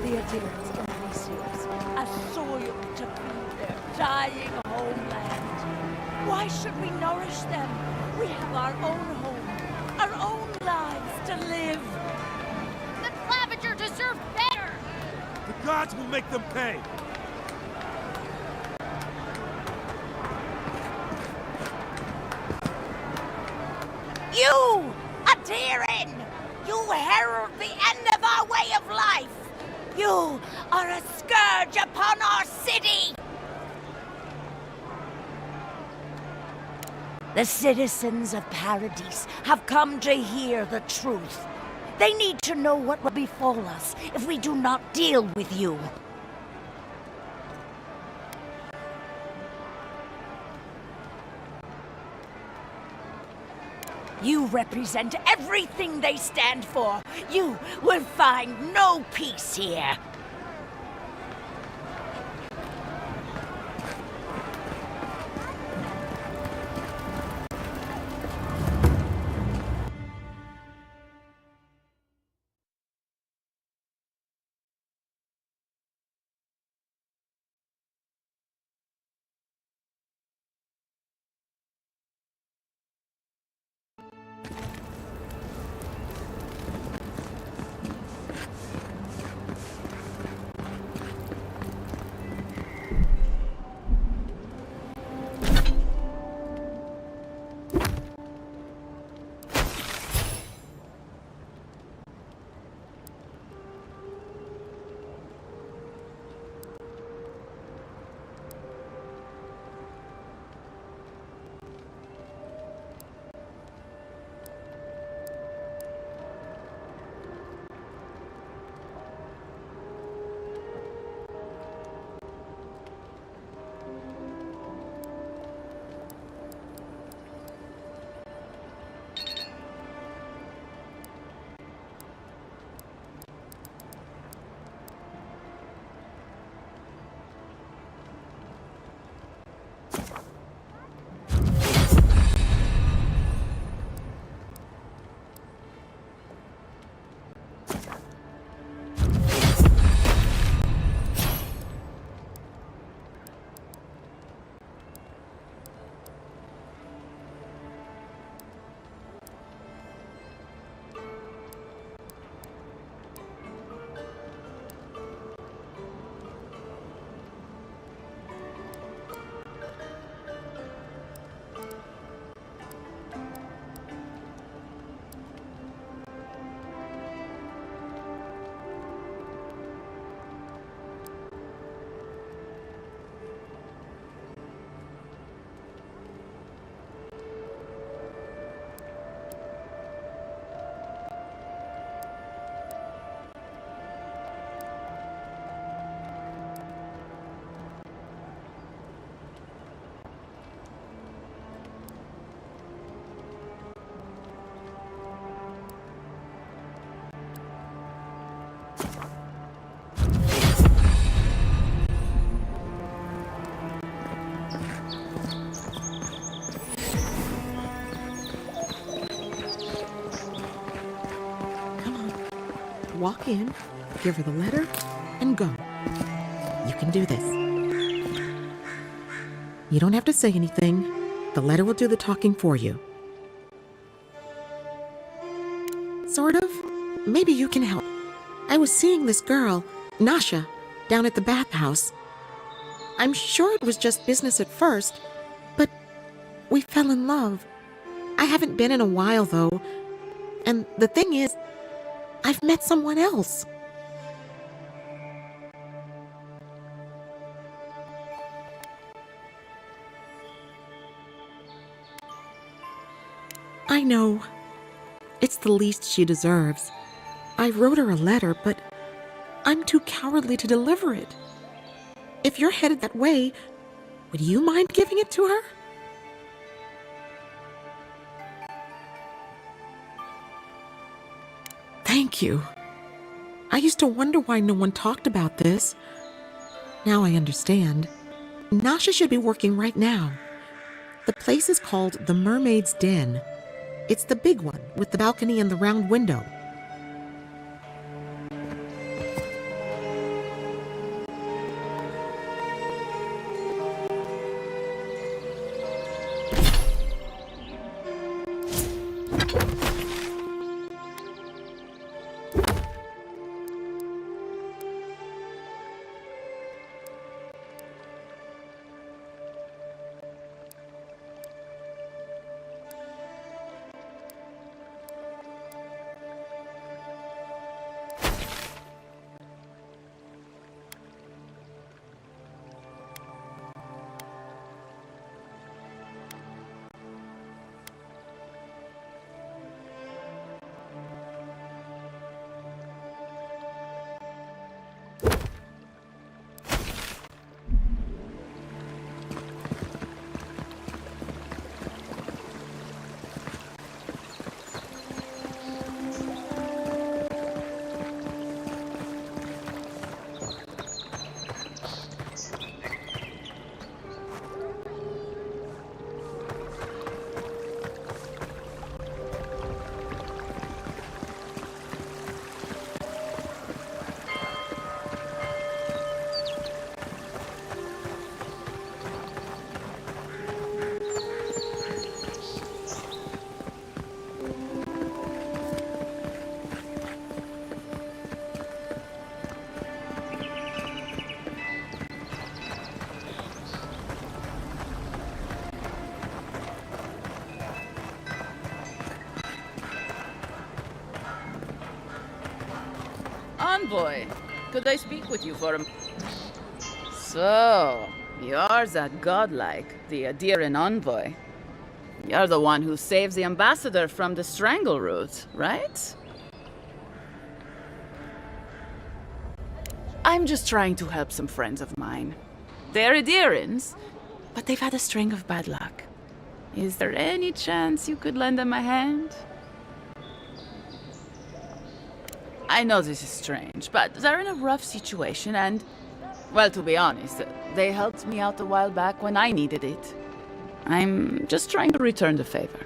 The adherents of Theseus, a soil to feed their dying homeland. Why should we nourish them? We have our own home, our own lives to live. The Clavenger deserve better! The gods will make them pay! You, Adherin! You herald the end of our way of life! You are a scourge upon our city! The citizens of Paradise have come to hear the truth. They need to know what will befall us if we do not deal with you. You represent everything they stand for. You will find no peace here. Walk in, give her the letter, and go. You can do this. You don't have to say anything. The letter will do the talking for you. maybe you can help. I was seeing this girl, Nasha, down at the bathhouse. I'm sure it was just business at first, but we fell in love. I haven't been in a while, though. And the thing is, I've met someone else. I know. It's the least she deserves. I wrote her a letter, but I'm too cowardly to deliver it. If you're headed that way, would you mind giving it to her? Thank you. I used to wonder why no one talked about this. Now I understand. Nasha should be working right now. The place is called the Mermaid's Den. It's the big one with the balcony and the round window. Envoy, could I speak with you for a... So, you're that godlike, the Adiran envoy. You're the one who saves the ambassador from the strangle root, right? I'm just trying to help some friends of mine. They're Adirans, but they've had a string of bad luck. Is there any chance you could lend them a hand? I know this is strange, but they're in a rough situation and, well, to be honest, they helped me out a while back when I needed it. I'm just trying to return the favor.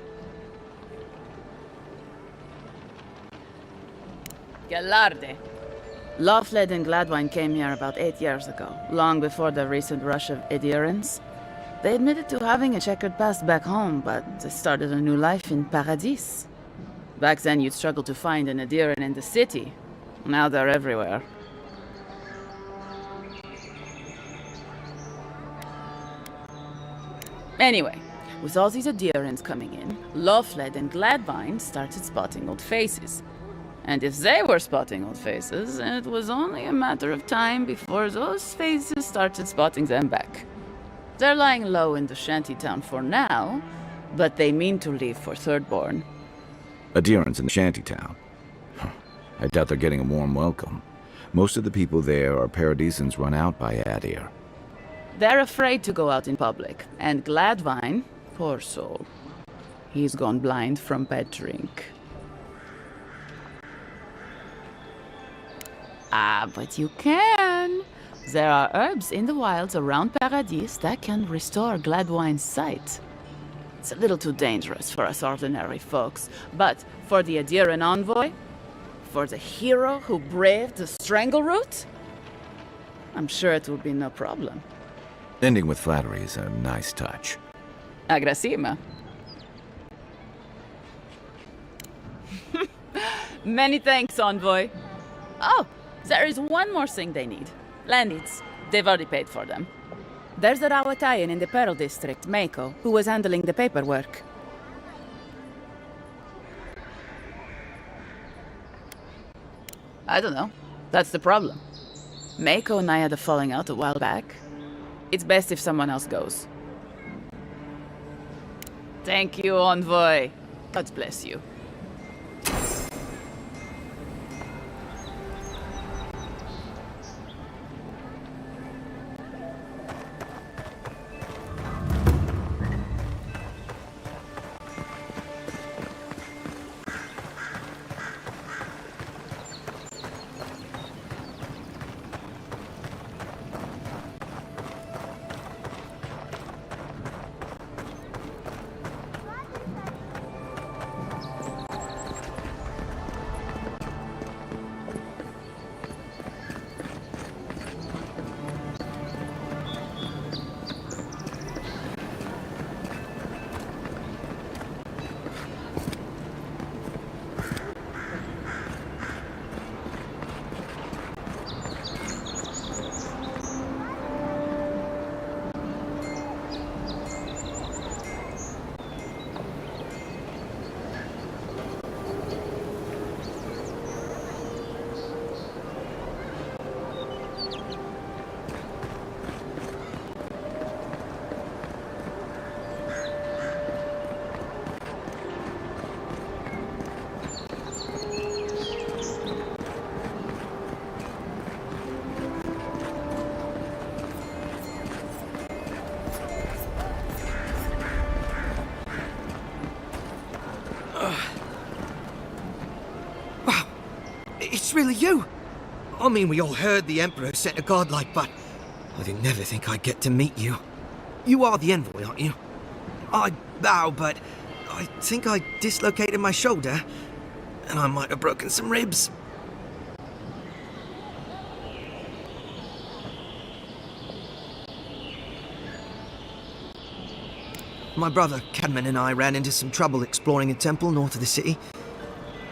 Galarde. Loftlead and Gladwine came here about 8 years ago, long before the recent rush of Adirans. They admitted to having a checkered past back home, but they started a new life in Paradis. Back then, you'd struggle to find an Adiran in the city. Now they're everywhere. Anyway, with all these Adirans coming in, Loftlead and Gladwine started spotting old faces. And if they were spotting old faces, it was only a matter of time before those faces started spotting them back. They're lying low in the shantytown for now, but they mean to leave for Thirdborn. Adirans in the shantytown. I doubt they're getting a warm welcome. Most of the people there are Paradisans run out by Adir. They're afraid to go out in public, and Gladwine, poor soul, he's gone blind from bad drink. Ah, but you can. There are herbs in the wilds around Paradis that can restore Gladwine's sight. It's a little too dangerous for us ordinary folks, but for the Adiran envoy, for the hero who braved the strangle root, I'm sure it will be no problem. Ending with flattery is a nice touch. Agrasima. Many thanks, Envoy. Oh, there is one more thing they need. Land needs. They've already paid for them. There's a Rawatayan in the Pearl District, Mako, who was handling the paperwork. I don't know. That's the problem. Mako and I had a falling out a while back. It's best if someone else goes. Thank you, Envoy. God bless you. It's really you! I mean, we all heard the Emperor sent a godlike, but I didn't never think I'd get to meet you. You are the envoy, aren't you? I bow, but I think I dislocated my shoulder, and I might have broken some ribs. My brother, Cadman, and I ran into some trouble exploring a temple north of the city.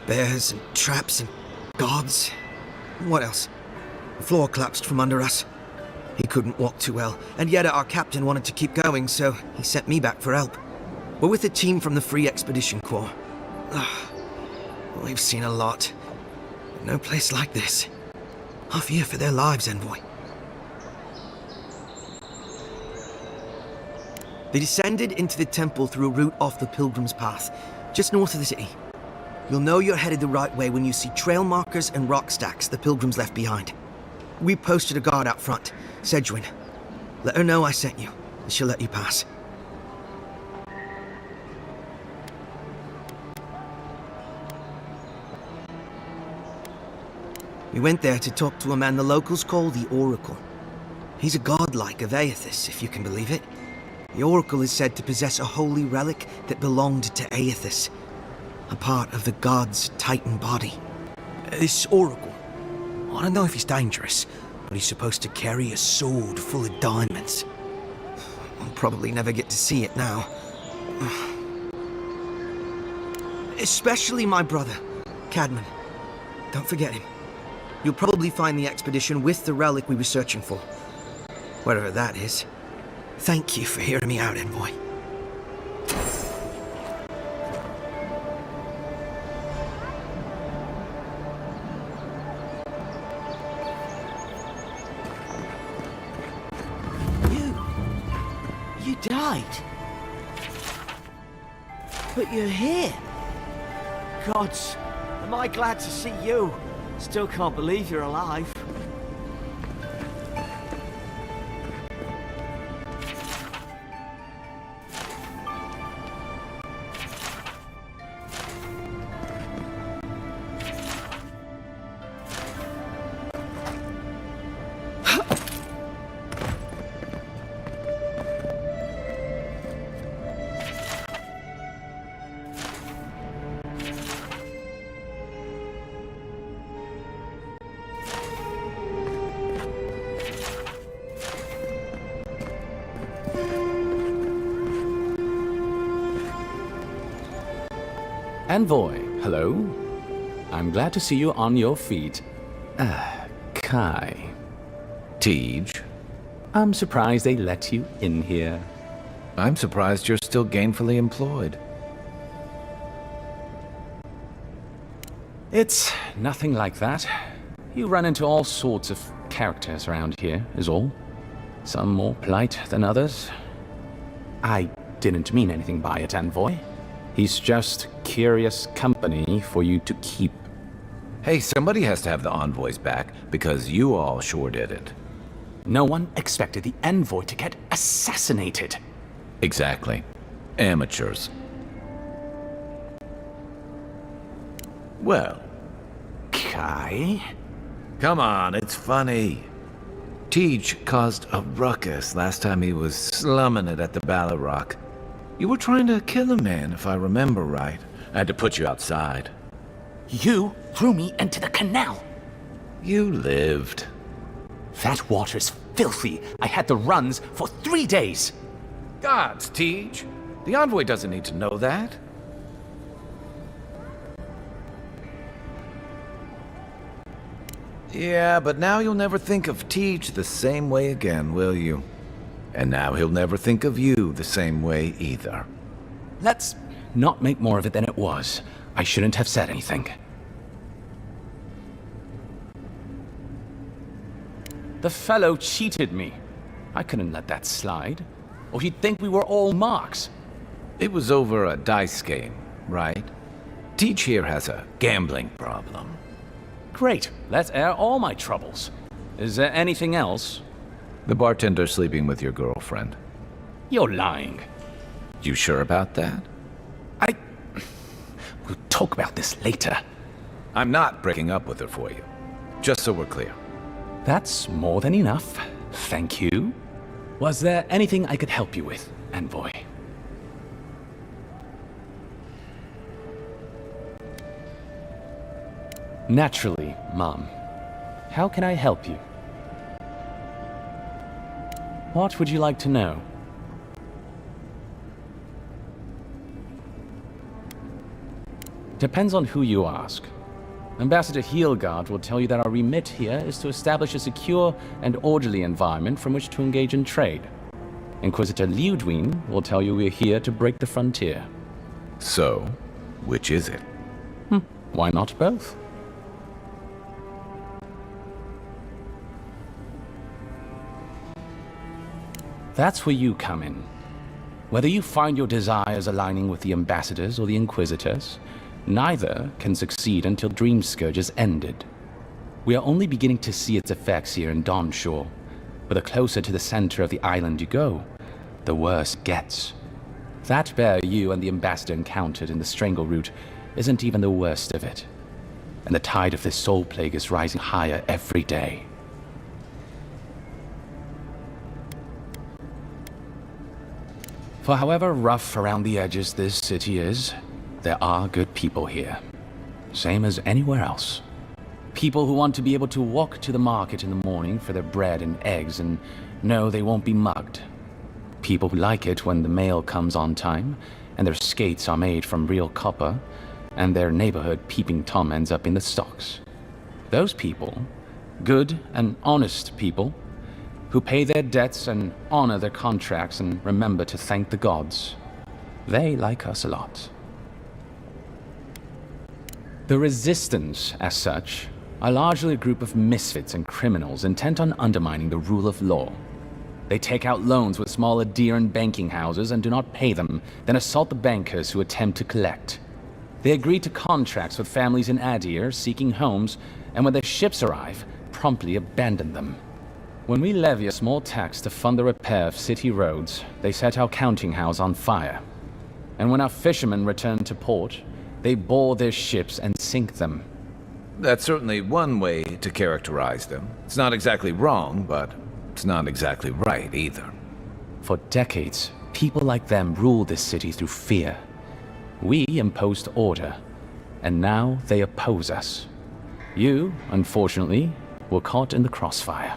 Bears and traps and guards. What else? The floor collapsed from under us. He couldn't walk too well, and yet our captain wanted to keep going, so he sent me back for help. We're with a team from the Free Expedition Corps. We've seen a lot. No place like this. I fear for their lives, Envoy. They descended into the temple through a route off the Pilgrim's Path, just north of the city. You'll know you're headed the right way when you see trail markers and rock stacks the Pilgrims left behind. We posted a guard out front, Sedgwin. Let her know I sent you, and she'll let you pass. We went there to talk to a man the locals call the Oracle. He's a godlike of Aethys, if you can believe it. The Oracle is said to possess a holy relic that belonged to Aethys, a part of the god's Titan body. This Oracle, I don't know if he's dangerous, but he's supposed to carry a sword full of diamonds. I'll probably never get to see it now. Especially my brother, Cadman. Don't forget him. You'll probably find the expedition with the relic we were searching for. Whatever that is. Thank you for hearing me out, Envoy. You died. But you're here. Gods, am I glad to see you. Still can't believe you're alive. Envoy, hello? I'm glad to see you on your feet. Kai. Tej. I'm surprised they let you in here. I'm surprised you're still gainfully employed. It's nothing like that. You run into all sorts of characters around here, is all. Some more polite than others. I didn't mean anything by it, Envoy. He's just curious company for you to keep. Hey, somebody has to have the envoys back, because you all sure did it. No one expected the Envoy to get assassinated. Exactly. Amateurs. Well. Kai? Come on, it's funny. Tej caused a ruckus last time he was slumming it at the Ballarrock. You were trying to kill a man, if I remember right. I had to put you outside. You threw me into the canal. You lived. That water's filthy. I had the runs for 3 days. Gods, Tej. The envoy doesn't need to know that. Yeah, but now you'll never think of Tej the same way again, will you? And now he'll never think of you the same way either. Let's not make more of it than it was. I shouldn't have said anything. The fellow cheated me. I couldn't let that slide. Or he'd think we were all marks. It was over a dice game, right? Tej here has a gambling problem. Great. Let's air all my troubles. Is there anything else? The bartender sleeping with your girlfriend. You're lying. You sure about that? We'll talk about this later. I'm not breaking up with her for you. Just so we're clear. That's more than enough. Thank you. Was there anything I could help you with, Envoy? Naturally, Mom. How can I help you? What would you like to know? Depends on who you ask. Ambassador Heelgard will tell you that our remit here is to establish a secure and orderly environment from which to engage in trade. Inquisitor Liudwin will tell you we're here to break the frontier. So, which is it? Why not both? That's where you come in. Whether you find your desires aligning with the ambassadors or the inquisitors, neither can succeed until Dreamscourge is ended. We are only beginning to see its effects here in Dawnshore, but the closer to the center of the island you go, the worse it gets. That bear you and the ambassador encountered in the Strangle Route isn't even the worst of it, and the tide of this soul plague is rising higher every day. For however rough around the edges this city is, there are good people here. Same as anywhere else. People who want to be able to walk to the market in the morning for their bread and eggs and know they won't be mugged. People who like it when the mail comes on time, and their skates are made from real copper, and their neighborhood peeping Tom ends up in the stocks. Those people, good and honest people, who pay their debts and honor their contracts and remember to thank the gods. They like us a lot. The Resistance, as such, are largely a group of misfits and criminals intent on undermining the rule of law. They take out loans with small Aediran banking houses and do not pay them, then assault the bankers who attempt to collect. They agree to contracts with families in Adir seeking homes, and when their ships arrive, promptly abandon them. When we levy a small tax to fund the repair of city roads, they set our counting house on fire. And when our fishermen return to port, they board their ships and sink them. That's certainly one way to characterize them. It's not exactly wrong, but it's not exactly right either. For decades, people like them ruled this city through fear. We imposed order, and now they oppose us. You, unfortunately, were caught in the crossfire.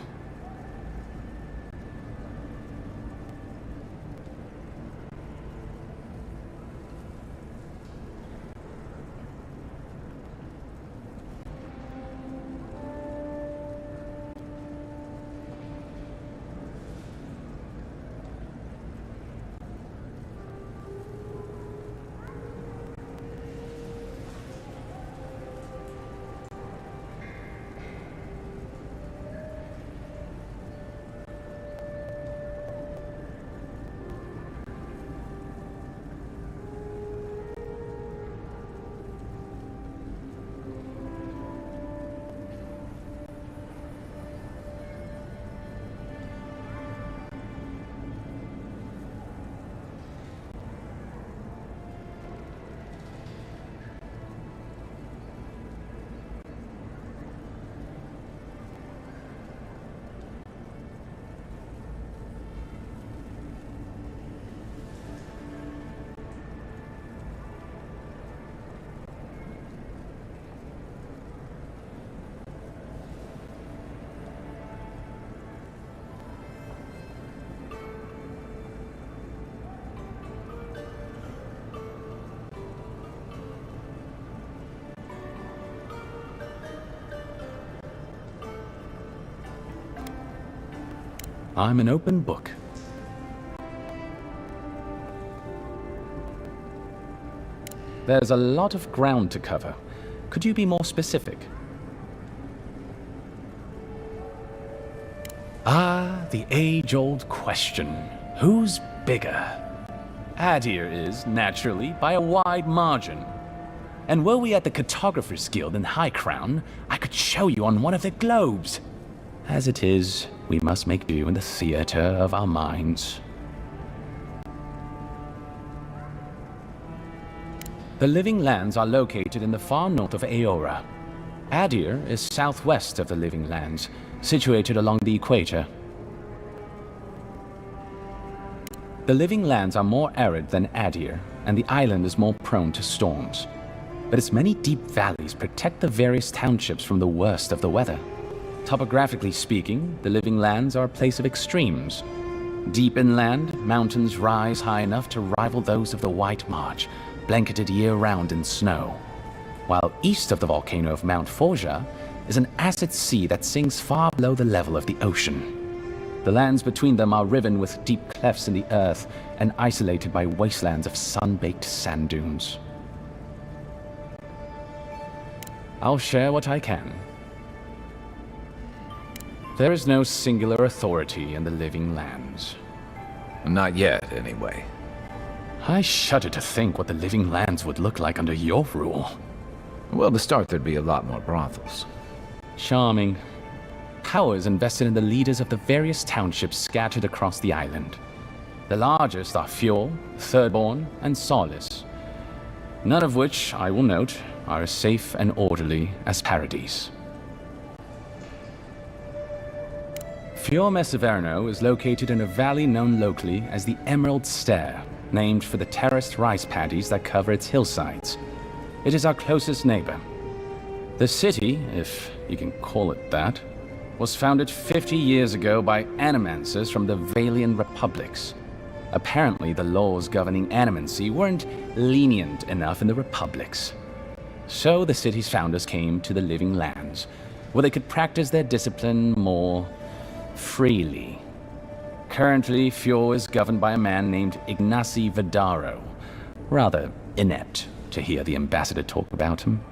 I'm an open book. There's a lot of ground to cover. Could you be more specific? Ah, the age-old question. Who's bigger? Adir is, naturally, by a wide margin. And were we at the Cartographers Guild in High Crown, I could show you on one of the globes. As it is, we must make do in the theater of our minds. The Living Lands are located in the far north of Aora. Adir is southwest of the Living Lands, situated along the equator. The Living Lands are more arid than Adir, and the island is more prone to storms. But its many deep valleys protect the various townships from the worst of the weather. Topographically speaking, the Living Lands are a place of extremes. Deep inland, mountains rise high enough to rival those of the White March, blanketed year-round in snow. While east of the volcano of Mount Forja is an acid sea that sinks far below the level of the ocean. The lands between them are riven with deep clefts in the earth and isolated by wastelands of sun-baked sand dunes. I'll share what I can. There is no singular authority in the Living Lands. Not yet, anyway. I shudder to think what the Living Lands would look like under your rule. Well, to start, there'd be a lot more brothels. Charming. Power is invested in the leaders of the various townships scattered across the island. The largest are Fjord, Thirdborn, and Solace. None of which, I will note, are as safe and orderly as Paradise. Fjord Messaverno is located in a valley known locally as the Emerald Stair, named for the terraced rice paddies that cover its hillsides. It is our closest neighbor. The city, if you can call it that, was founded 50 years ago by animancers from the Valian Republics. Apparently, the laws governing animancy weren't lenient enough in the Republics. So the city's founders came to the Living Lands, where they could practice their discipline more freely. Currently, Fjord is governed by a man named Ignacy Vidaro. Rather inept to hear the ambassador talk about him.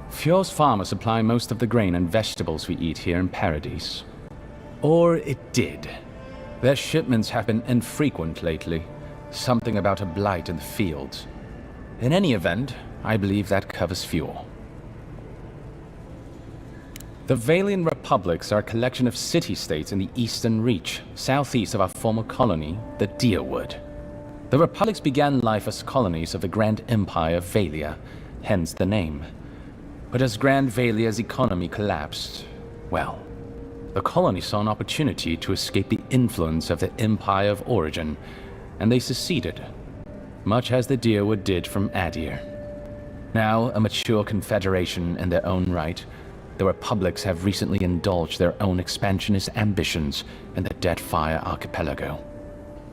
Fjord's farmers supply most of the grain and vegetables we eat here in Paradise. Or it did. Their shipments have been infrequent lately. Something about a blight in the fields. In any event, I believe that covers Fjord. The Valian Republics are a collection of city-states in the Eastern Reach, southeast of our former colony, the Deerwood. The Republics began life as colonies of the Grand Empire of Valia, hence the name. But as Grand Valia's economy collapsed, well, the colony saw an opportunity to escape the influence of the Empire of Origin, and they seceded, much as the Deerwood did from Adir. Now a mature confederation in their own right, the Republics have recently indulged their own expansionist ambitions in the Deadfire Archipelago.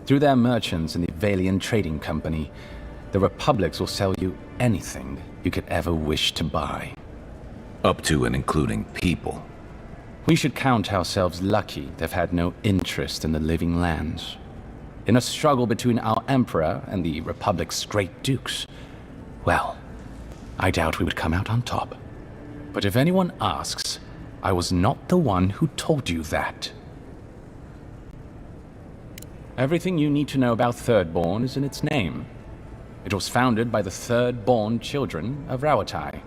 Through their merchants in the Valian Trading Company, the Republics will sell you anything you could ever wish to buy. Up to and including people. We should count ourselves lucky to have had no interest in the Living Lands. In a struggle between our Emperor and the Republic's great dukes, well, I doubt we would come out on top. But if anyone asks, I was not the one who told you that. Everything you need to know about Thirdborn is in its name. It was founded by the third-born children of Rawatai,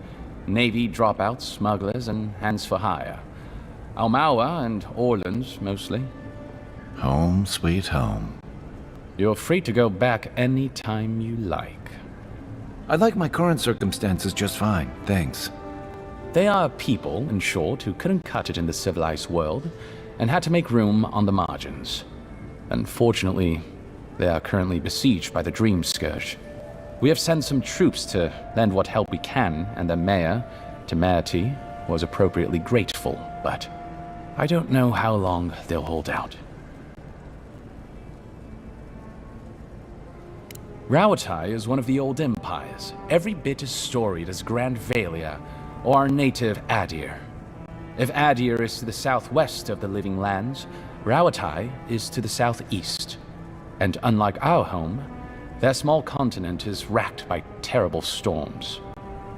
Navy dropouts, smugglers, and hands for hire. Almawa and Orleans, mostly. Home, sweet home. You're free to go back any time you like. I like my current circumstances just fine, thanks. They are people, in short, who couldn't cut it in the civilized world, and had to make room on the margins. Unfortunately, they are currently besieged by the Dream Scourge. We have sent some troops to lend what help we can, and the mayor, Temerity, was appropriately grateful, but I don't know how long they'll hold out. Rawatai is one of the old empires, every bit as storied as Grand Valia or our native Adir. If Adir is to the southwest of the Living Lands, Rawatai is to the southeast, and unlike our home, their small continent is racked by terrible storms.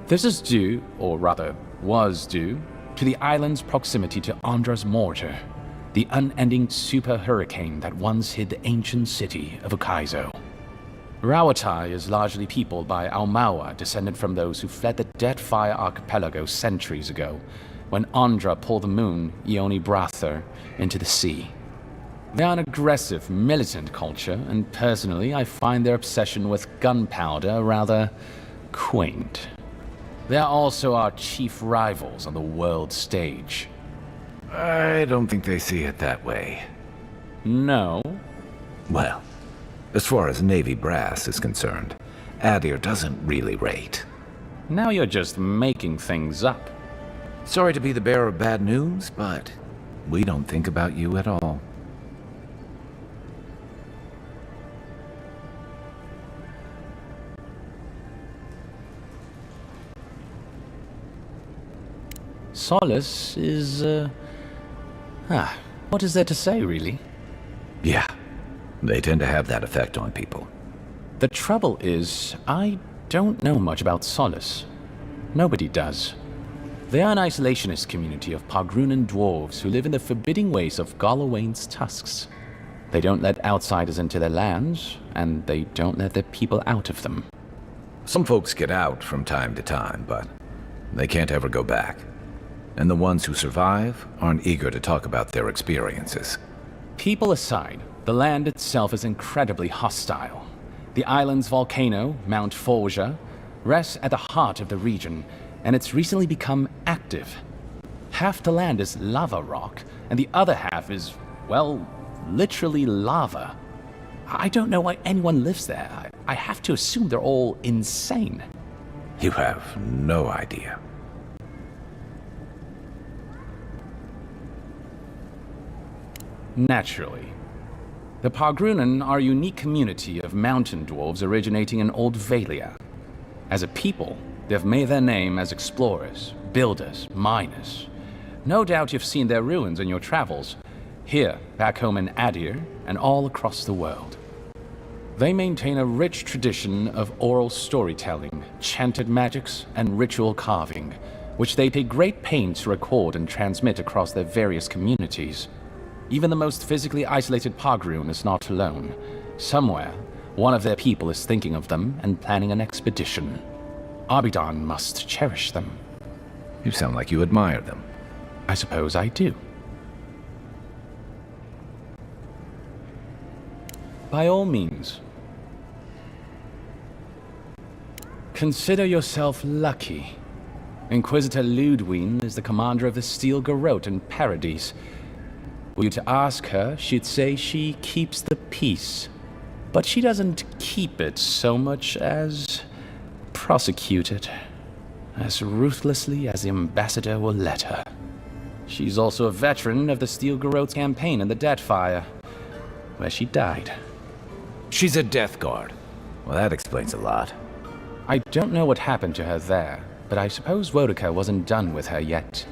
This is due, or rather was due, to the island's proximity to Andra's mortar, the unending super hurricane that once hid the ancient city of Ukaizo. Rawatai is largely peopled by Aumaua, descended from those who fled the Deadfire Archipelago centuries ago, when Andra pulled the moon, Ioni Brather, into the sea. They are an aggressive, militant culture, and personally I find their obsession with gunpowder rather quaint. They are also our chief rivals on the world stage. I don't think they see it that way. No? Well, as far as Navy brass is concerned, Adir doesn't really rate. Now you're just making things up. Sorry to be the bearer of bad news, but we don't think about you at all. Solace is, what is there to say, really? Yeah, they tend to have that effect on people. The trouble is, I don't know much about Solace. Nobody does. They are an isolationist community of Pagrunan dwarves who live in the forbidding ways of Galawain's tusks. They don't let outsiders into their lands, and they don't let their people out of them. Some folks get out from time to time, but they can't ever go back. And the ones who survive aren't eager to talk about their experiences. People aside, the land itself is incredibly hostile. The island's volcano, Mount Forja, rests at the heart of the region, and it's recently become active. Half the land is lava rock, and the other half is, well, literally lava. I don't know why anyone lives there. I have to assume they're all insane. You have no idea. Naturally. The Pagrunan are a unique community of mountain dwarves originating in Old Valia. As a people, they've made their name as explorers, builders, miners. No doubt you've seen their ruins in your travels, here, back home in Adir, and all across the world. They maintain a rich tradition of oral storytelling, chanted magics, and ritual carving, which they take great pains to record and transmit across their various communities. Even the most physically isolated Pagrun is not alone. Somewhere, one of their people is thinking of them and planning an expedition. Abidan must cherish them. You sound like you admire them. I suppose I do. By all means. Consider yourself lucky. Inquisitor Ludwine is the commander of the Steel Garrote in Paradise. Were you to ask her, she'd say she keeps the peace. But she doesn't keep it so much as prosecute it. As ruthlessly as the ambassador will let her. She's also a veteran of the Steel Garrote campaign in the Deadfire, where she died. She's a Death Guard. Well, that explains a lot. I don't know what happened to her there, but I suppose Wodica wasn't done with her yet.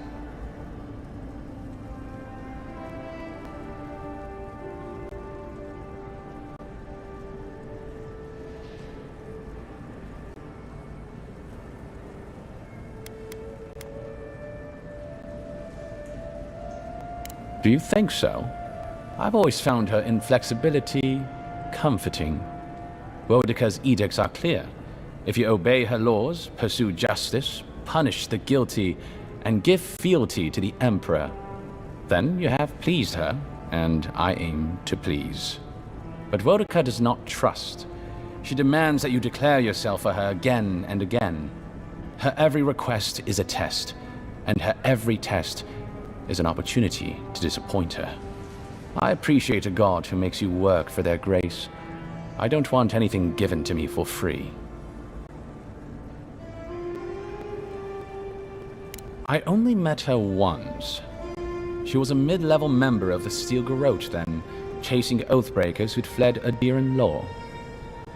Do you think so? I've always found her inflexibility comforting. Wodica's edicts are clear. If you obey her laws, pursue justice, punish the guilty, and give fealty to the Emperor, then you have pleased her, and I aim to please. But Wodica does not trust. She demands that you declare yourself for her again and again. Her every request is a test, and her every test is an opportunity to disappoint her. I appreciate a god who makes you work for their grace. I don't want anything given to me for free. I only met her once. She was a mid-level member of the Steel Garrote then, chasing oathbreakers who'd fled Adiran law.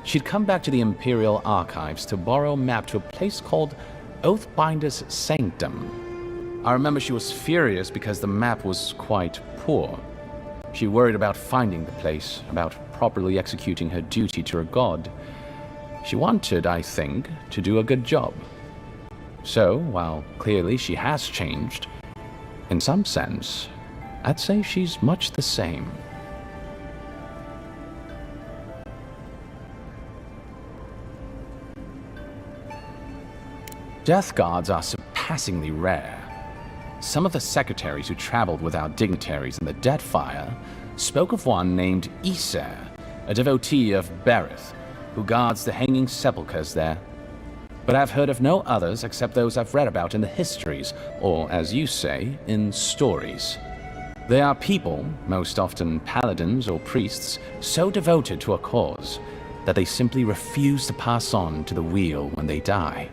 She'd come back to the Imperial Archives to borrow a map to a place called Oathbinder's Sanctum. I remember she was furious because the map was quite poor. She worried about finding the place, about properly executing her duty to her god. She wanted, I think, to do a good job. So, while clearly she has changed, in some sense, I'd say she's much the same. Death guards are surpassingly rare. Some of the secretaries who traveled with our dignitaries in the Deadfire spoke of one named Iser, a devotee of Berith, who guards the hanging sepulchres there. But I've heard of no others except those I've read about in the histories, or, as you say, in stories. They are people, most often paladins or priests, so devoted to a cause that they simply refuse to pass on to the wheel when they die.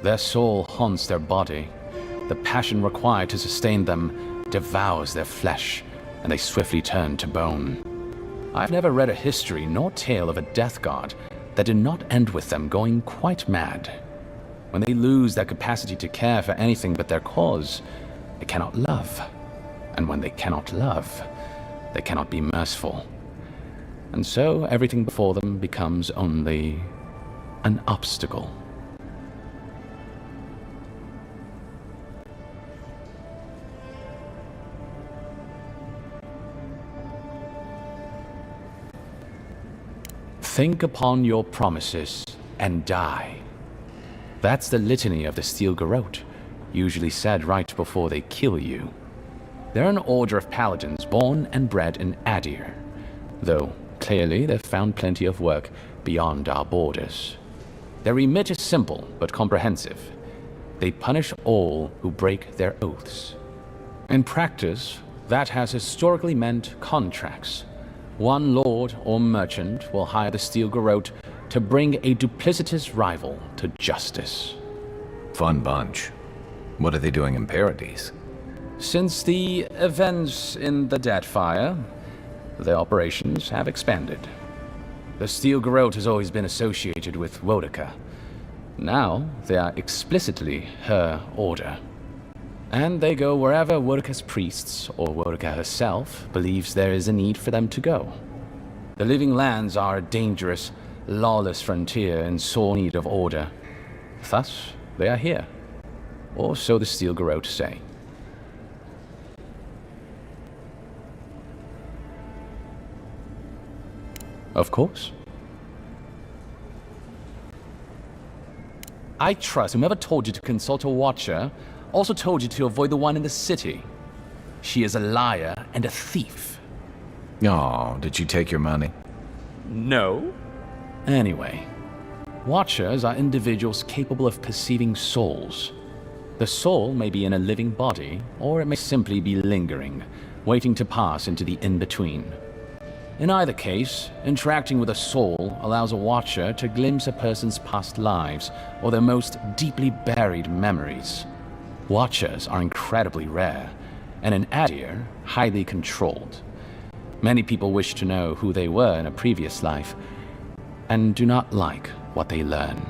Their soul haunts their body. The passion required to sustain them devours their flesh, and they swiftly turn to bone. I've never read a history nor tale of a death guard that did not end with them going quite mad. When they lose their capacity to care for anything but their cause, they cannot love. And when they cannot love, they cannot be merciful. And so everything before them becomes only an obstacle. Think upon your promises and die. That's the litany of the Steel Garrote, usually said right before they kill you. They're an order of paladins born and bred in Adir, though clearly they've found plenty of work beyond our borders. Their remit is simple but comprehensive. They punish all who break their oaths. In practice, that has historically meant contracts. One lord or merchant will hire the Steel Garrote to bring a duplicitous rival to justice. Fun bunch. What are they doing in Paradise? Since the events in the Deadfire, their operations have expanded. The Steel Garrote has always been associated with Wodaka. Now, they are explicitly her order. And they go wherever Wodaka's priests, or Wodaka herself, believes there is a need for them to go. The Living Lands are a dangerous, lawless frontier in sore need of order. Thus, they are here. Or so the Steel Garrote say. Of course. I trust whomever told you to consult a watcher also told you to avoid the one in the city. She is a liar and a thief. Oh, did she take your money? No. Anyway, watchers are individuals capable of perceiving souls. The soul may be in a living body, or it may simply be lingering, waiting to pass into the in-between. In either case, interacting with a soul allows a watcher to glimpse a person's past lives or their most deeply buried memories. Watchers are incredibly rare, and in Adir, highly controlled. Many people wish to know who they were in a previous life, and do not like what they learn.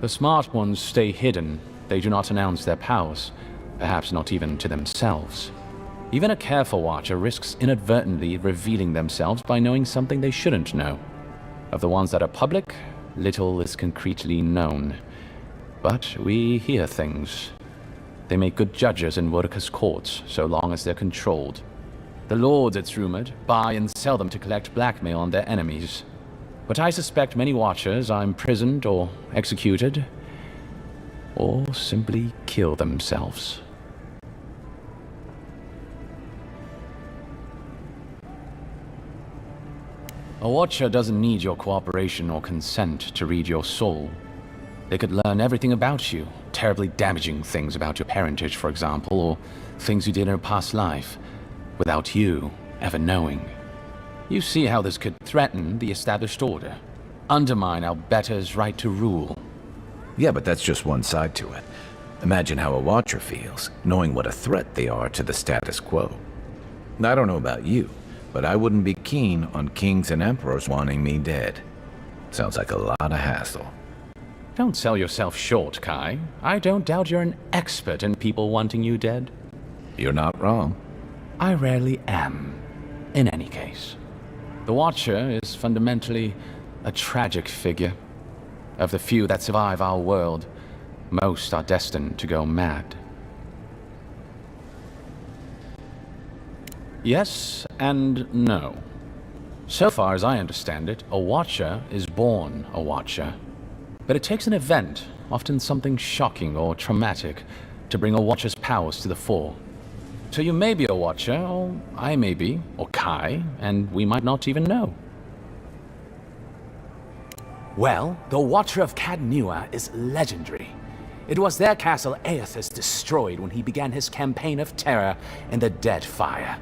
The smart ones stay hidden. They do not announce their powers, perhaps not even to themselves. Even a careful watcher risks inadvertently revealing themselves by knowing something they shouldn't know. Of the ones that are public, little is concretely known. But we hear things. They make good judges in Wodaka's courts, so long as they're controlled. The lords, it's rumored, buy and sell them to collect blackmail on their enemies. But I suspect many watchers are imprisoned or executed, or simply kill themselves. A watcher doesn't need your cooperation or consent to read your soul. They could learn everything about you, terribly damaging things about your parentage, for example, or things you did in a past life, without you ever knowing. You see how this could threaten the established order, undermine our betters' right to rule. Yeah, but that's just one side to it. Imagine how a watcher feels, knowing what a threat they are to the status quo. I don't know about you, but I wouldn't be keen on kings and emperors wanting me dead. Sounds like a lot of hassle. Don't sell yourself short, Kai. I don't doubt you're an expert in people wanting you dead. You're not wrong. I rarely am, in any case. The Watcher is fundamentally a tragic figure. Of the few that survive our world, most are destined to go mad. Yes and no. So far as I understand it, a Watcher is born a Watcher. But it takes an event, often something shocking or traumatic, to bring a Watcher's powers to the fore. So you may be a Watcher, or I may be, or Kai, and we might not even know. Well, the Watcher of Cadnua is legendary. It was their castle Aethys destroyed when he began his campaign of terror in the Dead Fire.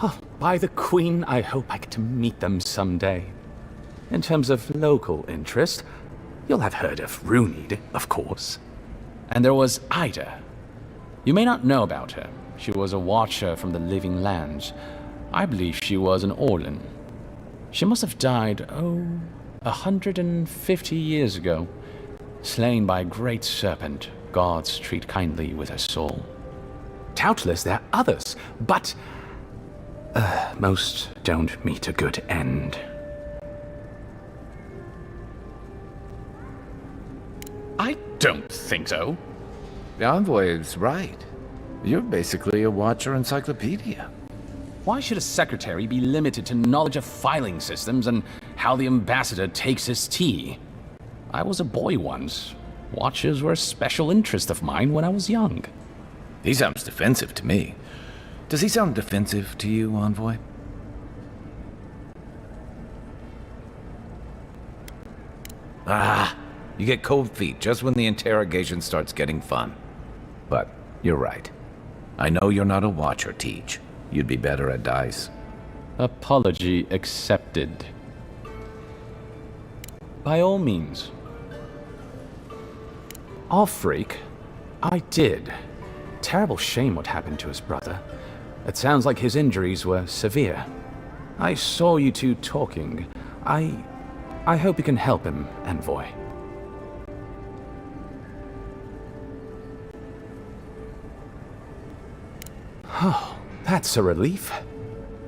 Oh, by the Queen, I hope I get to meet them someday. In terms of local interest, you'll have heard of Runid, of course. And there was Ida. You may not know about her. She was a Watcher from the Living Lands. I believe she was an Orlin. She must have died, 150 years ago. Slain by a great serpent, gods treat kindly with her soul. Doubtless there are others, but most don't meet a good end. I don't think so. The Envoy is right. You're basically a Watcher encyclopedia. Why should a secretary be limited to knowledge of filing systems and how the ambassador takes his tea? I was a boy once. Watchers were a special interest of mine when I was young. He sounds defensive to me. Does he sound defensive to you, Envoy? Ah, you get cold feet just when the interrogation starts getting fun. But you're right. I know you're not a Watcher, Teach. You'd be better at dice. Apology accepted. By all means. Off-freak, I did. Terrible shame what happened to his brother. It sounds like his injuries were severe. I saw you two talking. I hope you can help him, Envoy. Oh, that's a relief.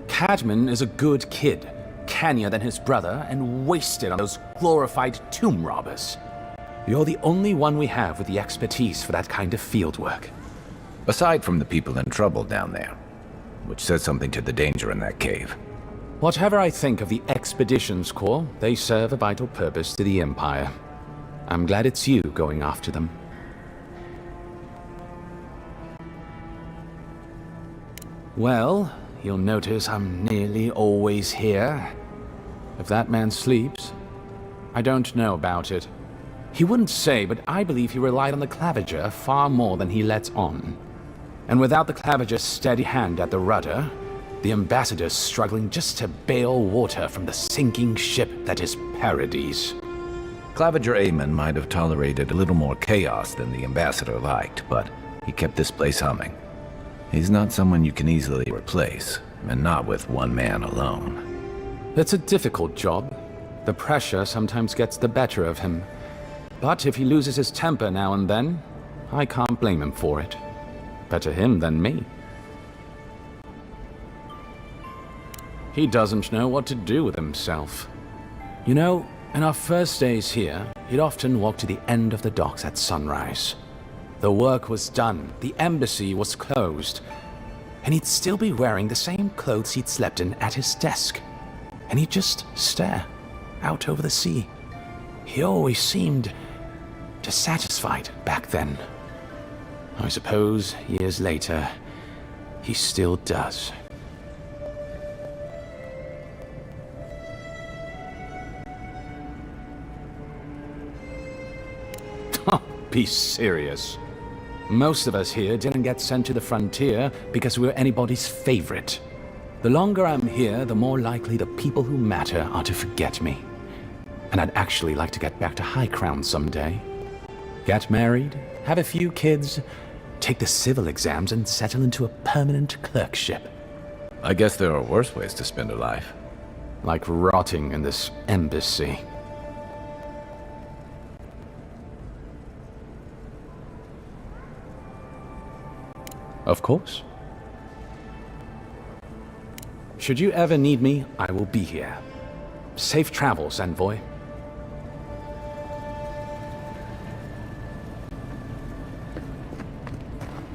Cadman is a good kid, cannier than his brother, and wasted on those glorified tomb robbers. You're the only one we have with the expertise for that kind of field work. Aside from the people in trouble down there, which says something to the danger in that cave. Whatever I think of the Expeditions Corps, they serve a vital purpose to the Empire. I'm glad it's you going after them. Well, you'll notice I'm nearly always here. If that man sleeps, I don't know about it. He wouldn't say, but I believe he relied on the Claviger far more than he lets on. And without the Claviger's steady hand at the rudder, the ambassador's struggling just to bail water from the sinking ship that is Paradise. Claviger Amon might have tolerated a little more chaos than the ambassador liked, but he kept this place humming. He's not someone you can easily replace, and not with one man alone. It's a difficult job. The pressure sometimes gets the better of him. But if he loses his temper now and then, I can't blame him for it. Better him than me. He doesn't know what to do with himself. You know, in our first days here, he'd often walk to the end of the docks at sunrise. The work was done, the embassy was closed, and he'd still be wearing the same clothes he'd slept in at his desk. And he'd just stare out over the sea. He always seemed dissatisfied back then. I suppose, years later, he still does. Be serious. Most of us here didn't get sent to the frontier because we were anybody's favorite. The longer I'm here, the more likely the people who matter are to forget me. And I'd actually like to get back to High Crown someday. Get married, have a few kids, take the civil exams, and settle into a permanent clerkship. I guess there are worse ways to spend a life. Like rotting in this embassy. Of course. Should you ever need me, I will be here. Safe travels, Envoy.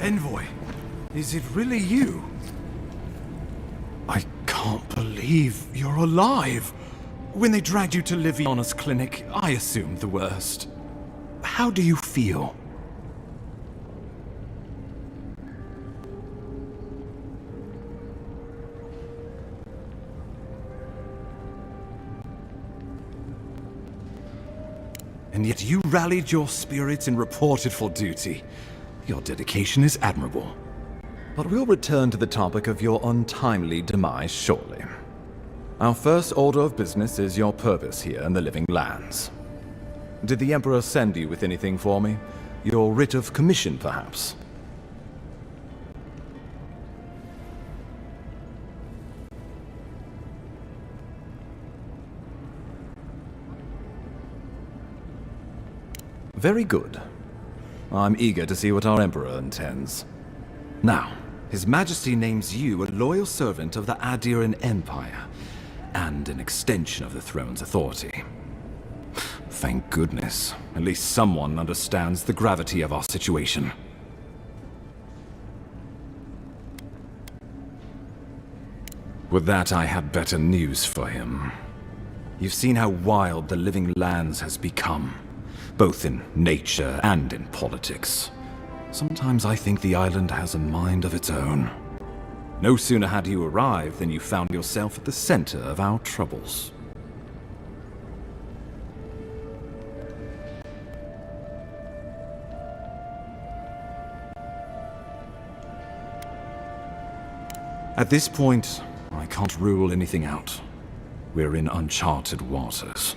Envoy, is it really you? I can't believe you're alive. When they dragged you to Liviana's clinic, I assumed the worst. How do you feel? And yet you rallied your spirits and reported for duty. Your dedication is admirable. But we'll return to the topic of your untimely demise shortly. Our first order of business is your purpose here in the Living Lands. Did the Emperor send you with anything for me? Your writ of commission, perhaps? Very good. I'm eager to see what our Emperor intends. Now, His Majesty names you a loyal servant of the Adiran Empire, and an extension of the throne's authority. Thank goodness. At least someone understands the gravity of our situation. With that, I had better news for him. You've seen how wild the Living Lands has become, both in nature and in politics. Sometimes I think the island has a mind of its own. No sooner had you arrived than you found yourself at the center of our troubles. At this point, I can't rule anything out. We're in uncharted waters.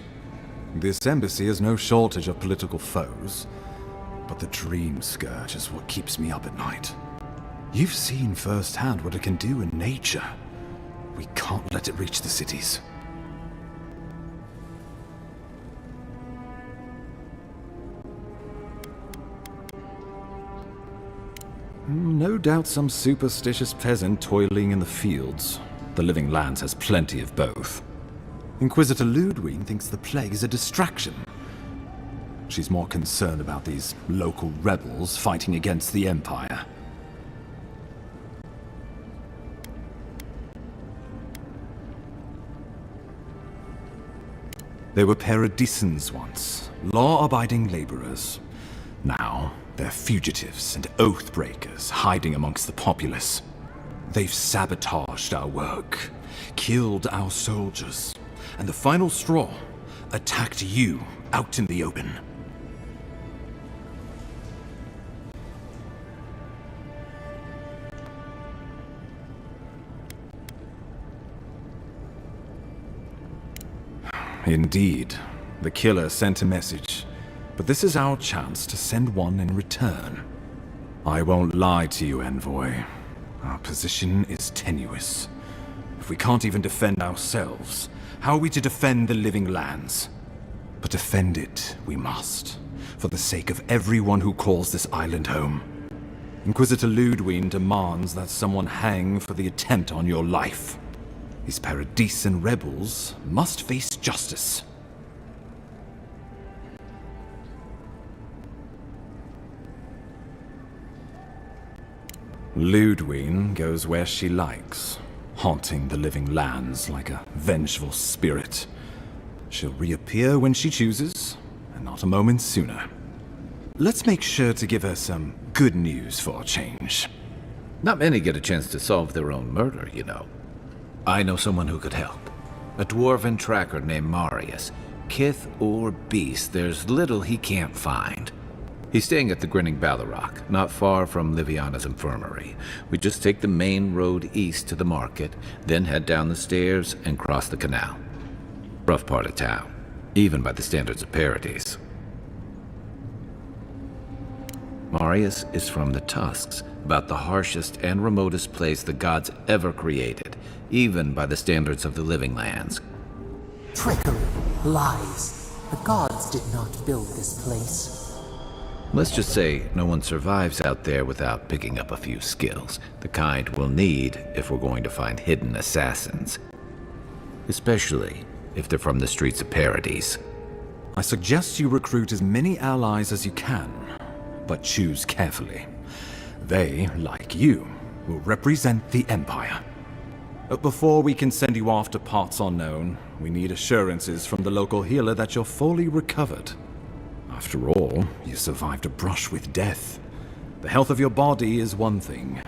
This embassy has no shortage of political foes, but the Dream Scourge is what keeps me up at night. You've seen firsthand what it can do in nature. We can't let it reach the cities. No doubt some superstitious peasant toiling in the fields. The Living Lands has plenty of both. Inquisitor Ludwig thinks the plague is a distraction. She's more concerned about these local rebels fighting against the Empire. They were paradisans once, law-abiding laborers. Now, they're fugitives and oath-breakers hiding amongst the populace. They've sabotaged our work, killed our soldiers, and the final straw, attacked you out in the open. Indeed, the killer sent a message, but this is our chance to send one in return. I won't lie to you, Envoy. Our position is tenuous. If we can't even defend ourselves, how are we to defend the Living Lands? But defend it we must, for the sake of everyone who calls this island home. Inquisitor Ludwig demands that someone hang for the attempt on your life. These Paradisan rebels must face justice. Ludwig goes where she likes, haunting the Living Lands like a vengeful spirit. She'll reappear when she chooses, and not a moment sooner. Let's make sure to give her some good news for a change. Not many get a chance to solve their own murder, you know. I know someone who could help. A dwarven tracker named Marius. Kith or beast, there's little he can't find. He's staying at the Grinning Ballarrock, not far from Liviana's infirmary. We just take the main road east to the market, then head down the stairs and cross the canal. Rough part of town, even by the standards of Paradise. Marius is from the Tusks, about the harshest and remotest place the gods ever created, even by the standards of the Living Lands. Trickery, lies. The gods did not build this place. Let's just say no one survives out there without picking up a few skills, the kind we'll need if we're going to find hidden assassins. Especially if they're from the streets of Paradise. I suggest you recruit as many allies as you can, but choose carefully. They, like you, will represent the Empire. But before we can send you off to parts unknown, we need assurances from the local healer that you're fully recovered. After all, you survived a brush with death. The health of your body is one thing.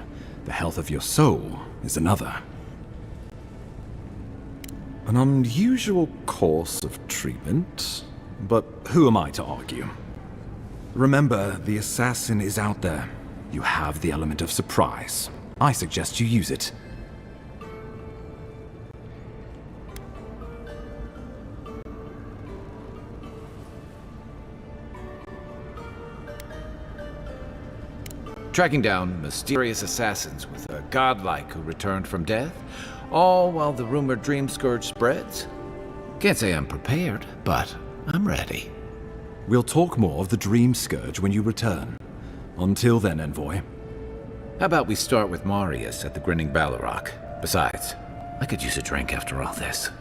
The health of your soul is another. An unusual course of treatment, but who am I to argue? Remember, the assassin is out there. You have the element of surprise. I suggest you use it. Tracking down mysterious assassins with a godlike who returned from death, all while the rumored Dream Scourge spreads. Can't say I'm prepared, but I'm ready. We'll talk more of the Dream Scourge when you return. Until then, Envoy. How about we start with Marius at the Grinning Balrog? Besides, I could use a drink after all this.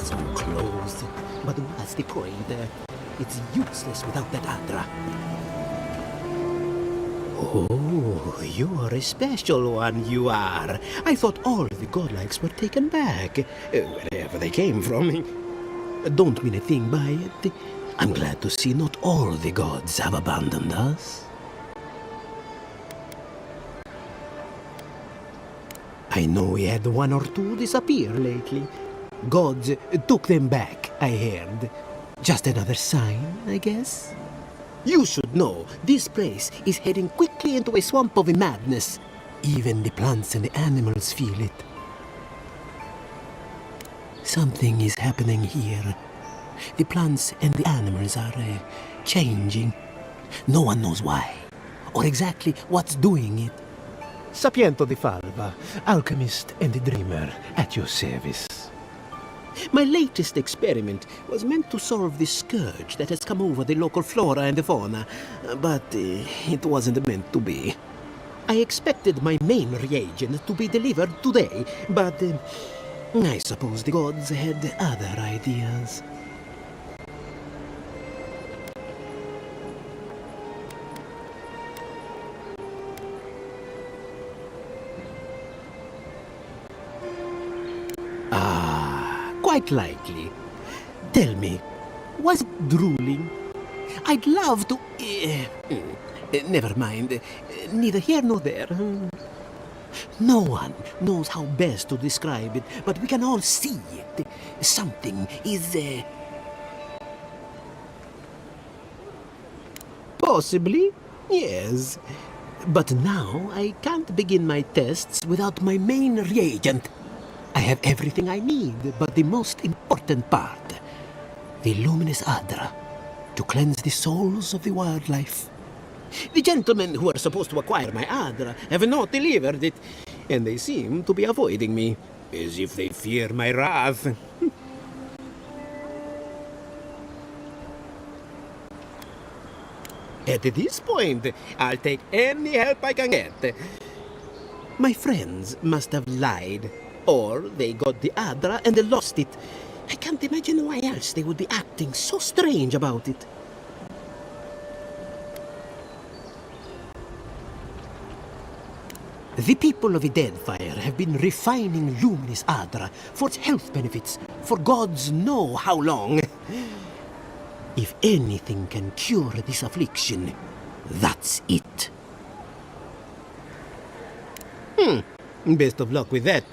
So close. But what's the point? It's useless without that Adra. Oh, you're a special one, you are. I thought all the godlikes were taken back, wherever they came from. Don't mean a thing by it. I'm glad to see not all the gods have abandoned us. I know we had one or two disappear lately. Gods took them back, I heard. Just another sign, I guess? You should know, this place is heading quickly into a swamp of madness. Even the plants and the animals feel it. Something is happening here. The plants and the animals are changing. No one knows why, or exactly what's doing it. Sapiento di Falva, alchemist and dreamer, at your service. My latest experiment was meant to solve the scourge that has come over the local flora and the fauna, but it wasn't meant to be. I expected my main reagent to be delivered today, but I suppose the gods had other ideas. Quite likely. Tell me, was it drooling? I'd love to... never mind. Neither here nor there. No one knows how best to describe it, but we can all see it. Something is... Possibly, yes. But now I can't begin my tests without my main reagent. I have everything I need, but the most important part, the luminous Adra, to cleanse the souls of the wildlife. The gentlemen who are supposed to acquire my Adra have not delivered it, and they seem to be avoiding me, as if they fear my wrath. At this point, I'll take any help I can get. My friends must have lied. Or they got the Adra and they lost it. I can't imagine why else they would be acting so strange about it. The people of the Deadfire have been refining luminous Adra for its health benefits for gods know how long. If anything can cure this affliction, that's it. Best of luck with that.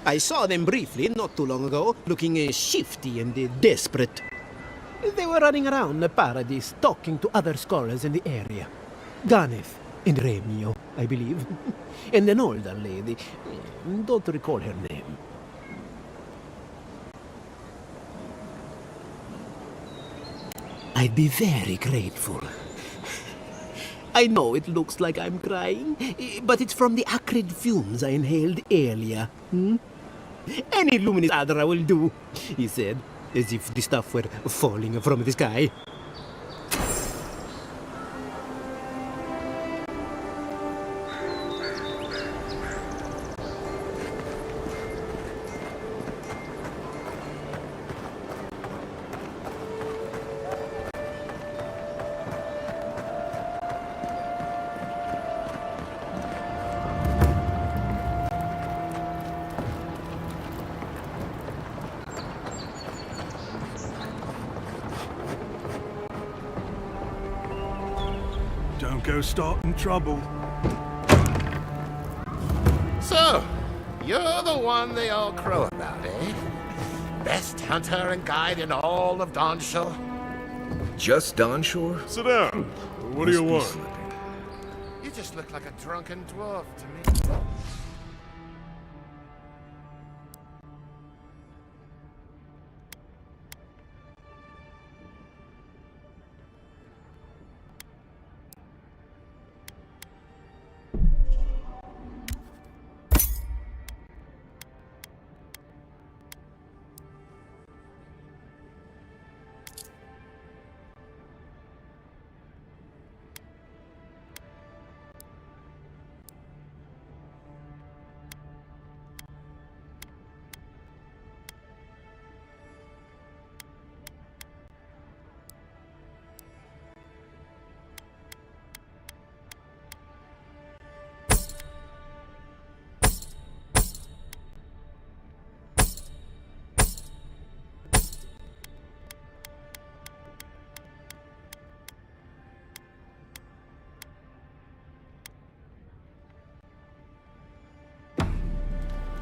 I saw them briefly not too long ago, looking shifty and desperate. They were running around the Paradise, talking to other scholars in the area. Ganef, and Remio, I believe. And an older lady. Don't recall her name. I'd be very grateful. I know it looks like I'm crying, but it's from the acrid fumes I inhaled earlier. Any luminous adra will do, he said, as if the stuff were falling from the sky. Don't go starting trouble. So, you're the one they all crow about, eh? Best hunter and guide in all of Dawnshore? Just Dawnshore? Sit down. What do you want? You just look like a drunken dwarf to me.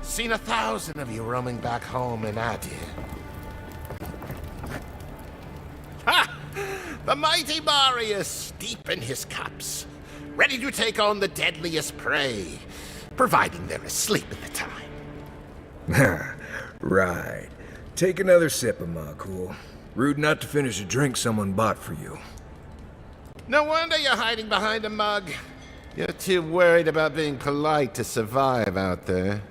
Seen 1,000 of you roaming back home in Adir. Ha! The mighty Marius, deep in his cups, ready to take on the deadliest prey, providing they're asleep at the time. Right. Take another sip of my cool. Rude not to finish a drink someone bought for you. No wonder you're hiding behind a mug. You're too worried about being polite to survive out there.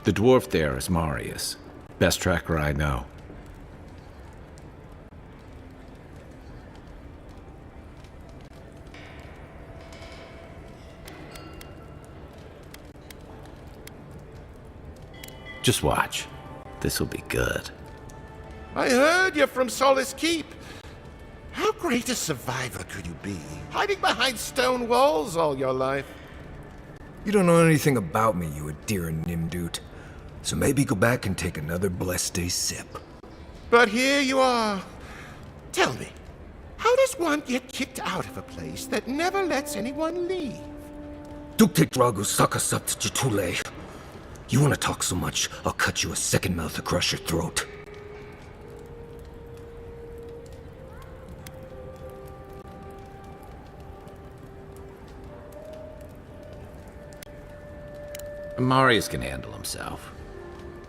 The dwarf there is Marius. Best tracker I know. Just watch. This'll be good. I heard you're from Solace Keep. How great a survivor could you be, hiding behind stone walls all your life? You don't know anything about me, you Adiran Nimdut. So maybe go back and take another blessed day sip. But here you are. Tell me, how does one get kicked out of a place that never lets anyone leave? Dukte Dragu Sakasat Jitule. You wanna talk so much, I'll cut you a second mouth across your throat. Marius can handle himself.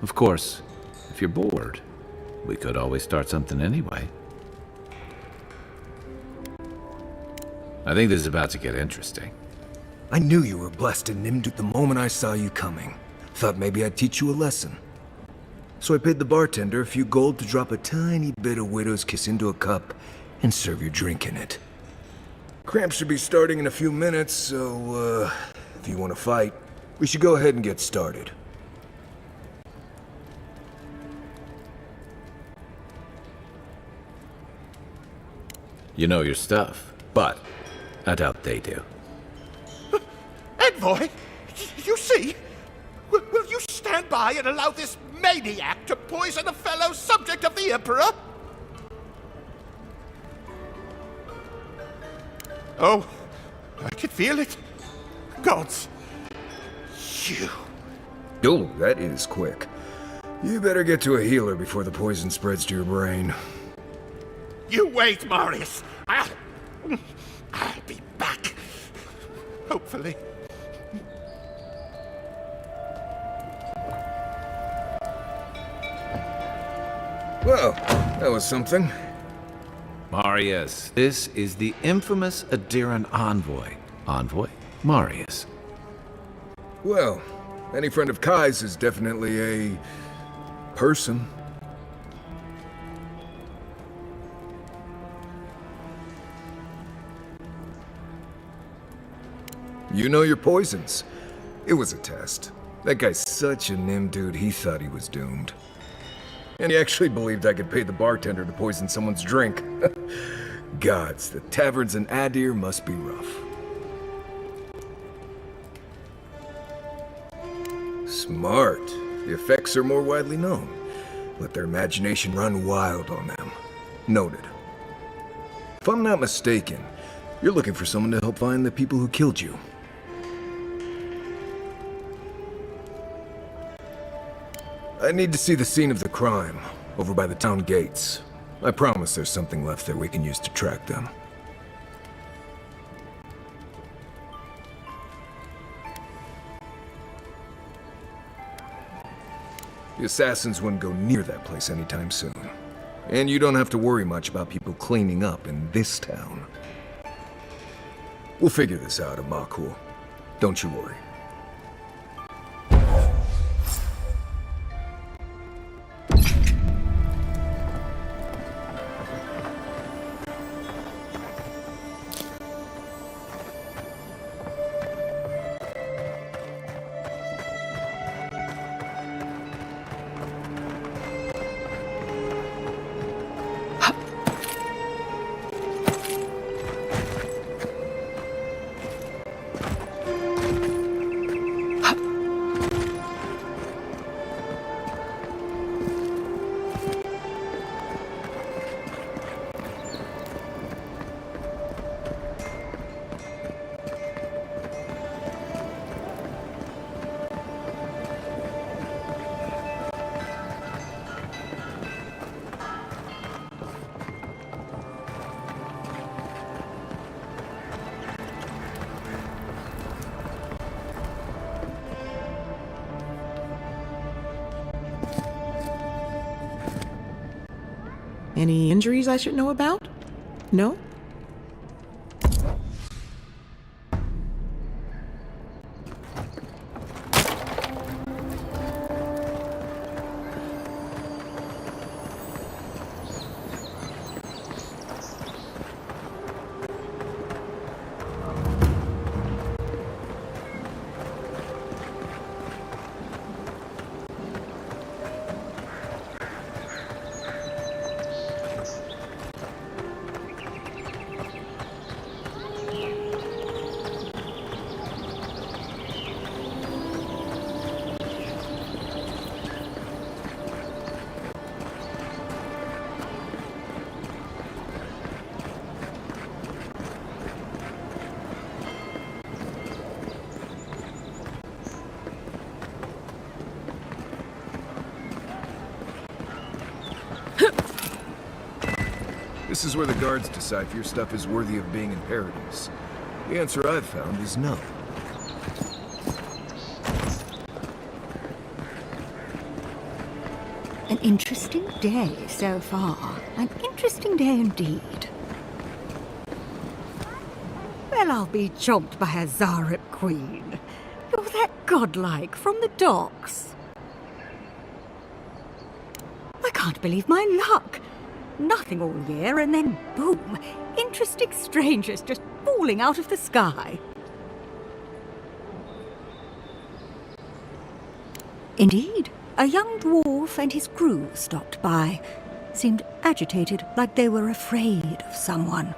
Of course, if you're bored, we could always start something anyway. I think this is about to get interesting. I knew you were blessed in Nimdut the moment I saw you coming. Thought maybe I'd teach you a lesson. So I paid the bartender a few gold to drop a tiny bit of Widow's Kiss into a cup and serve your drink in it. Cramps should be starting in a few minutes, so, if you want to fight, we should go ahead and get started. You know your stuff, but I doubt they do. Envoy, you see? Will you stand by and allow this maniac to poison a fellow subject of the Emperor? Oh, I can feel it. Gods. You. Oh, that is quick. You better get to a healer before the poison spreads to your brain. You wait, Marius. I'll be back. hopefully. Well, that was something. Marius, this is the infamous Adiran envoy. Envoy Marius. Well, any friend of Kai's is definitely a person. You know your poisons. It was a test. That guy's such a nim dude, he thought he was doomed. And he actually believed I could pay the bartender to poison someone's drink. Gods, the taverns in Adir must be rough. Smart. The effects are more widely known. Let their imagination run wild on them. Noted. If I'm not mistaken, you're looking for someone to help find the people who killed you. I need to see the scene of the crime, over by the town gates. I promise there's something left there we can use to track them. The assassins wouldn't go near that place anytime soon. And you don't have to worry much about people cleaning up in this town. We'll figure this out at Makul. Don't you worry. Any injuries I should know about? No? This is where the guards decide if your stuff is worthy of being in paradise. The answer I've found is no. An interesting day so far. An interesting day indeed. Well, I'll be chomped by a Zarep queen. You're that godlike from the docks. I can't believe my luck. Nothing all year, and then boom, interesting strangers just falling out of the sky. Indeed, a young dwarf and his crew stopped by. Seemed agitated, like they were afraid of someone.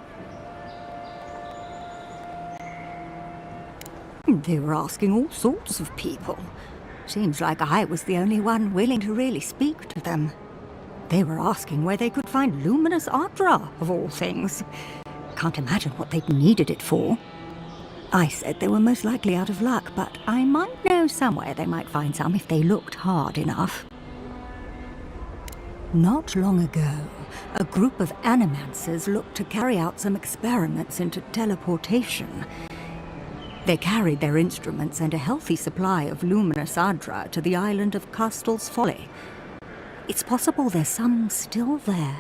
They were asking all sorts of people. Seems like I was the only one willing to really speak to them. They were asking where they could find luminous Ardra, of all things. Can't imagine what they'd needed it for. I said they were most likely out of luck, but I might know somewhere they might find some if they looked hard enough. Not long ago, a group of animancers looked to carry out some experiments into teleportation. They carried their instruments and a healthy supply of luminous adra to the island of Castel's Folly. It's possible there's some still there.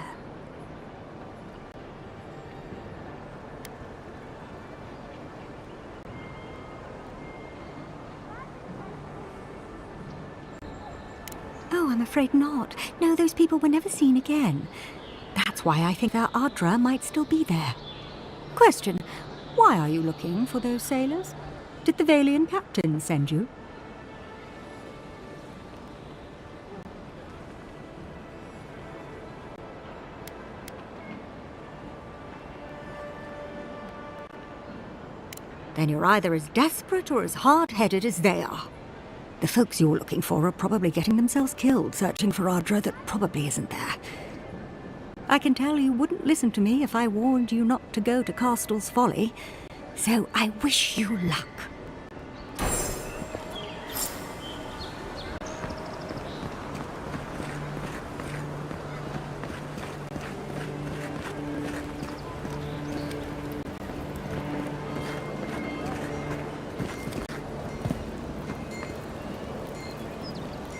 Oh, I'm afraid not. No, those people were never seen again. That's why I think our adra might still be there. Question. Why are you looking for those sailors? Did the Valian captain send you? Then you're either as desperate or as hard-headed as they are. The folks you're looking for are probably getting themselves killed searching for Adra that probably isn't there. I can tell you wouldn't listen to me if I warned you not to go to Castel's Folly, so I wish you luck.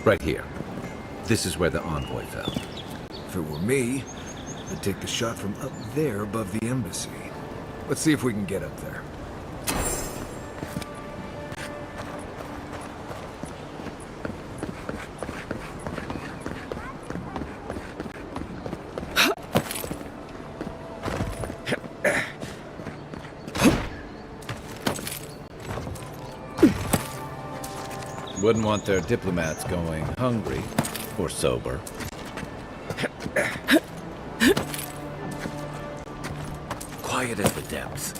Right here. This is where the envoy fell. If it were me, I'd take the shot from up there above the embassy. Let's see if we can get up there. Wouldn't want their diplomats going hungry or sober. Quiet as the depths.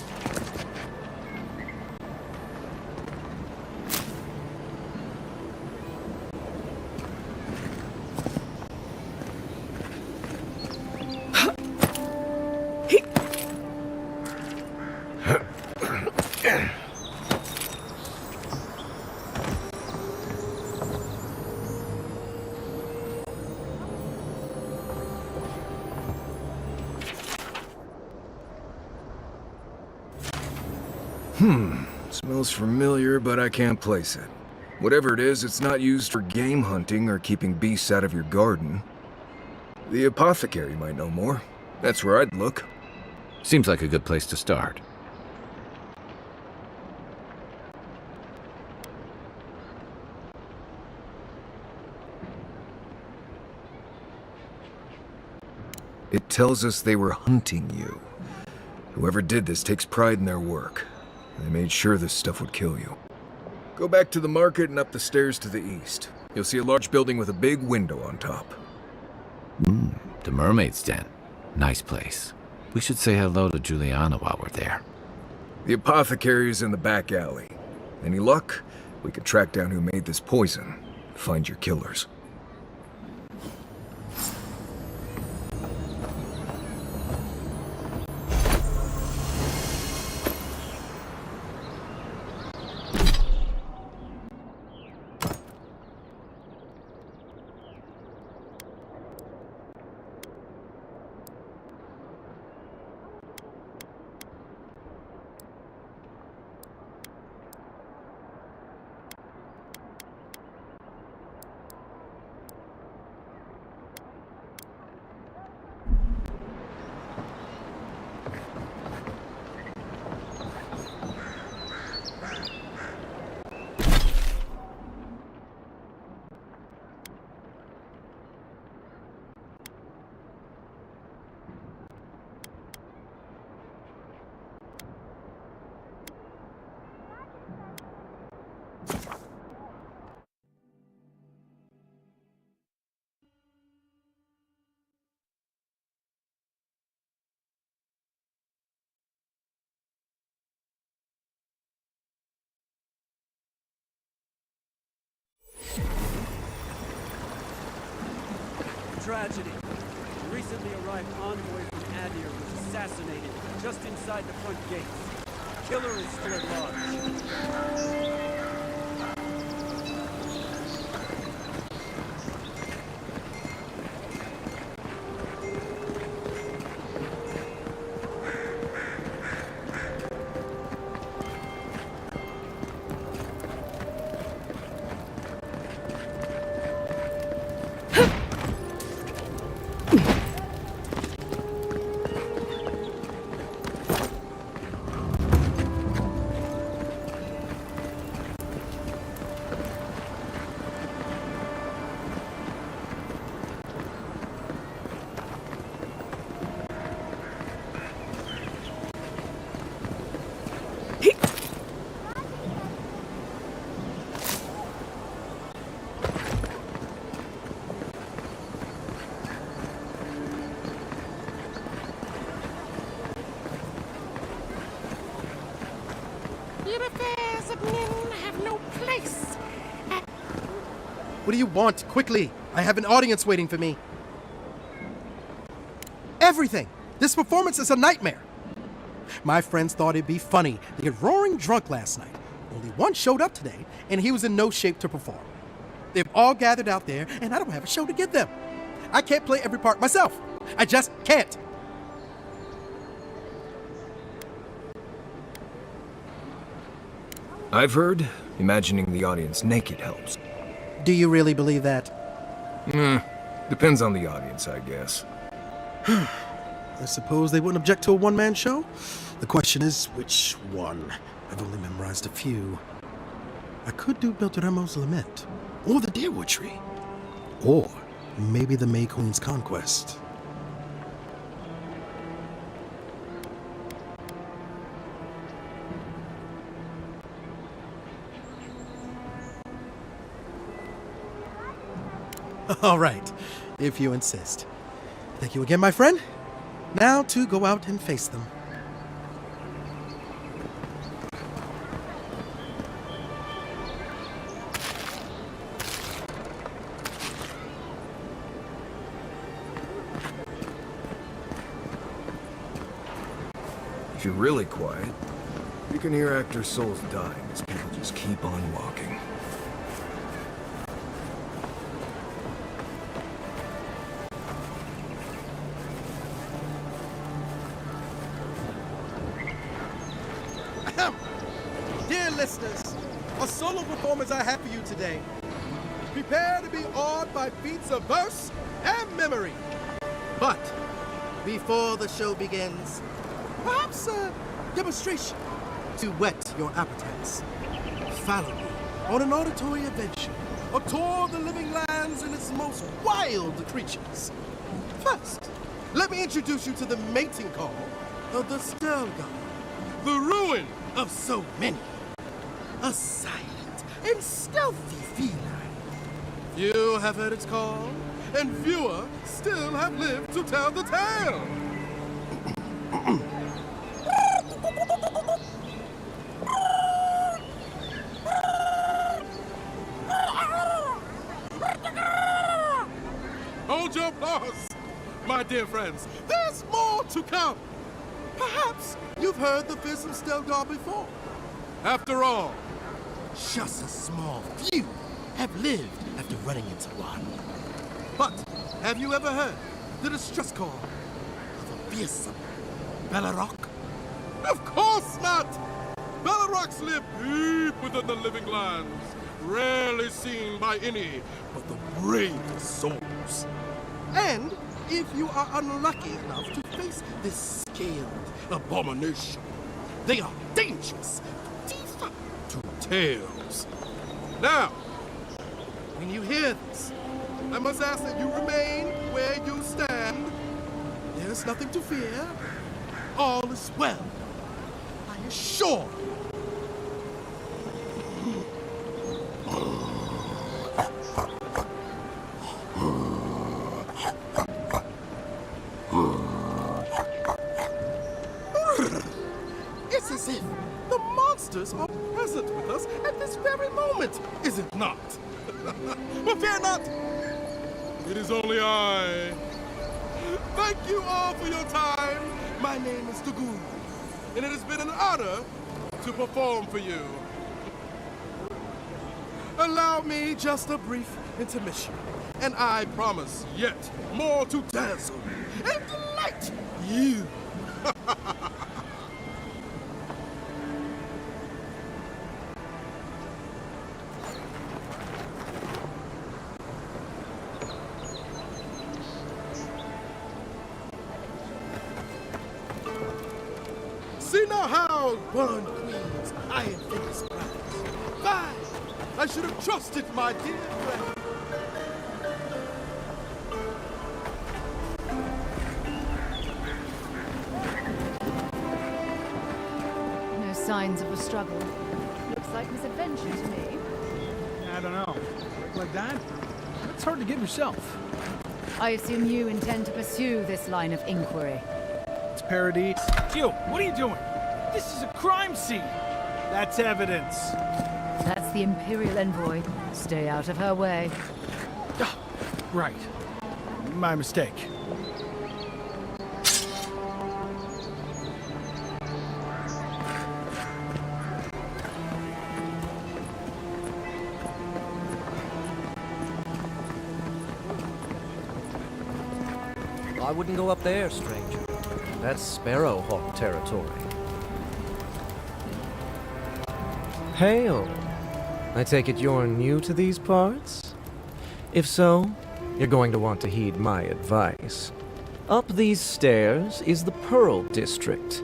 Smells familiar, but I can't place it. Whatever it is, it's not used for game hunting or keeping beasts out of your garden. The apothecary might know more. That's where I'd look. Seems like a good place to start. It tells us they were hunting you. Whoever did this takes pride in their work. They made sure this stuff would kill you. Go back to the market and up the stairs to the east. You'll see a large building with a big window on top. The Mermaid's Den. Nice place. We should say hello to Juliana while we're there. The apothecary is in the back alley. Any luck? We could track down who made this poison. Find your killers. Tragedy. A recently arrived envoy from Adir was assassinated just inside the front gates. Killer is still at large. What do you want? Quickly! I have an audience waiting for me. Everything! This performance is a nightmare! My friends thought it'd be funny. They got roaring drunk last night. Only one showed up today, and he was in no shape to perform. They've all gathered out there, and I don't have a show to give them. I can't play every part myself. I just can't. I've heard imagining the audience naked helps. Do you really believe that? Depends on the audience, I guess. I suppose they wouldn't object to a one-man show? The question is, which one? I've only memorized a few. I could do Beltramo's Lament, or the Deerwood Tree, or maybe the May Queen's Conquest. All right, if you insist. Thank you again, my friend. Now to go out and face them. If you're really quiet, you can hear actors' souls dying as people just keep on walking. Dear listeners, a solo performance I have for you today. Prepare to be awed by feats of verse and memory. But before the show begins, perhaps a demonstration to whet your appetites. Follow me on an auditory adventure, a tour of the living lands and its most wild creatures. First, let me introduce you to the mating call of the Stelgar, the ruin of so many. A silent and stealthy feline. Few have heard its call, and fewer still have lived to tell the tale. Hold your applause, my dear friends. There's more to come. Perhaps you've heard the fearsome Stelgar before. After all, just a small few have lived after running into one. But have you ever heard the distress call of a fearsome Bellarok? Of course not! Bellaroks live deep within the living lands, rarely seen by any but the bravest souls. And if you are unlucky enough to face this scaled abomination, they are dangerous to tales. Now, when you hear this, I must ask that you remain where you stand. There's nothing to fear. All is well, I assure you. It's as if the monsters are present with us at this very moment, is it not? But fear not! It is only I. Thank you all for your time. My name is Tagoon, and it has been an honor to perform for you. Allow me just a brief intermission, and I promise yet more to dazzle and delight you. See now how one queen's iron fingers prize. Fine! I should have trusted my dear friend. No signs of a struggle. Looks like misadventure to me. I don't know. Like that? It's hard to get yourself. I assume you intend to pursue this line of inquiry. It's parody. You, what are you doing? This is a crime scene. That's evidence. That's the Imperial Envoy. Stay out of her way. Right. My mistake. I wouldn't go up there, stranger. That's Sparrowhawk territory. Hail. I take it you're new to these parts? If so, you're going to want to heed my advice. Up these stairs is the Pearl District.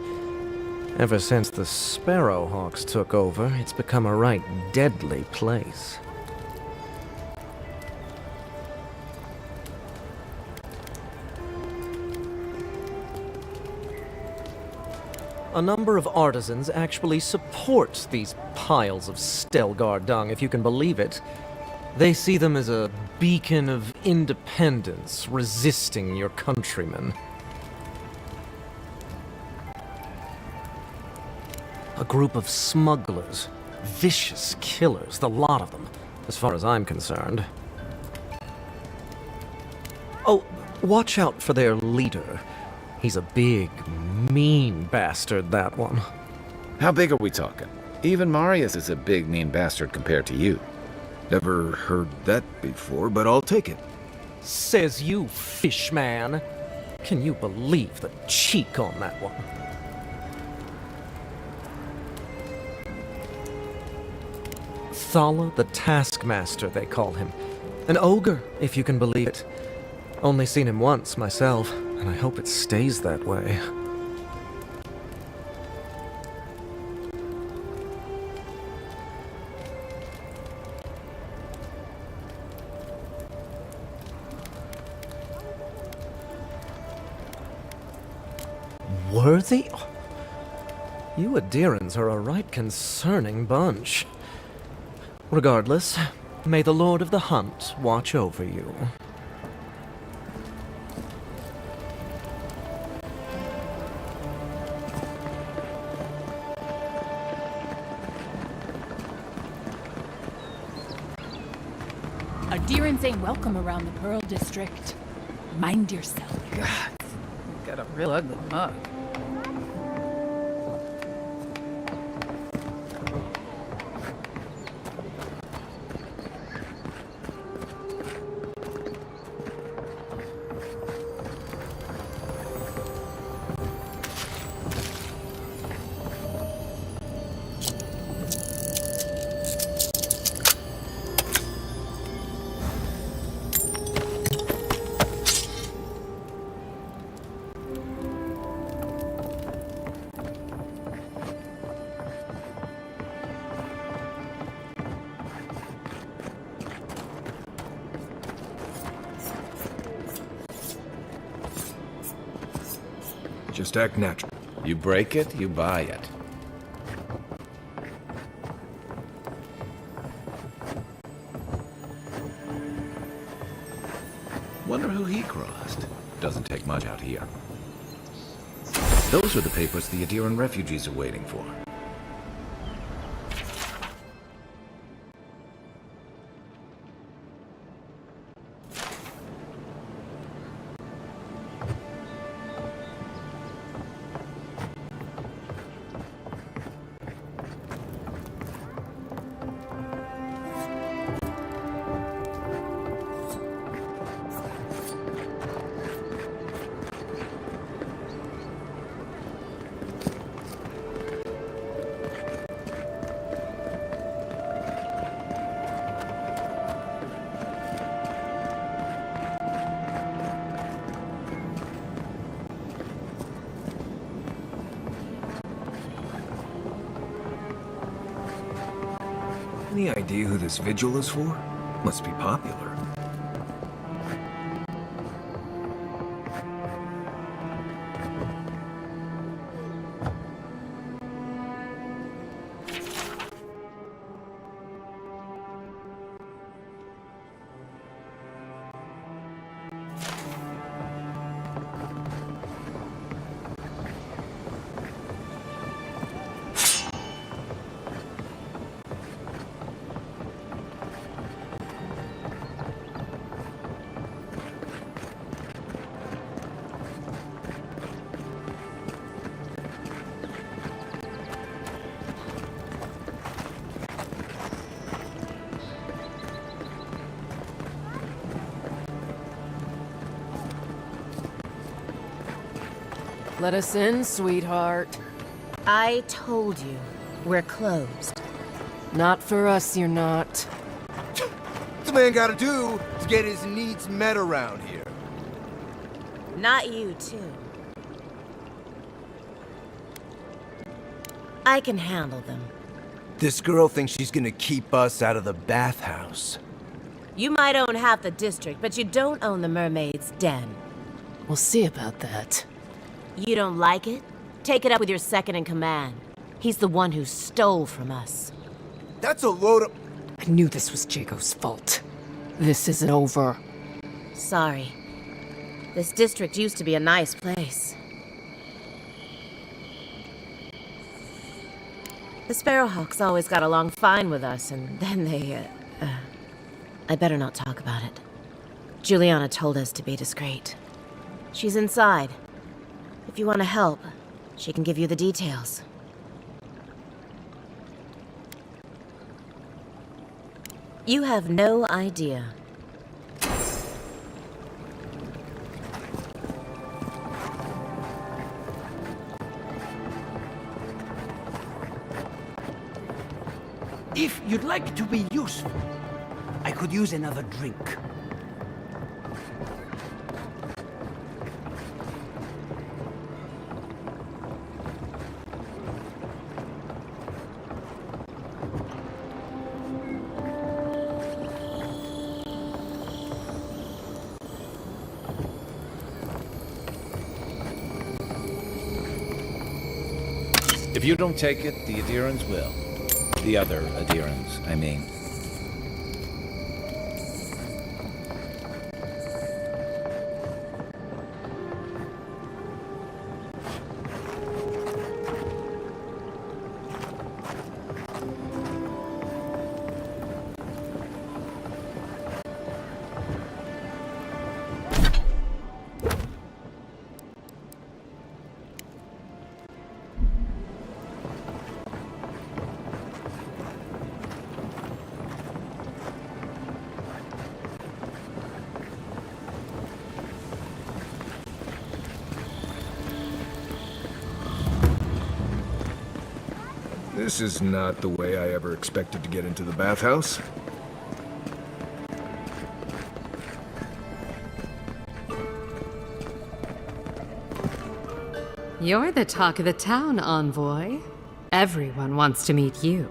Ever since the Sparrowhawks took over, it's become a right deadly place. A number of artisans actually support these piles of Stelgar dung, if you can believe it. They see them as a beacon of independence, resisting your countrymen. A group of smugglers, vicious killers, the lot of them, as far as I'm concerned. Oh, watch out for their leader. He's a big, mean bastard, that one. How big are we talking? Even Marius is a big, mean bastard compared to you. Never heard that before, but I'll take it. Says you, fishman. Can you believe the cheek on that one? Thala the Taskmaster, they call him. An ogre, if you can believe it. Only seen him once, myself, and I hope it stays that way. Worthy? You Adirans are a right concerning bunch. Regardless, may the Lord of the Hunt watch over you. Adirans ain't welcome around the Pearl District. Mind yourself. God, got a real ugly mug. Just act natural. You break it, you buy it. Wonder who he crossed. Doesn't take much out here. Those are the papers the Adiran refugees are waiting for. Any idea who this vigil is for? Must be popular. Let us in, sweetheart. I told you, we're closed. Not for us, you're not. What's a man gotta do to get his needs met around here? Not you, too. I can handle them. This girl thinks she's gonna keep us out of the bathhouse. You might own half the district, but you don't own the mermaid's den. We'll see about that. You don't like it? Take it up with your second in command. He's the one who stole from us. That's a load of... I knew this was Jago's fault. This isn't over. Sorry. This district used to be a nice place. The Sparrowhawks always got along fine with us, and then they, I better not talk about it. Juliana told us to be discreet. She's inside. If you want to help, she can give you the details. You have no idea. If you'd like to be useful, I could use another drink. If you don't take it, the adherents will. The other adherents, I mean. This is not the way I ever expected to get into the bathhouse. You're the talk of the town, Envoy. Everyone wants to meet you.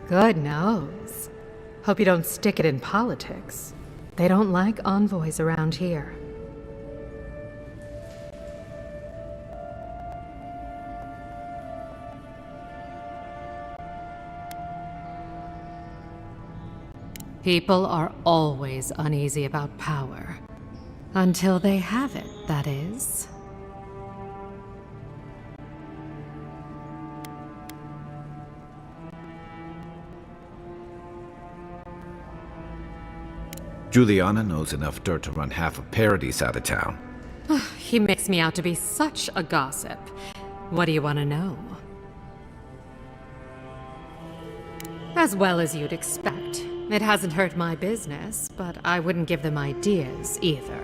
Good nose. Hope you don't stick it in politics. They don't like envoys around here. People are always uneasy about power. Until they have it, that is. Juliana knows enough dirt to run half of Paradise out of town. He makes me out to be such a gossip. What do you want to know? As well as you'd expect. It hasn't hurt my business, but I wouldn't give them ideas either.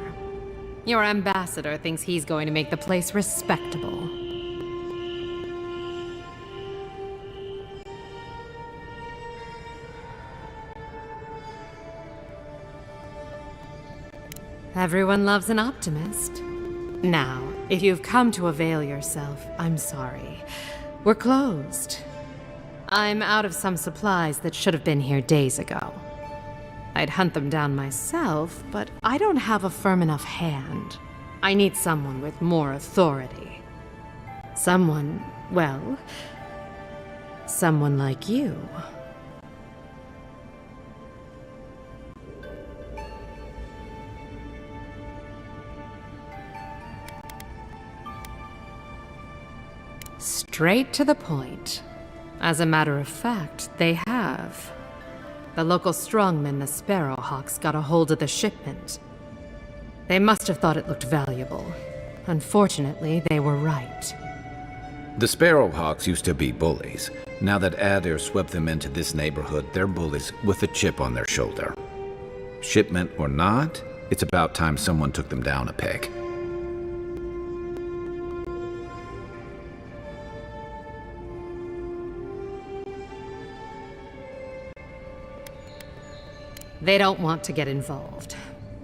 Your ambassador thinks he's going to make the place respectable. Everyone loves an optimist. Now, if you've come to avail yourself, I'm sorry. We're closed. I'm out of some supplies that should have been here days ago. I'd hunt them down myself, but I don't have a firm enough hand. I need someone with more authority. Someone, well, someone like you. Straight to the point. As a matter of fact, they have. The local strongmen, the Sparrowhawks, got a hold of the shipment. They must have thought it looked valuable. Unfortunately, they were right. The Sparrowhawks used to be bullies. Now that Adair swept them into this neighborhood, they're bullies with a chip on their shoulder. Shipment or not, it's about time someone took them down a peg. They don't want to get involved.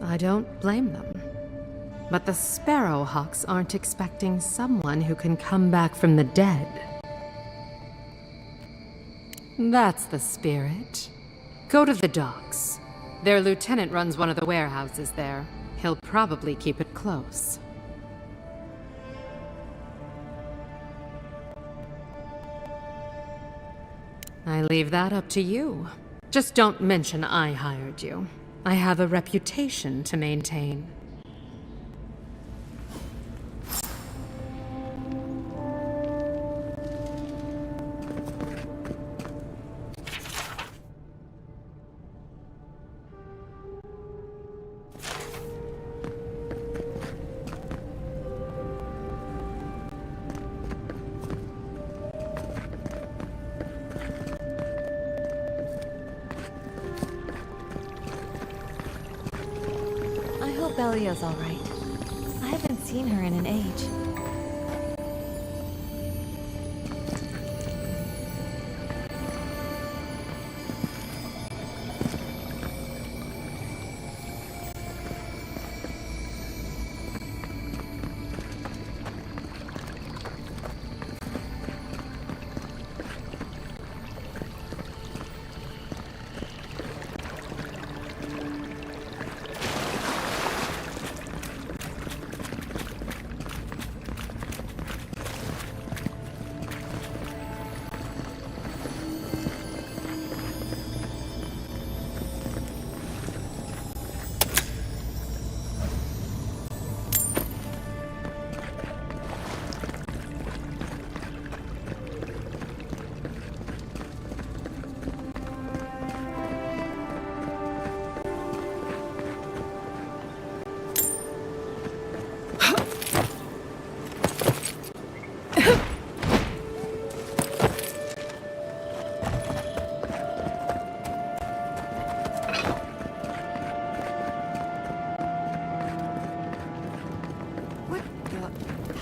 I don't blame them. But the Sparrowhawks aren't expecting someone who can come back from the dead. That's the spirit. Go to the docks. Their lieutenant runs one of the warehouses there. He'll probably keep it close. I leave that up to you. Just don't mention I hired you. I have a reputation to maintain. Belia's all right. I haven't seen her in an age.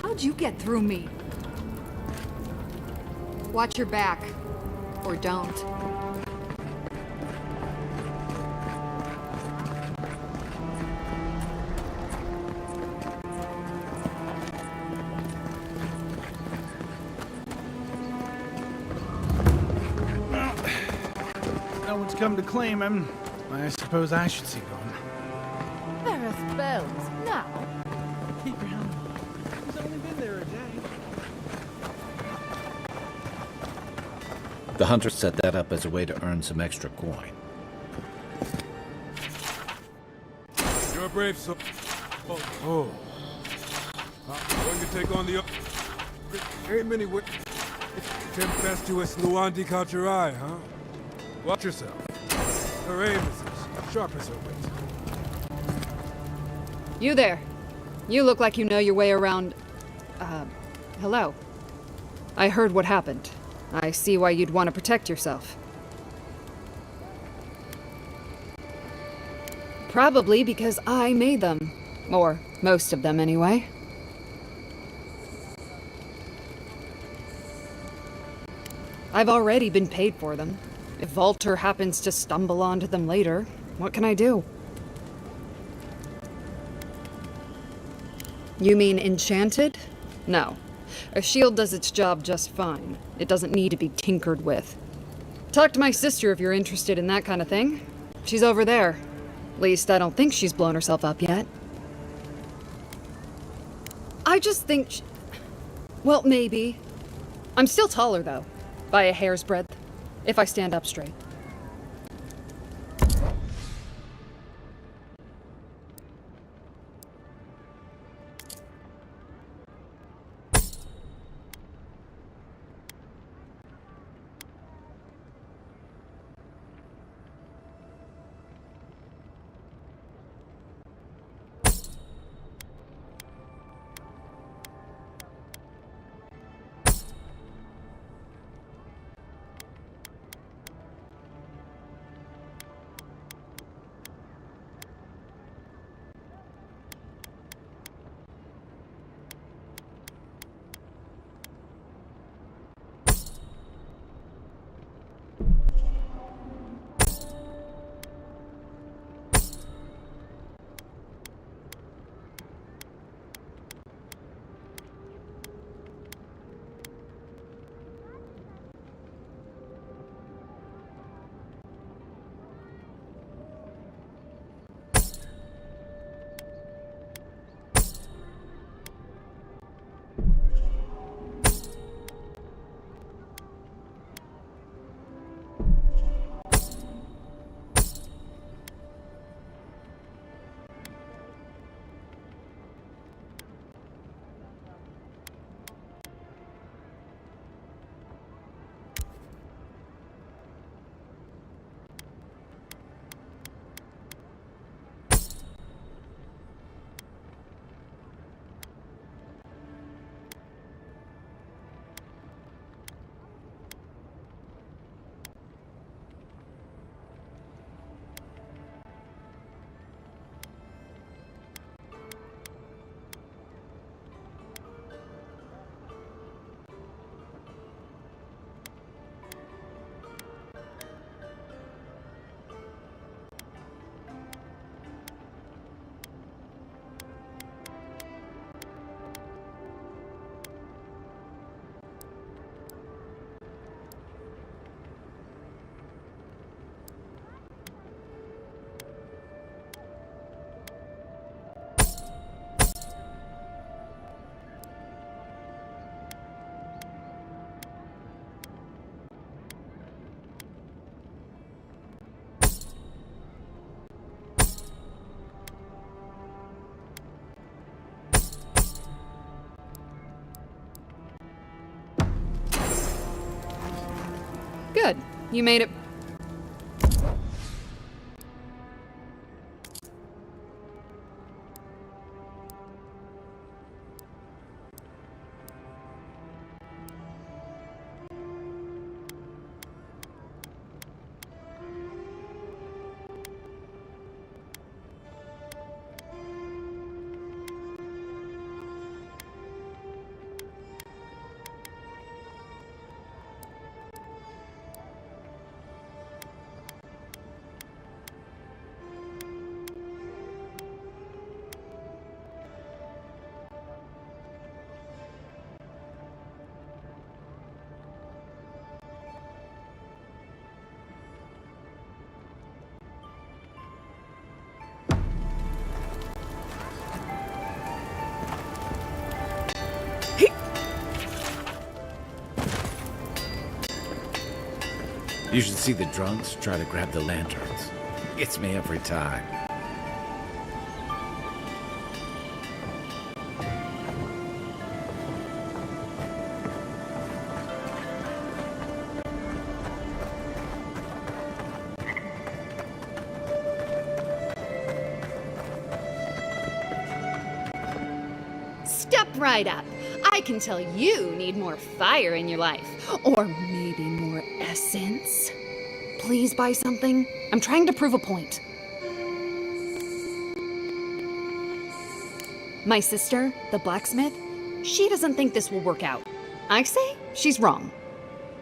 How'd you get through me? Watch your back. Or don't. No one's come to claim him. I suppose I should see going. Ferris bells, now. Keep your helmet on. He's only been there a day. The hunter set that up as a way to earn some extra coin. You're a brave soul. Oh. Going to take on the... Ain't many with... Tempestuous Luandi Kachirai, huh? Watch yourself. Her aim is as sharp as her wit. You there. You look like you know your way around... hello. I heard what happened. I see why you'd want to protect yourself. Probably because I made them. Or most of them, anyway. I've already been paid for them. If Volter happens to stumble onto them later, what can I do? You mean enchanted? No. A shield does its job just fine. It doesn't need to be tinkered with. Talk to my sister if you're interested in that kind of thing. She's over there. At least I don't think she's blown herself up yet. I just think well, maybe. I'm still taller, though. By a hair's breadth. If I stand up straight. Good. You made it. You should see the drunks try to grab the lanterns. Gets me every time. Step right up. I can tell you need more fire in your life. Or maybe more essence. Please buy something. I'm trying to prove a point. My sister, the blacksmith, she doesn't think this will work out. I say she's wrong.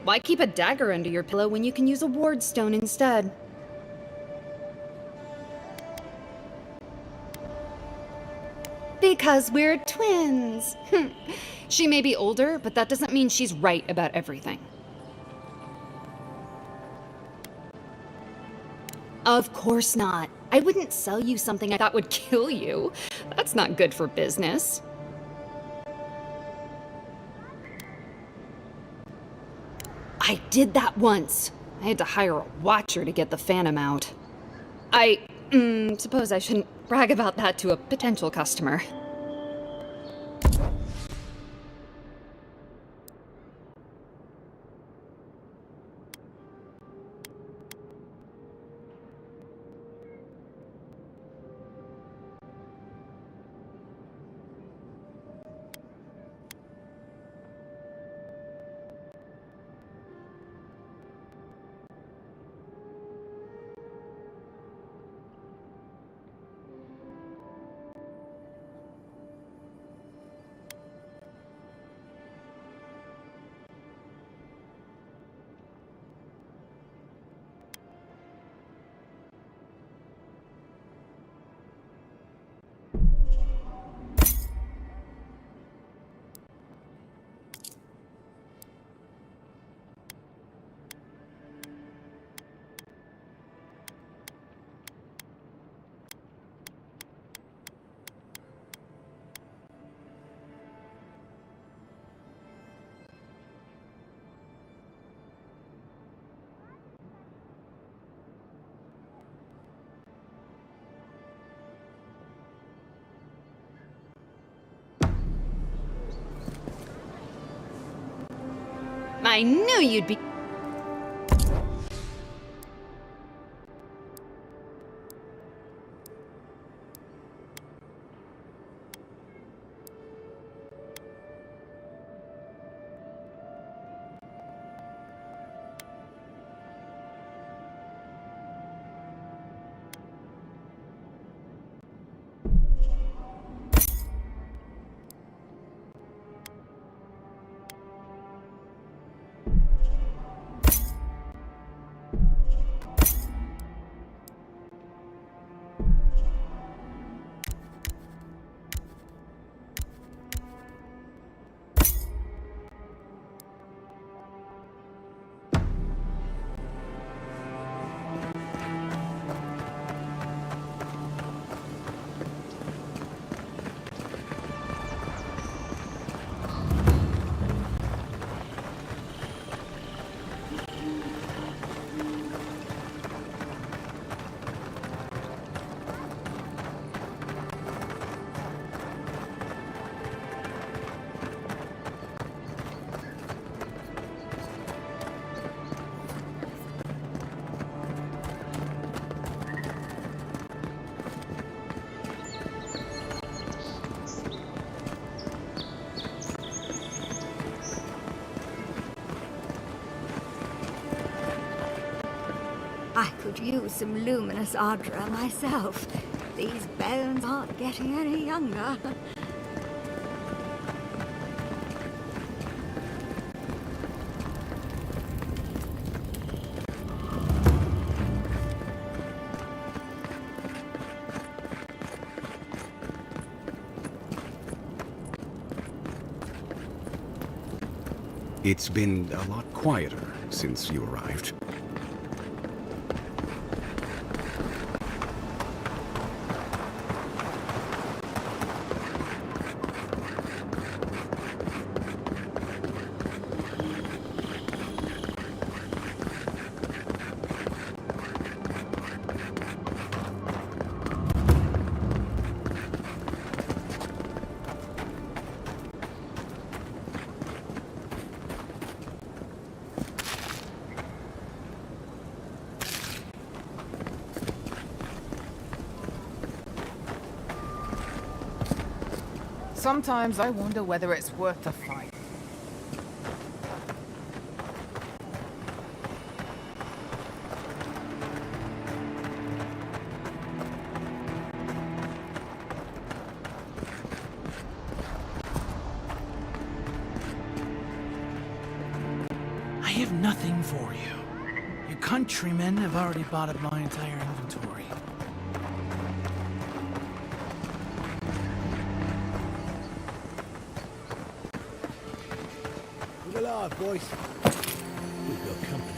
Why keep a dagger under your pillow when you can use a ward stone instead? Because we're twins. She may be older, but that doesn't mean she's right about everything. Of course not. I wouldn't sell you something I thought would kill you. That's not good for business. I did that once. I had to hire a watcher to get the phantom out. I suppose I shouldn't brag about that to a potential customer. I knew you'd be... I could use some luminous Ardra myself. These bones aren't getting any younger. It's been a lot quieter since you arrived. Sometimes I wonder whether it's worth the fight. I have nothing for you. Your countrymen have already bought up my entire inventory. Good alive, boys. We've got company.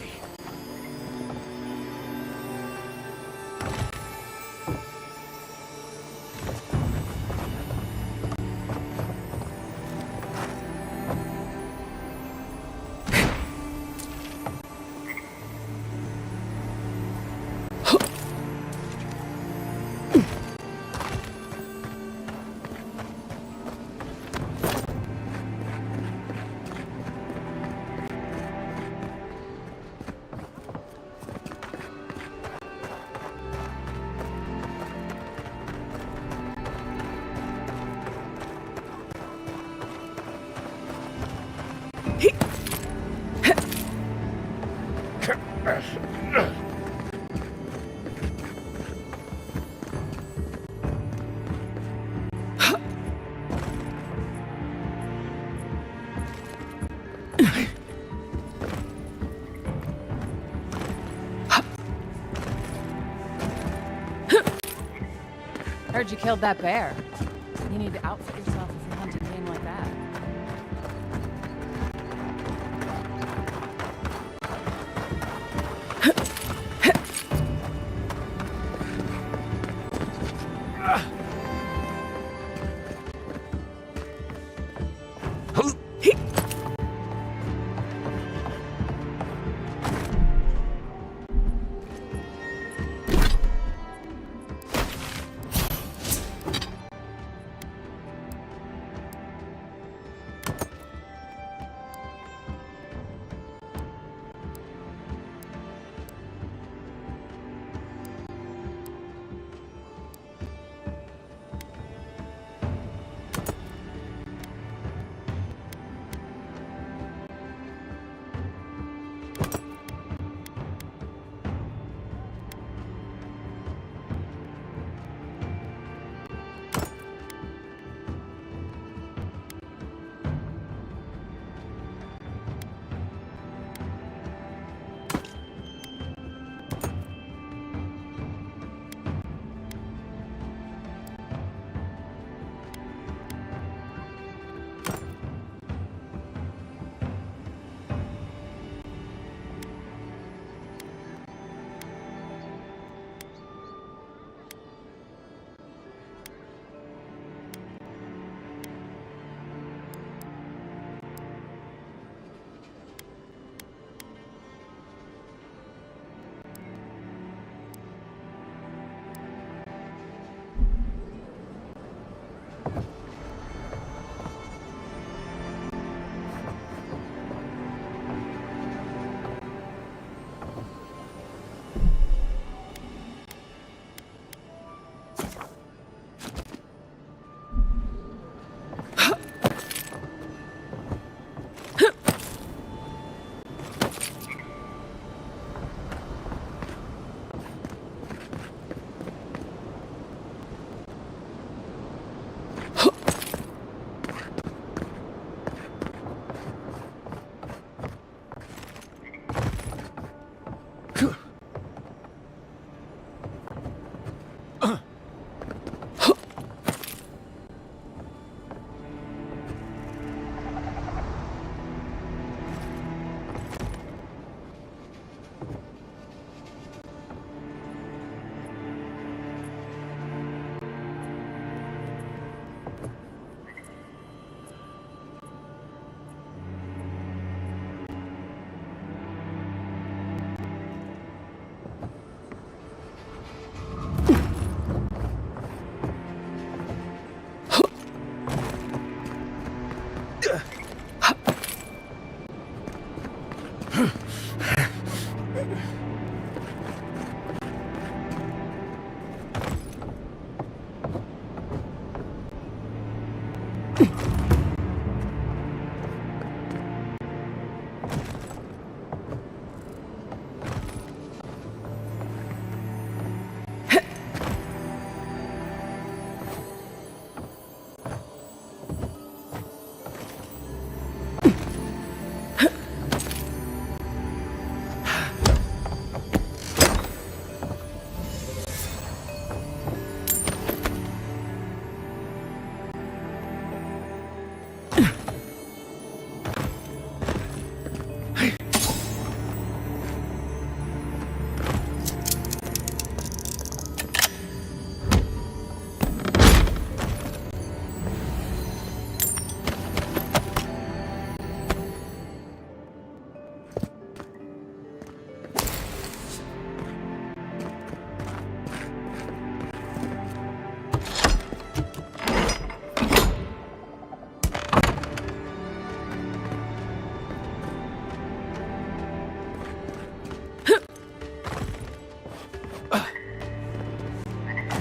Heard you killed that bear. You need to outfit yourself if you're hunting game like that.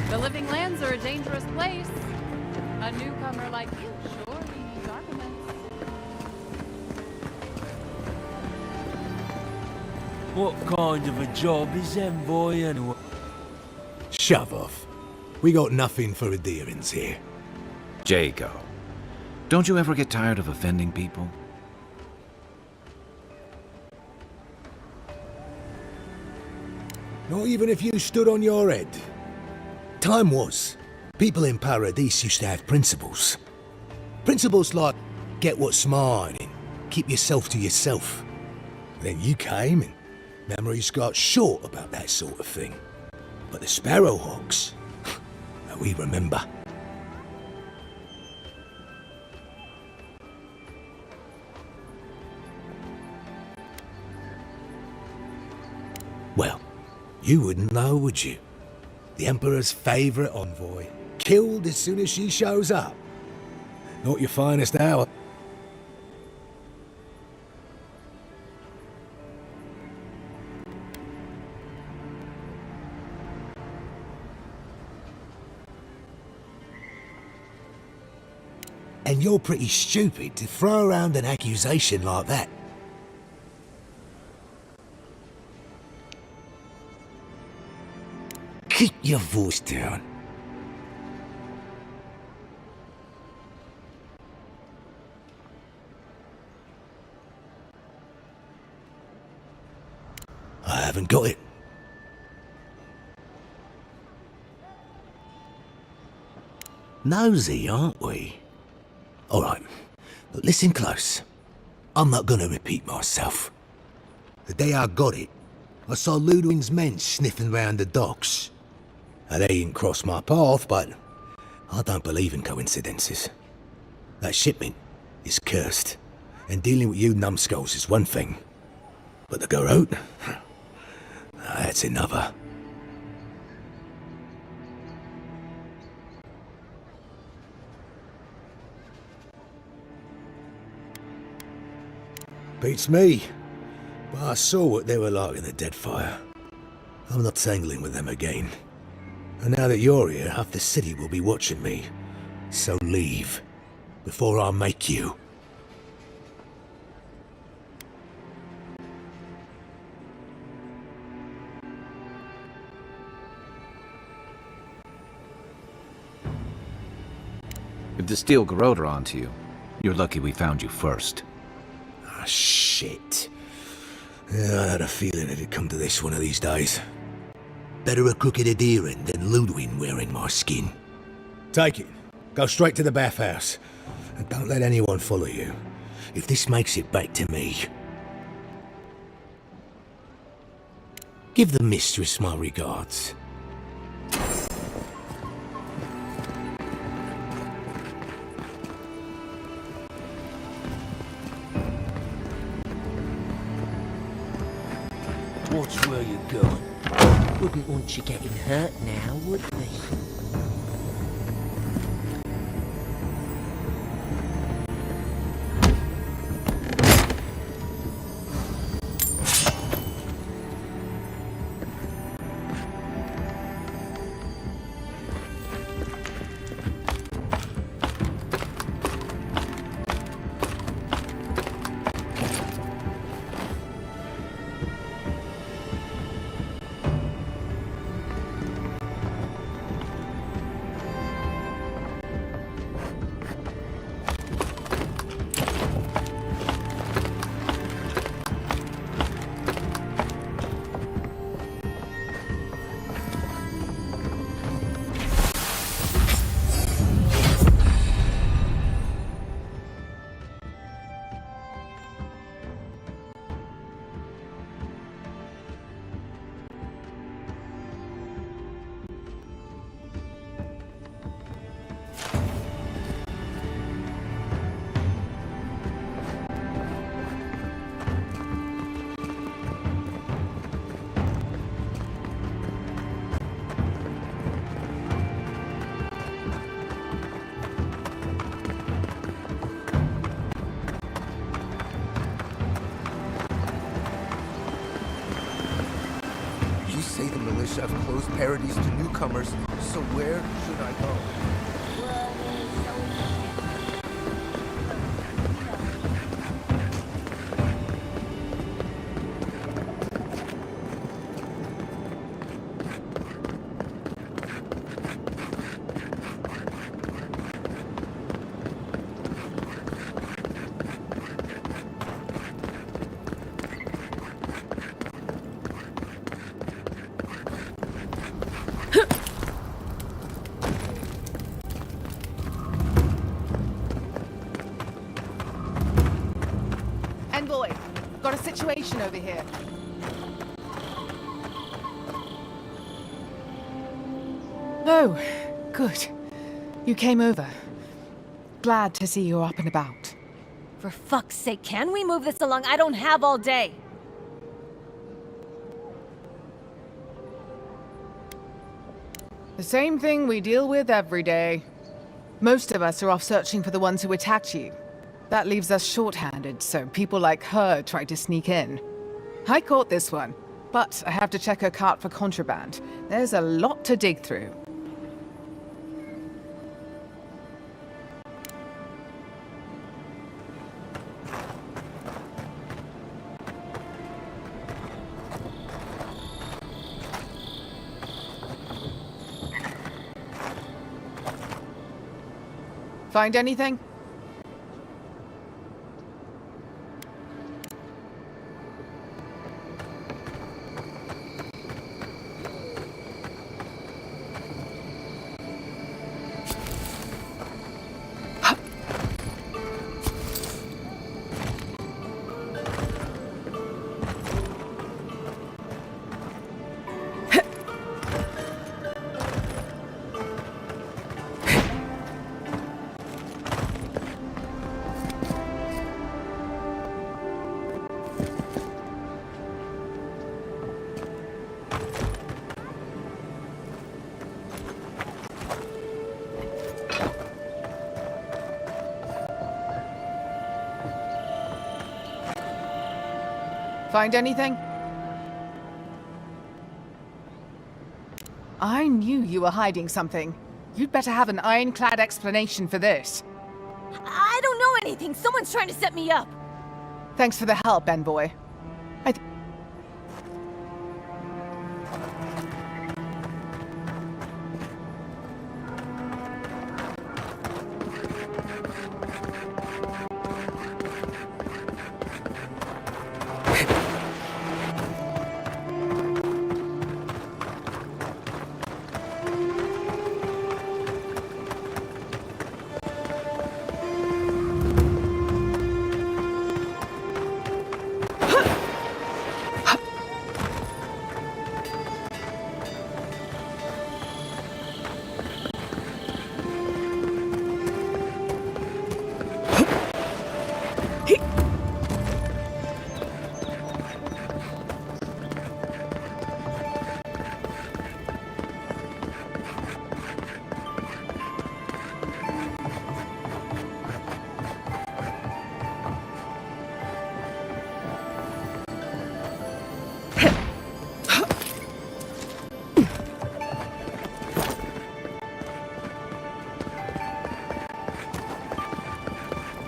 The Living Lands are a dangerous place. A newcomer like you surely needs armaments. What kind of a job is envoy anyway? Shove off. We got nothing for adherence here. Jago, don't you ever get tired of offending people? Not even if you stood on your head. Time was, people in Paradise used to have principles. Principles like, get what's mine and keep yourself to yourself. Then you came and memories got short about that sort of thing. But the Sparrowhawks, we remember. Well, you wouldn't know, would you? The Emperor's favourite envoy, killed as soon as she shows up. Not your finest hour. And you're pretty stupid to throw around an accusation like that. Keep your voice down. I haven't got it. Nosy, aren't we? All right, but listen close. I'm not gonna repeat myself. The day I got it, I saw Ludwig's men sniffing round the docks. Now, they didn't cross my path, but I don't believe in coincidences. That shipment is cursed, and dealing with you numbskulls is one thing. But the Garrote, that's another. Beats me, but I saw what they were like in the Deadfire. I'm not tangling with them again. And now that you're here, half the city will be watching me. So leave, before I make you. If the steel Garrote are onto you, you're lucky we found you first. Ah, shit. Yeah, I had a feeling it'd come to this one of these days. Better a crooked adherent than Ludwig wearing my skin. Take it. Go straight to the bathhouse. And don't let anyone follow you. If this makes it back to me. Give the mistress my regards. Watch where you're going. Wouldn't want you getting hurt now, would we? British have closed parodies to newcomers, so where should I go? Envoy, got a situation over here. Oh, good. You came over. Glad to see you're up and about. For fuck's sake, can we move this along? I don't have all day. The same thing we deal with every day. Most of us are off searching for the ones who attacked you. That leaves us short-handed, so people like her try to sneak in. I caught this one, but I have to check her cart for contraband. There's a lot to dig through. Find anything? Find anything? I knew you were hiding something. You'd better have an ironclad explanation for this. I don't know anything. Someone's trying to set me up. Thanks for the help, Envoy.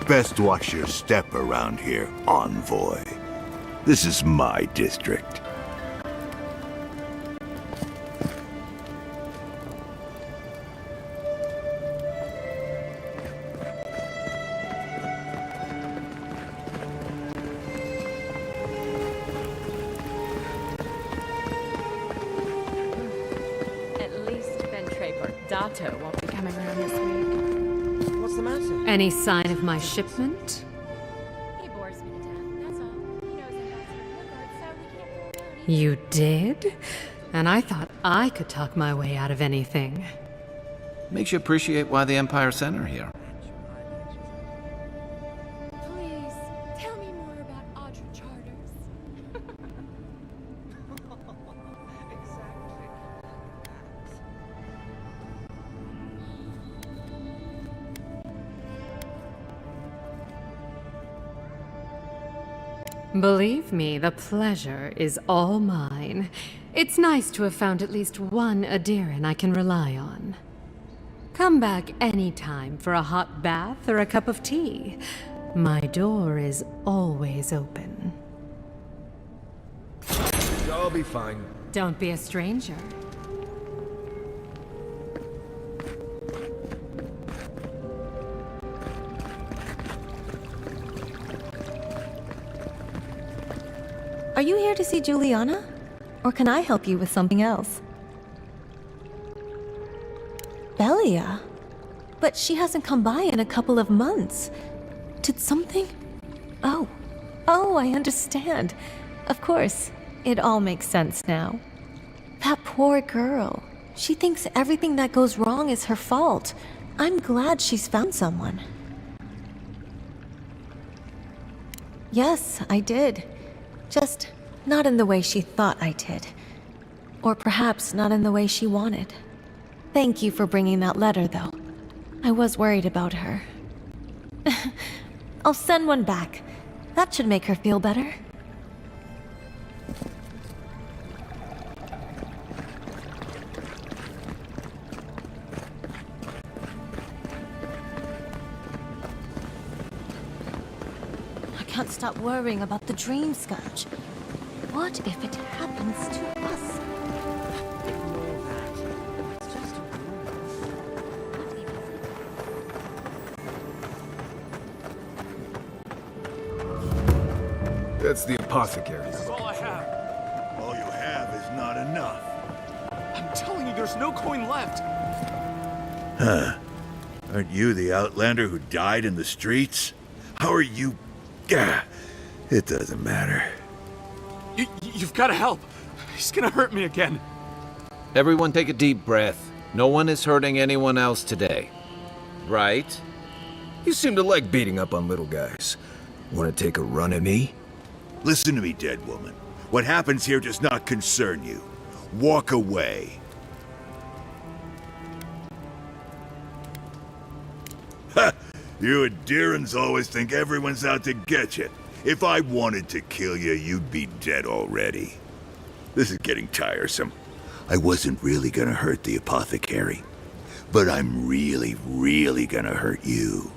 Best watch your step around here, Envoy. This is my district. At least Ben Traper Dato won't be coming around this week. What's the matter? Any sign of my shipment? He bores me to death, that's all. He knows Ambassador Woodward, so we can't go around. You did? And I thought I could talk my way out of anything. Makes you appreciate why the Empire sent her here. Please, tell me more about Audra Charters. Believe me, the pleasure is all mine. It's nice to have found at least one Adiran I can rely on. Come back anytime for a hot bath or a cup of tea. My door is always open. I'll be fine. Don't be a stranger. Are you here to see Juliana? Or can I help you with something else? Belia? But she hasn't come by in a couple of months. Did something? Oh, I understand. Of course, it all makes sense now. That poor girl. She thinks everything that goes wrong is her fault. I'm glad she's found someone. Yes, I did. Just not in the way she thought I did. Or perhaps not in the way she wanted. Thank you for bringing that letter, though. I was worried about her. I'll send one back. That should make her feel better. I can't stop worrying about the dream scourge. What if it happens to us? That's the apothecary. This is all I have. All you have is not enough. I'm telling you, there's no coin left. Huh. Aren't you the outlander who died in the streets? How are you... Gah. It doesn't matter. You've got to help. He's gonna hurt me again. Everyone take a deep breath. No one is hurting anyone else today. Right? You seem to like beating up on little guys. Want to take a run at me? Listen to me, dead woman. What happens here does not concern you. Walk away. Ha! You Adirans always think everyone's out to get you. If I wanted to kill you, you'd be dead already. This is getting tiresome. I wasn't really gonna hurt the apothecary, but I'm really, really gonna hurt you.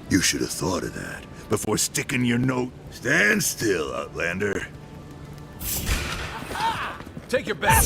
You should have thought of that before sticking your note. Stand still, Outlander. Take your back.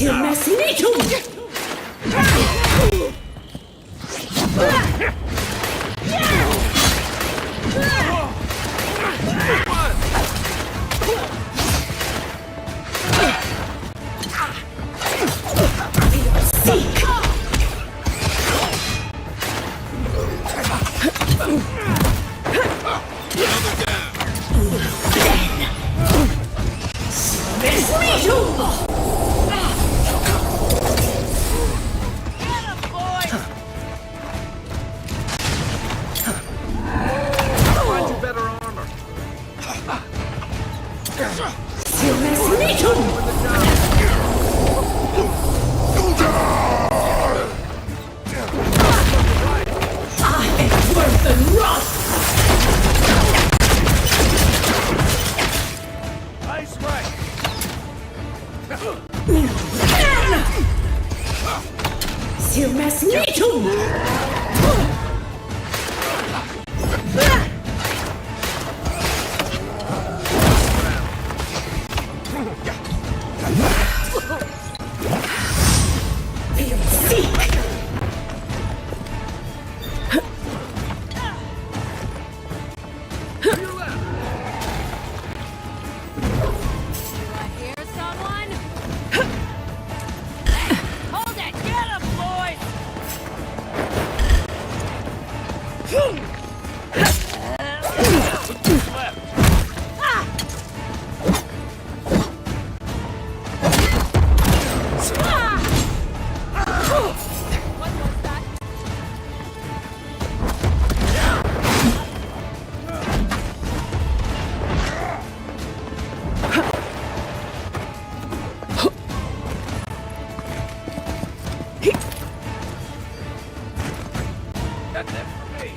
got that for me.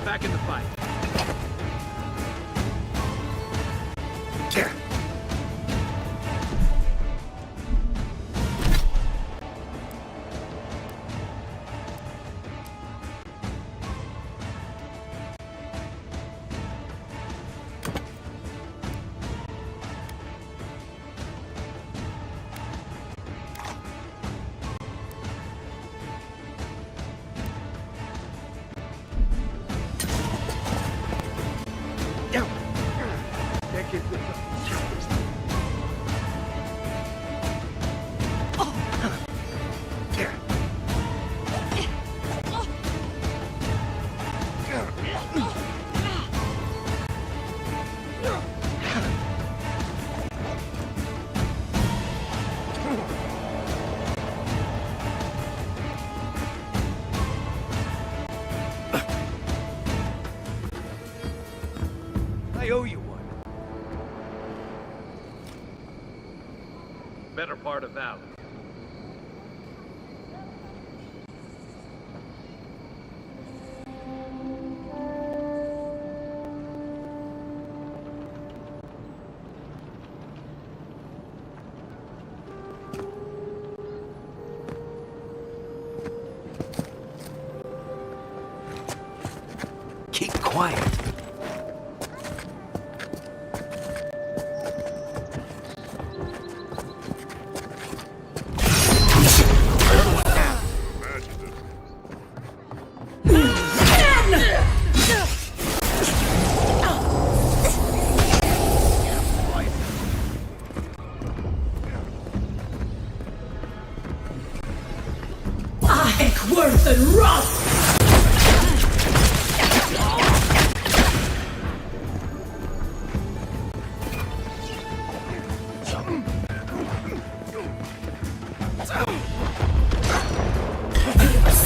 Back in the fight. I owe you one. Better part of Avowed. Keep quiet. Worth and Ross!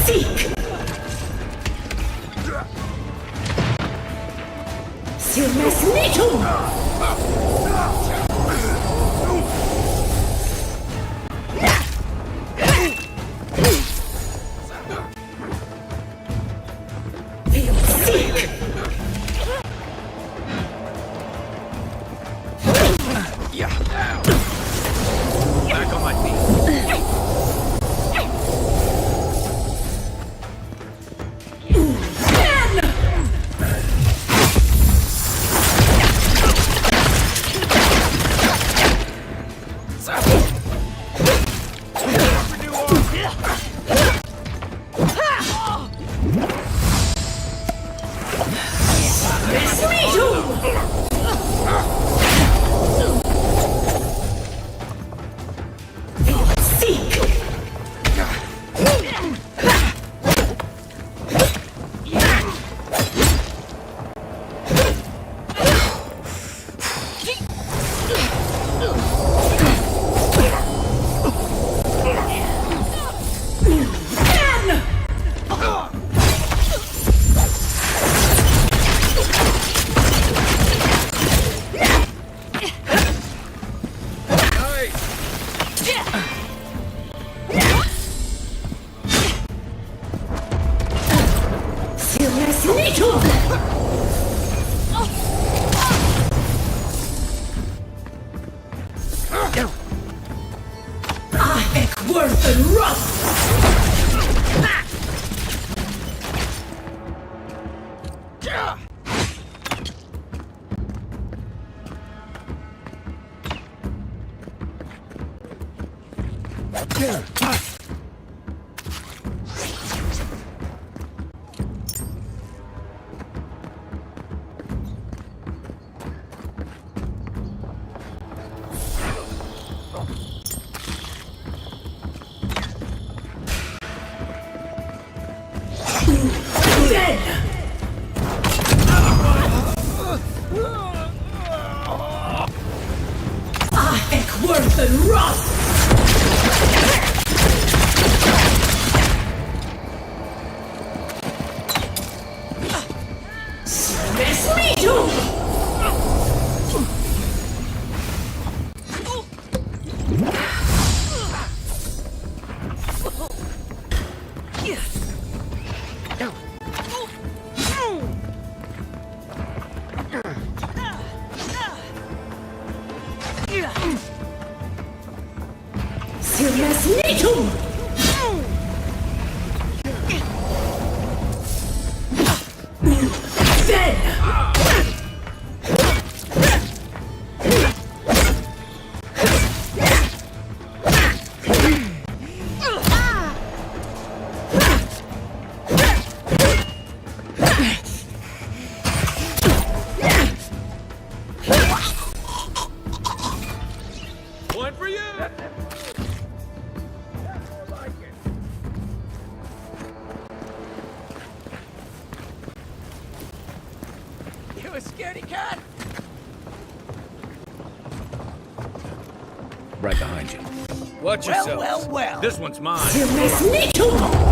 Seek! Silmes Nitum! Back on my feet. Worth and Ross! Worth and Ross! Miss me too! meetum! One for you! You a scaredy cat? Right behind you. Watch Well, yourself. well, well. This one's mine. Silmes meetum!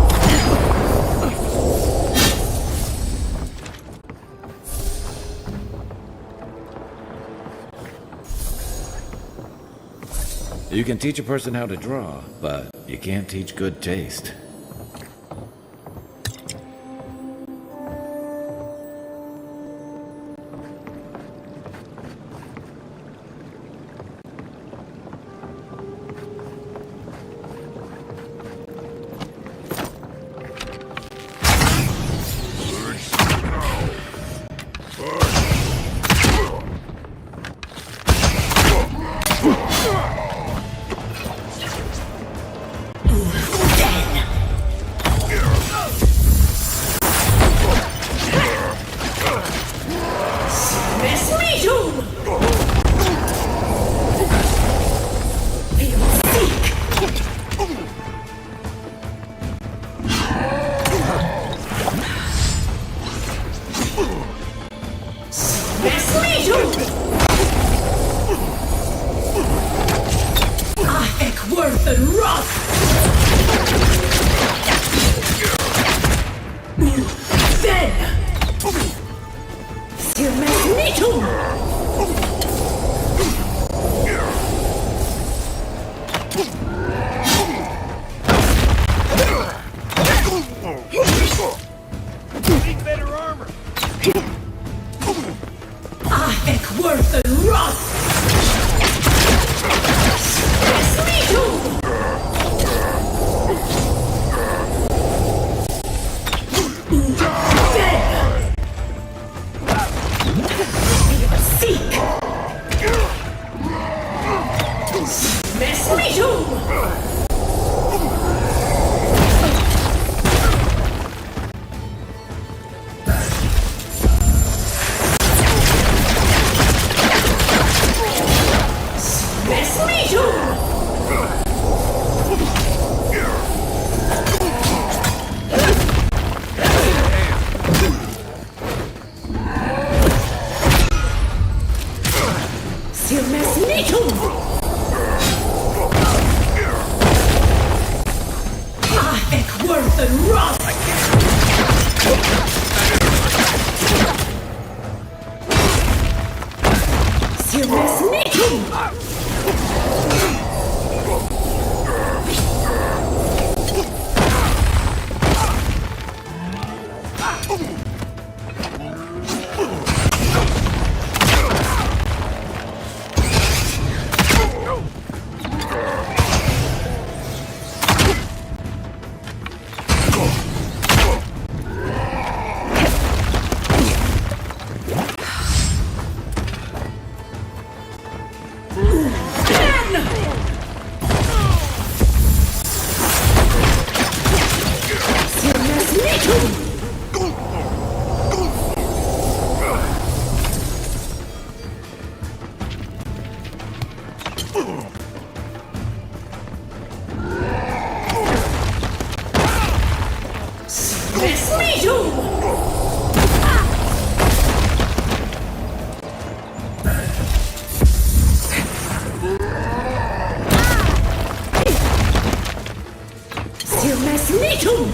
You can teach a person how to draw, but you can't teach good taste. Silmes meetum! Silmes meetum! Ek worth and rot! Then! Silmes meetum! Need better armor. Ek worth and rot! Silmes meetum! Seek! Silmes meetum! Silmes meetum! Silmes meetum! Ek worth and rot! Silmes meetum! Silmes meetum! Silmes meetum! Silmes meetum!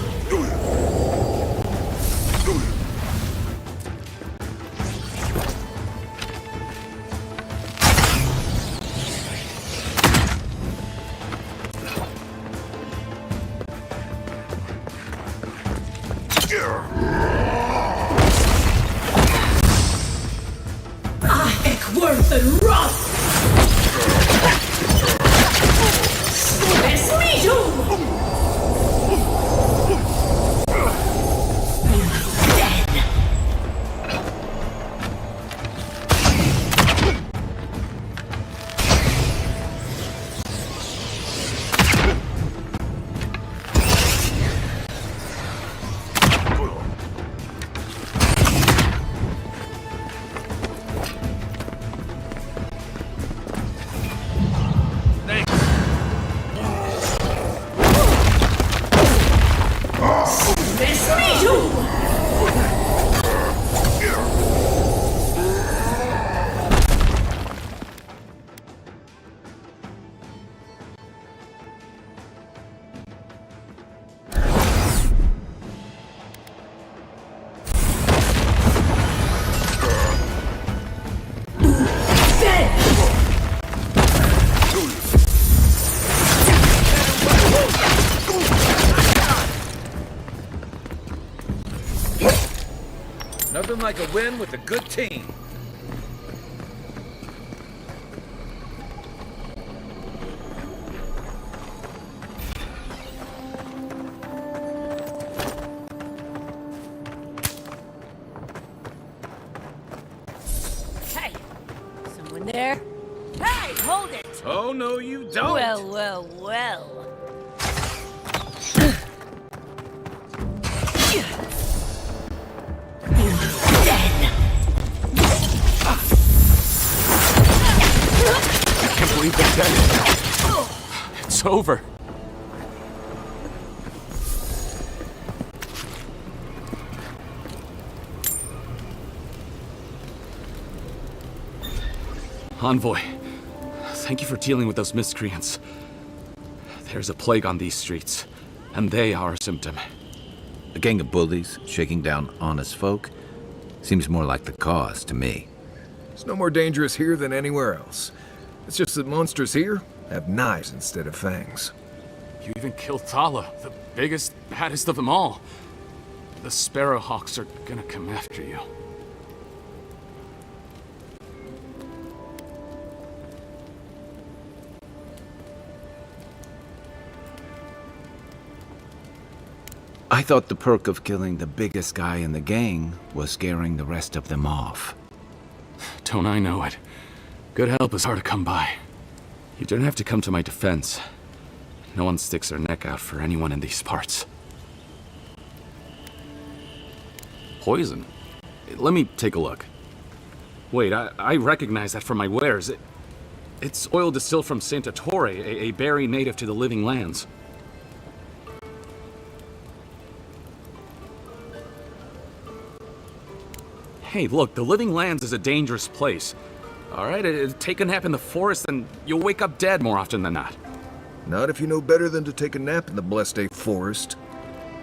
Ek worth and rot! Silmes meetum! Nothing like a win with a good team. Hey! Someone there? Hey, hold it! Oh, no, you don't! Well, well, well. I can't believe they're dead. It's over. Envoy, thank you for dealing with those miscreants. There's a plague on these streets, and they are a symptom. A gang of bullies shaking down honest folk seems more like the cause to me. It's no more dangerous here than anywhere else. It's just that monsters here have knives instead of fangs. You even killed Thala, the biggest, baddest of them all. The Sparrowhawks are gonna come after you. I thought the perk of killing the biggest guy in the gang was scaring the rest of them off. Don't I know it? Good help is hard to come by. You don't have to come to my defense. No one sticks their neck out for anyone in these parts. Poison? Let me take a look. Wait, I recognize that from my wares. It's oil distilled from Santa Torre, a berry native to the Living Lands. Hey, look, the Living Lands is a dangerous place. All right, take a nap in the forest and you'll wake up dead more often than not. Not if you know better than to take a nap in the blessed A forest.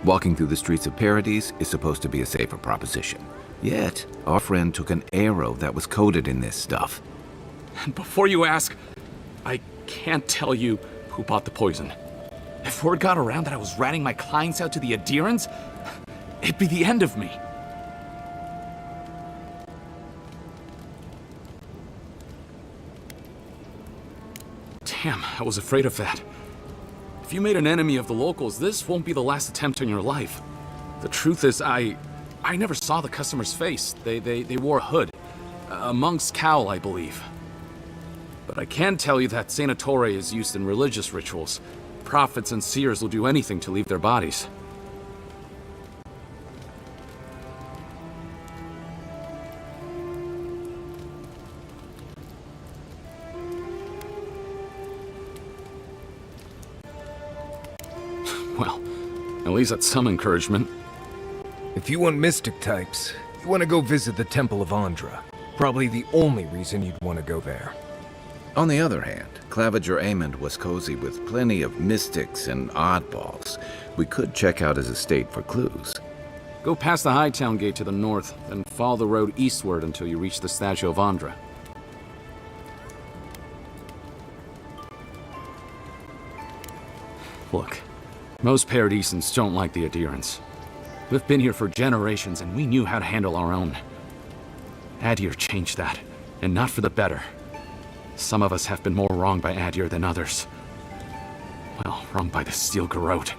Walking through the streets of Paradise is supposed to be a safer proposition. Yet, our friend took an arrow that was coated in this stuff. And before you ask, I can't tell you who bought the poison. If word got around that I was ratting my clients out to the adherents, it'd be the end of me. Damn, I was afraid of that. If you made an enemy of the locals, this won't be the last attempt in your life. The truth is, I never saw the customer's face. They wore a hood. A monk's cowl, I believe. But I can tell you that Sanatore is used in religious rituals. Prophets and seers will do anything to leave their bodies. Well, at least that's some encouragement. If you want mystic types, you want to go visit the Temple of Andra. Probably the only reason you'd want to go there. On the other hand, Claviger Amond was cozy with plenty of mystics and oddballs. We could check out his estate for clues. Go past the Hightown Gate to the north, then follow the road eastward until you reach the statue of Andra. Look, most Paradisans don't like the adherents. We've been here for generations and we knew how to handle our own. Adir changed that, and not for the better. Some of us have been more wronged by Adir than others. Well, wronged by the Steel Garrote.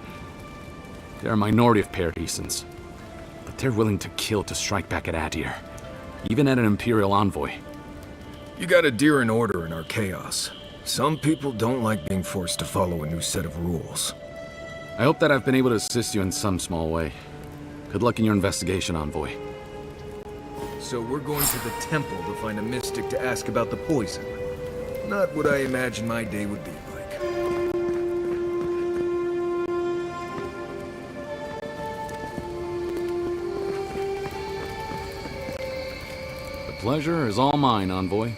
They're a minority of Paradisans, but they're willing to kill to strike back at Adir, even at an Imperial envoy. You got Adir in order in our chaos. Some people don't like being forced to follow a new set of rules. I hope that I've been able to assist you in some small way. Good luck in your investigation, Envoy. So we're going to the temple to find a mystic to ask about the poison. Not what I imagined my day would be like. The pleasure is all mine, Envoy.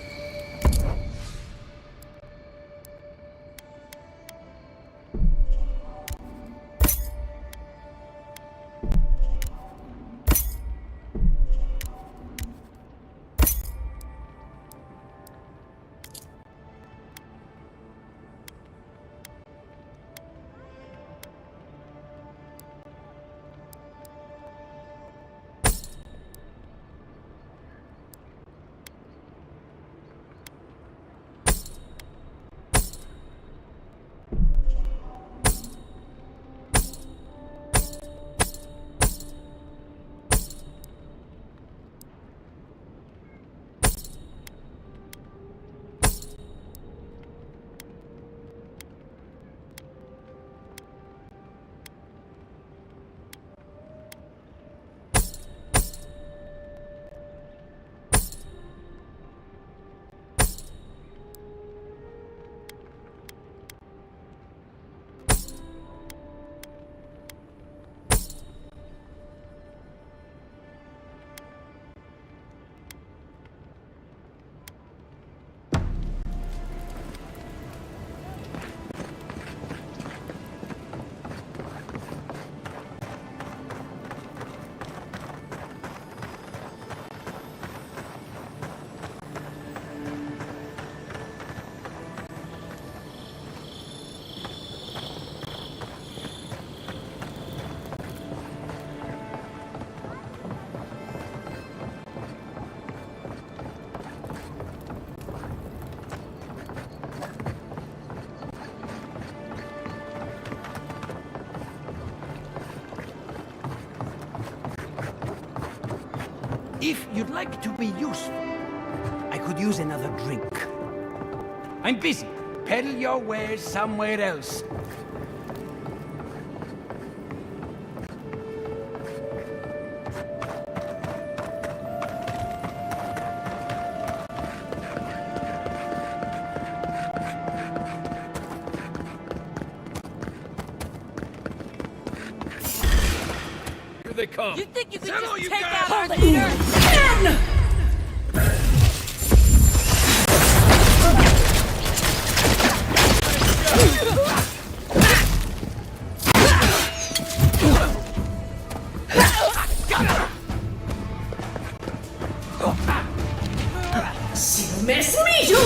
If you'd like to be useful, I could use another drink. I'm busy. Peddle your wares somewhere else. Here they come. You think you could Settle, just you take guys! out our leader? Men! Still mess me too!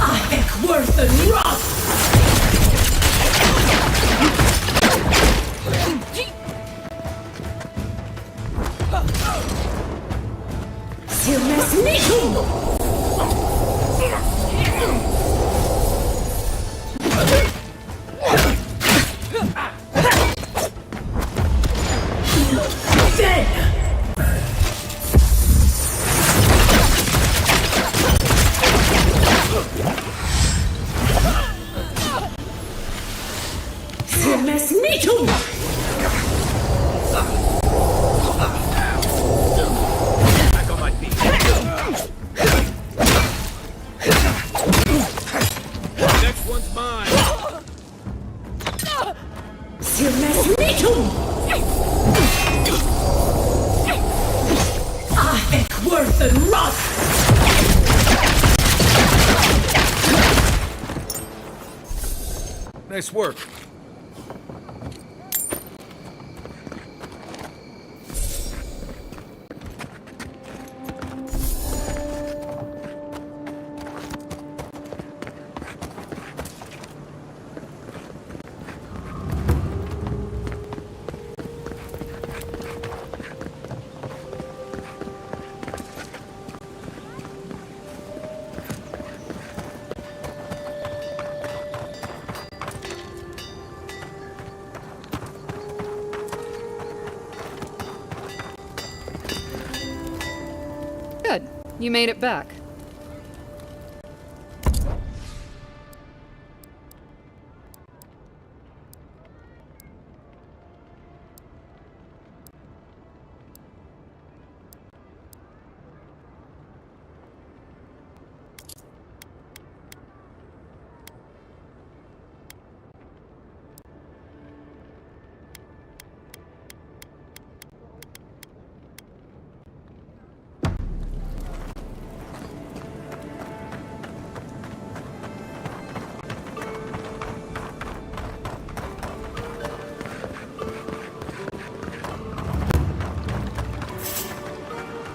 I worth and rot! Still mess me too! Still mess me too! Back on my feet. Next one's mine. Still mess me too! I worth and rot! Nice work. Good. You made it back.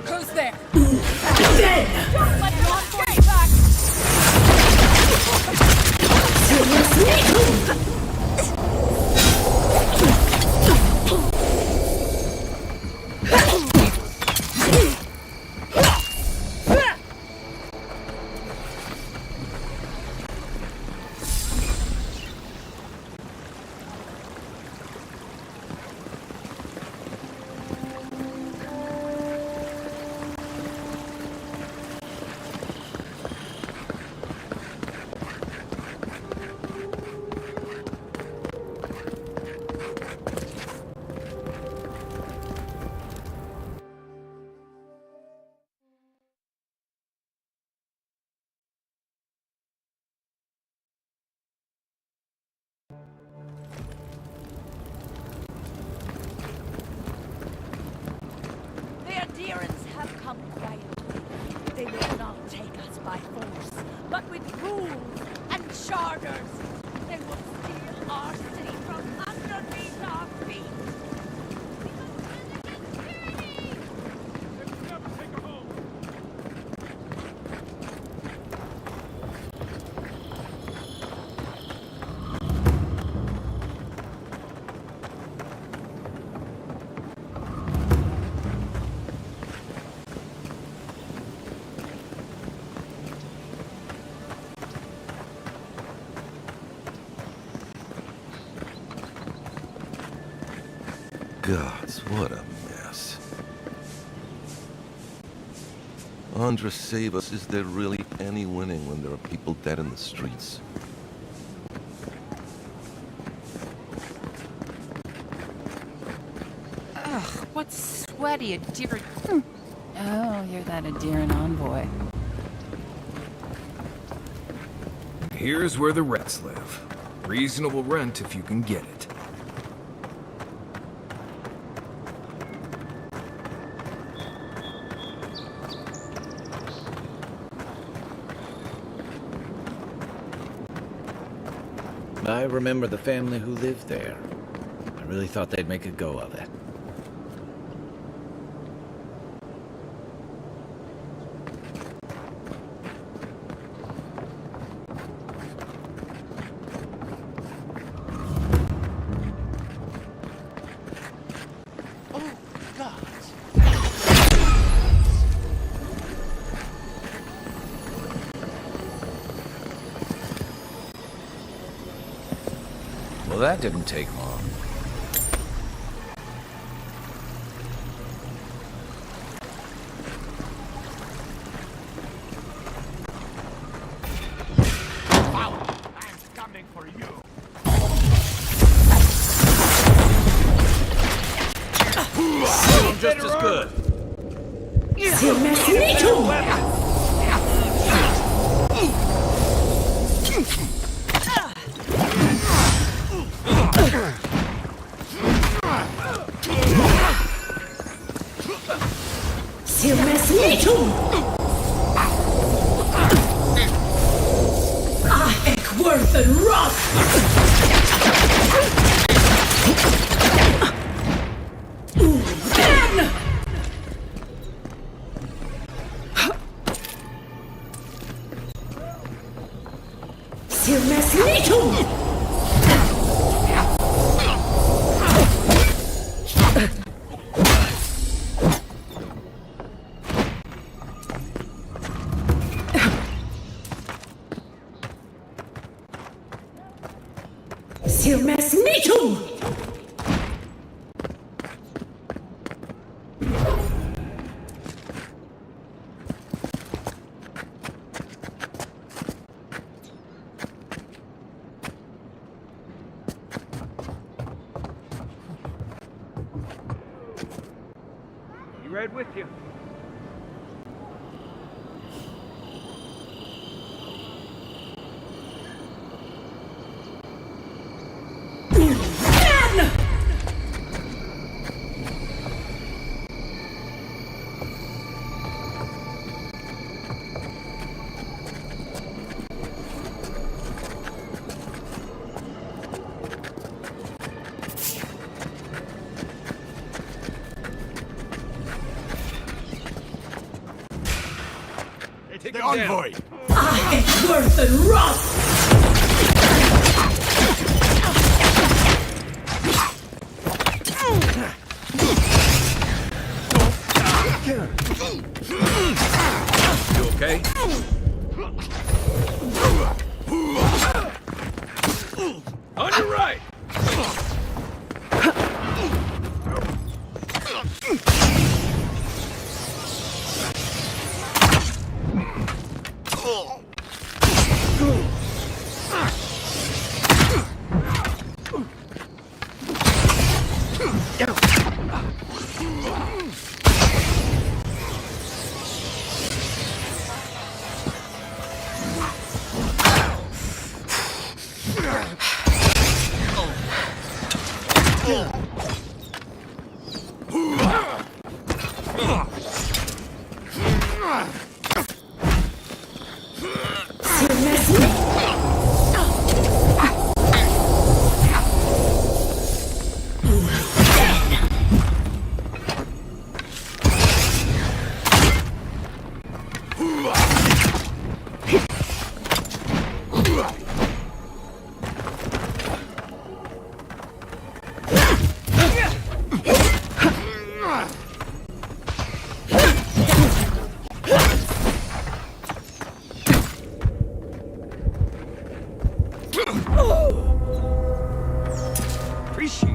Who's there? Dead! Don't let them escape back! Still mess me too! The adherents have come quietly. They will not take us by force, but with rules and charters. They will steal our city from underneath our feet. gods, what a mess. Andra, save us. Is there really any winning when there are people dead in the streets? Ugh, what's sweaty, a deer... Oh, you're that Adira envoy. Here's where the rats live. Reasonable rent if you can get it. I remember the family who lived there. I really thought they'd make a go of it. Well, that didn't take long. Coming for you. Just as good. Worth and rot! Right with you. The envoy! I am worth and rot! You okay? On your right! Appreciate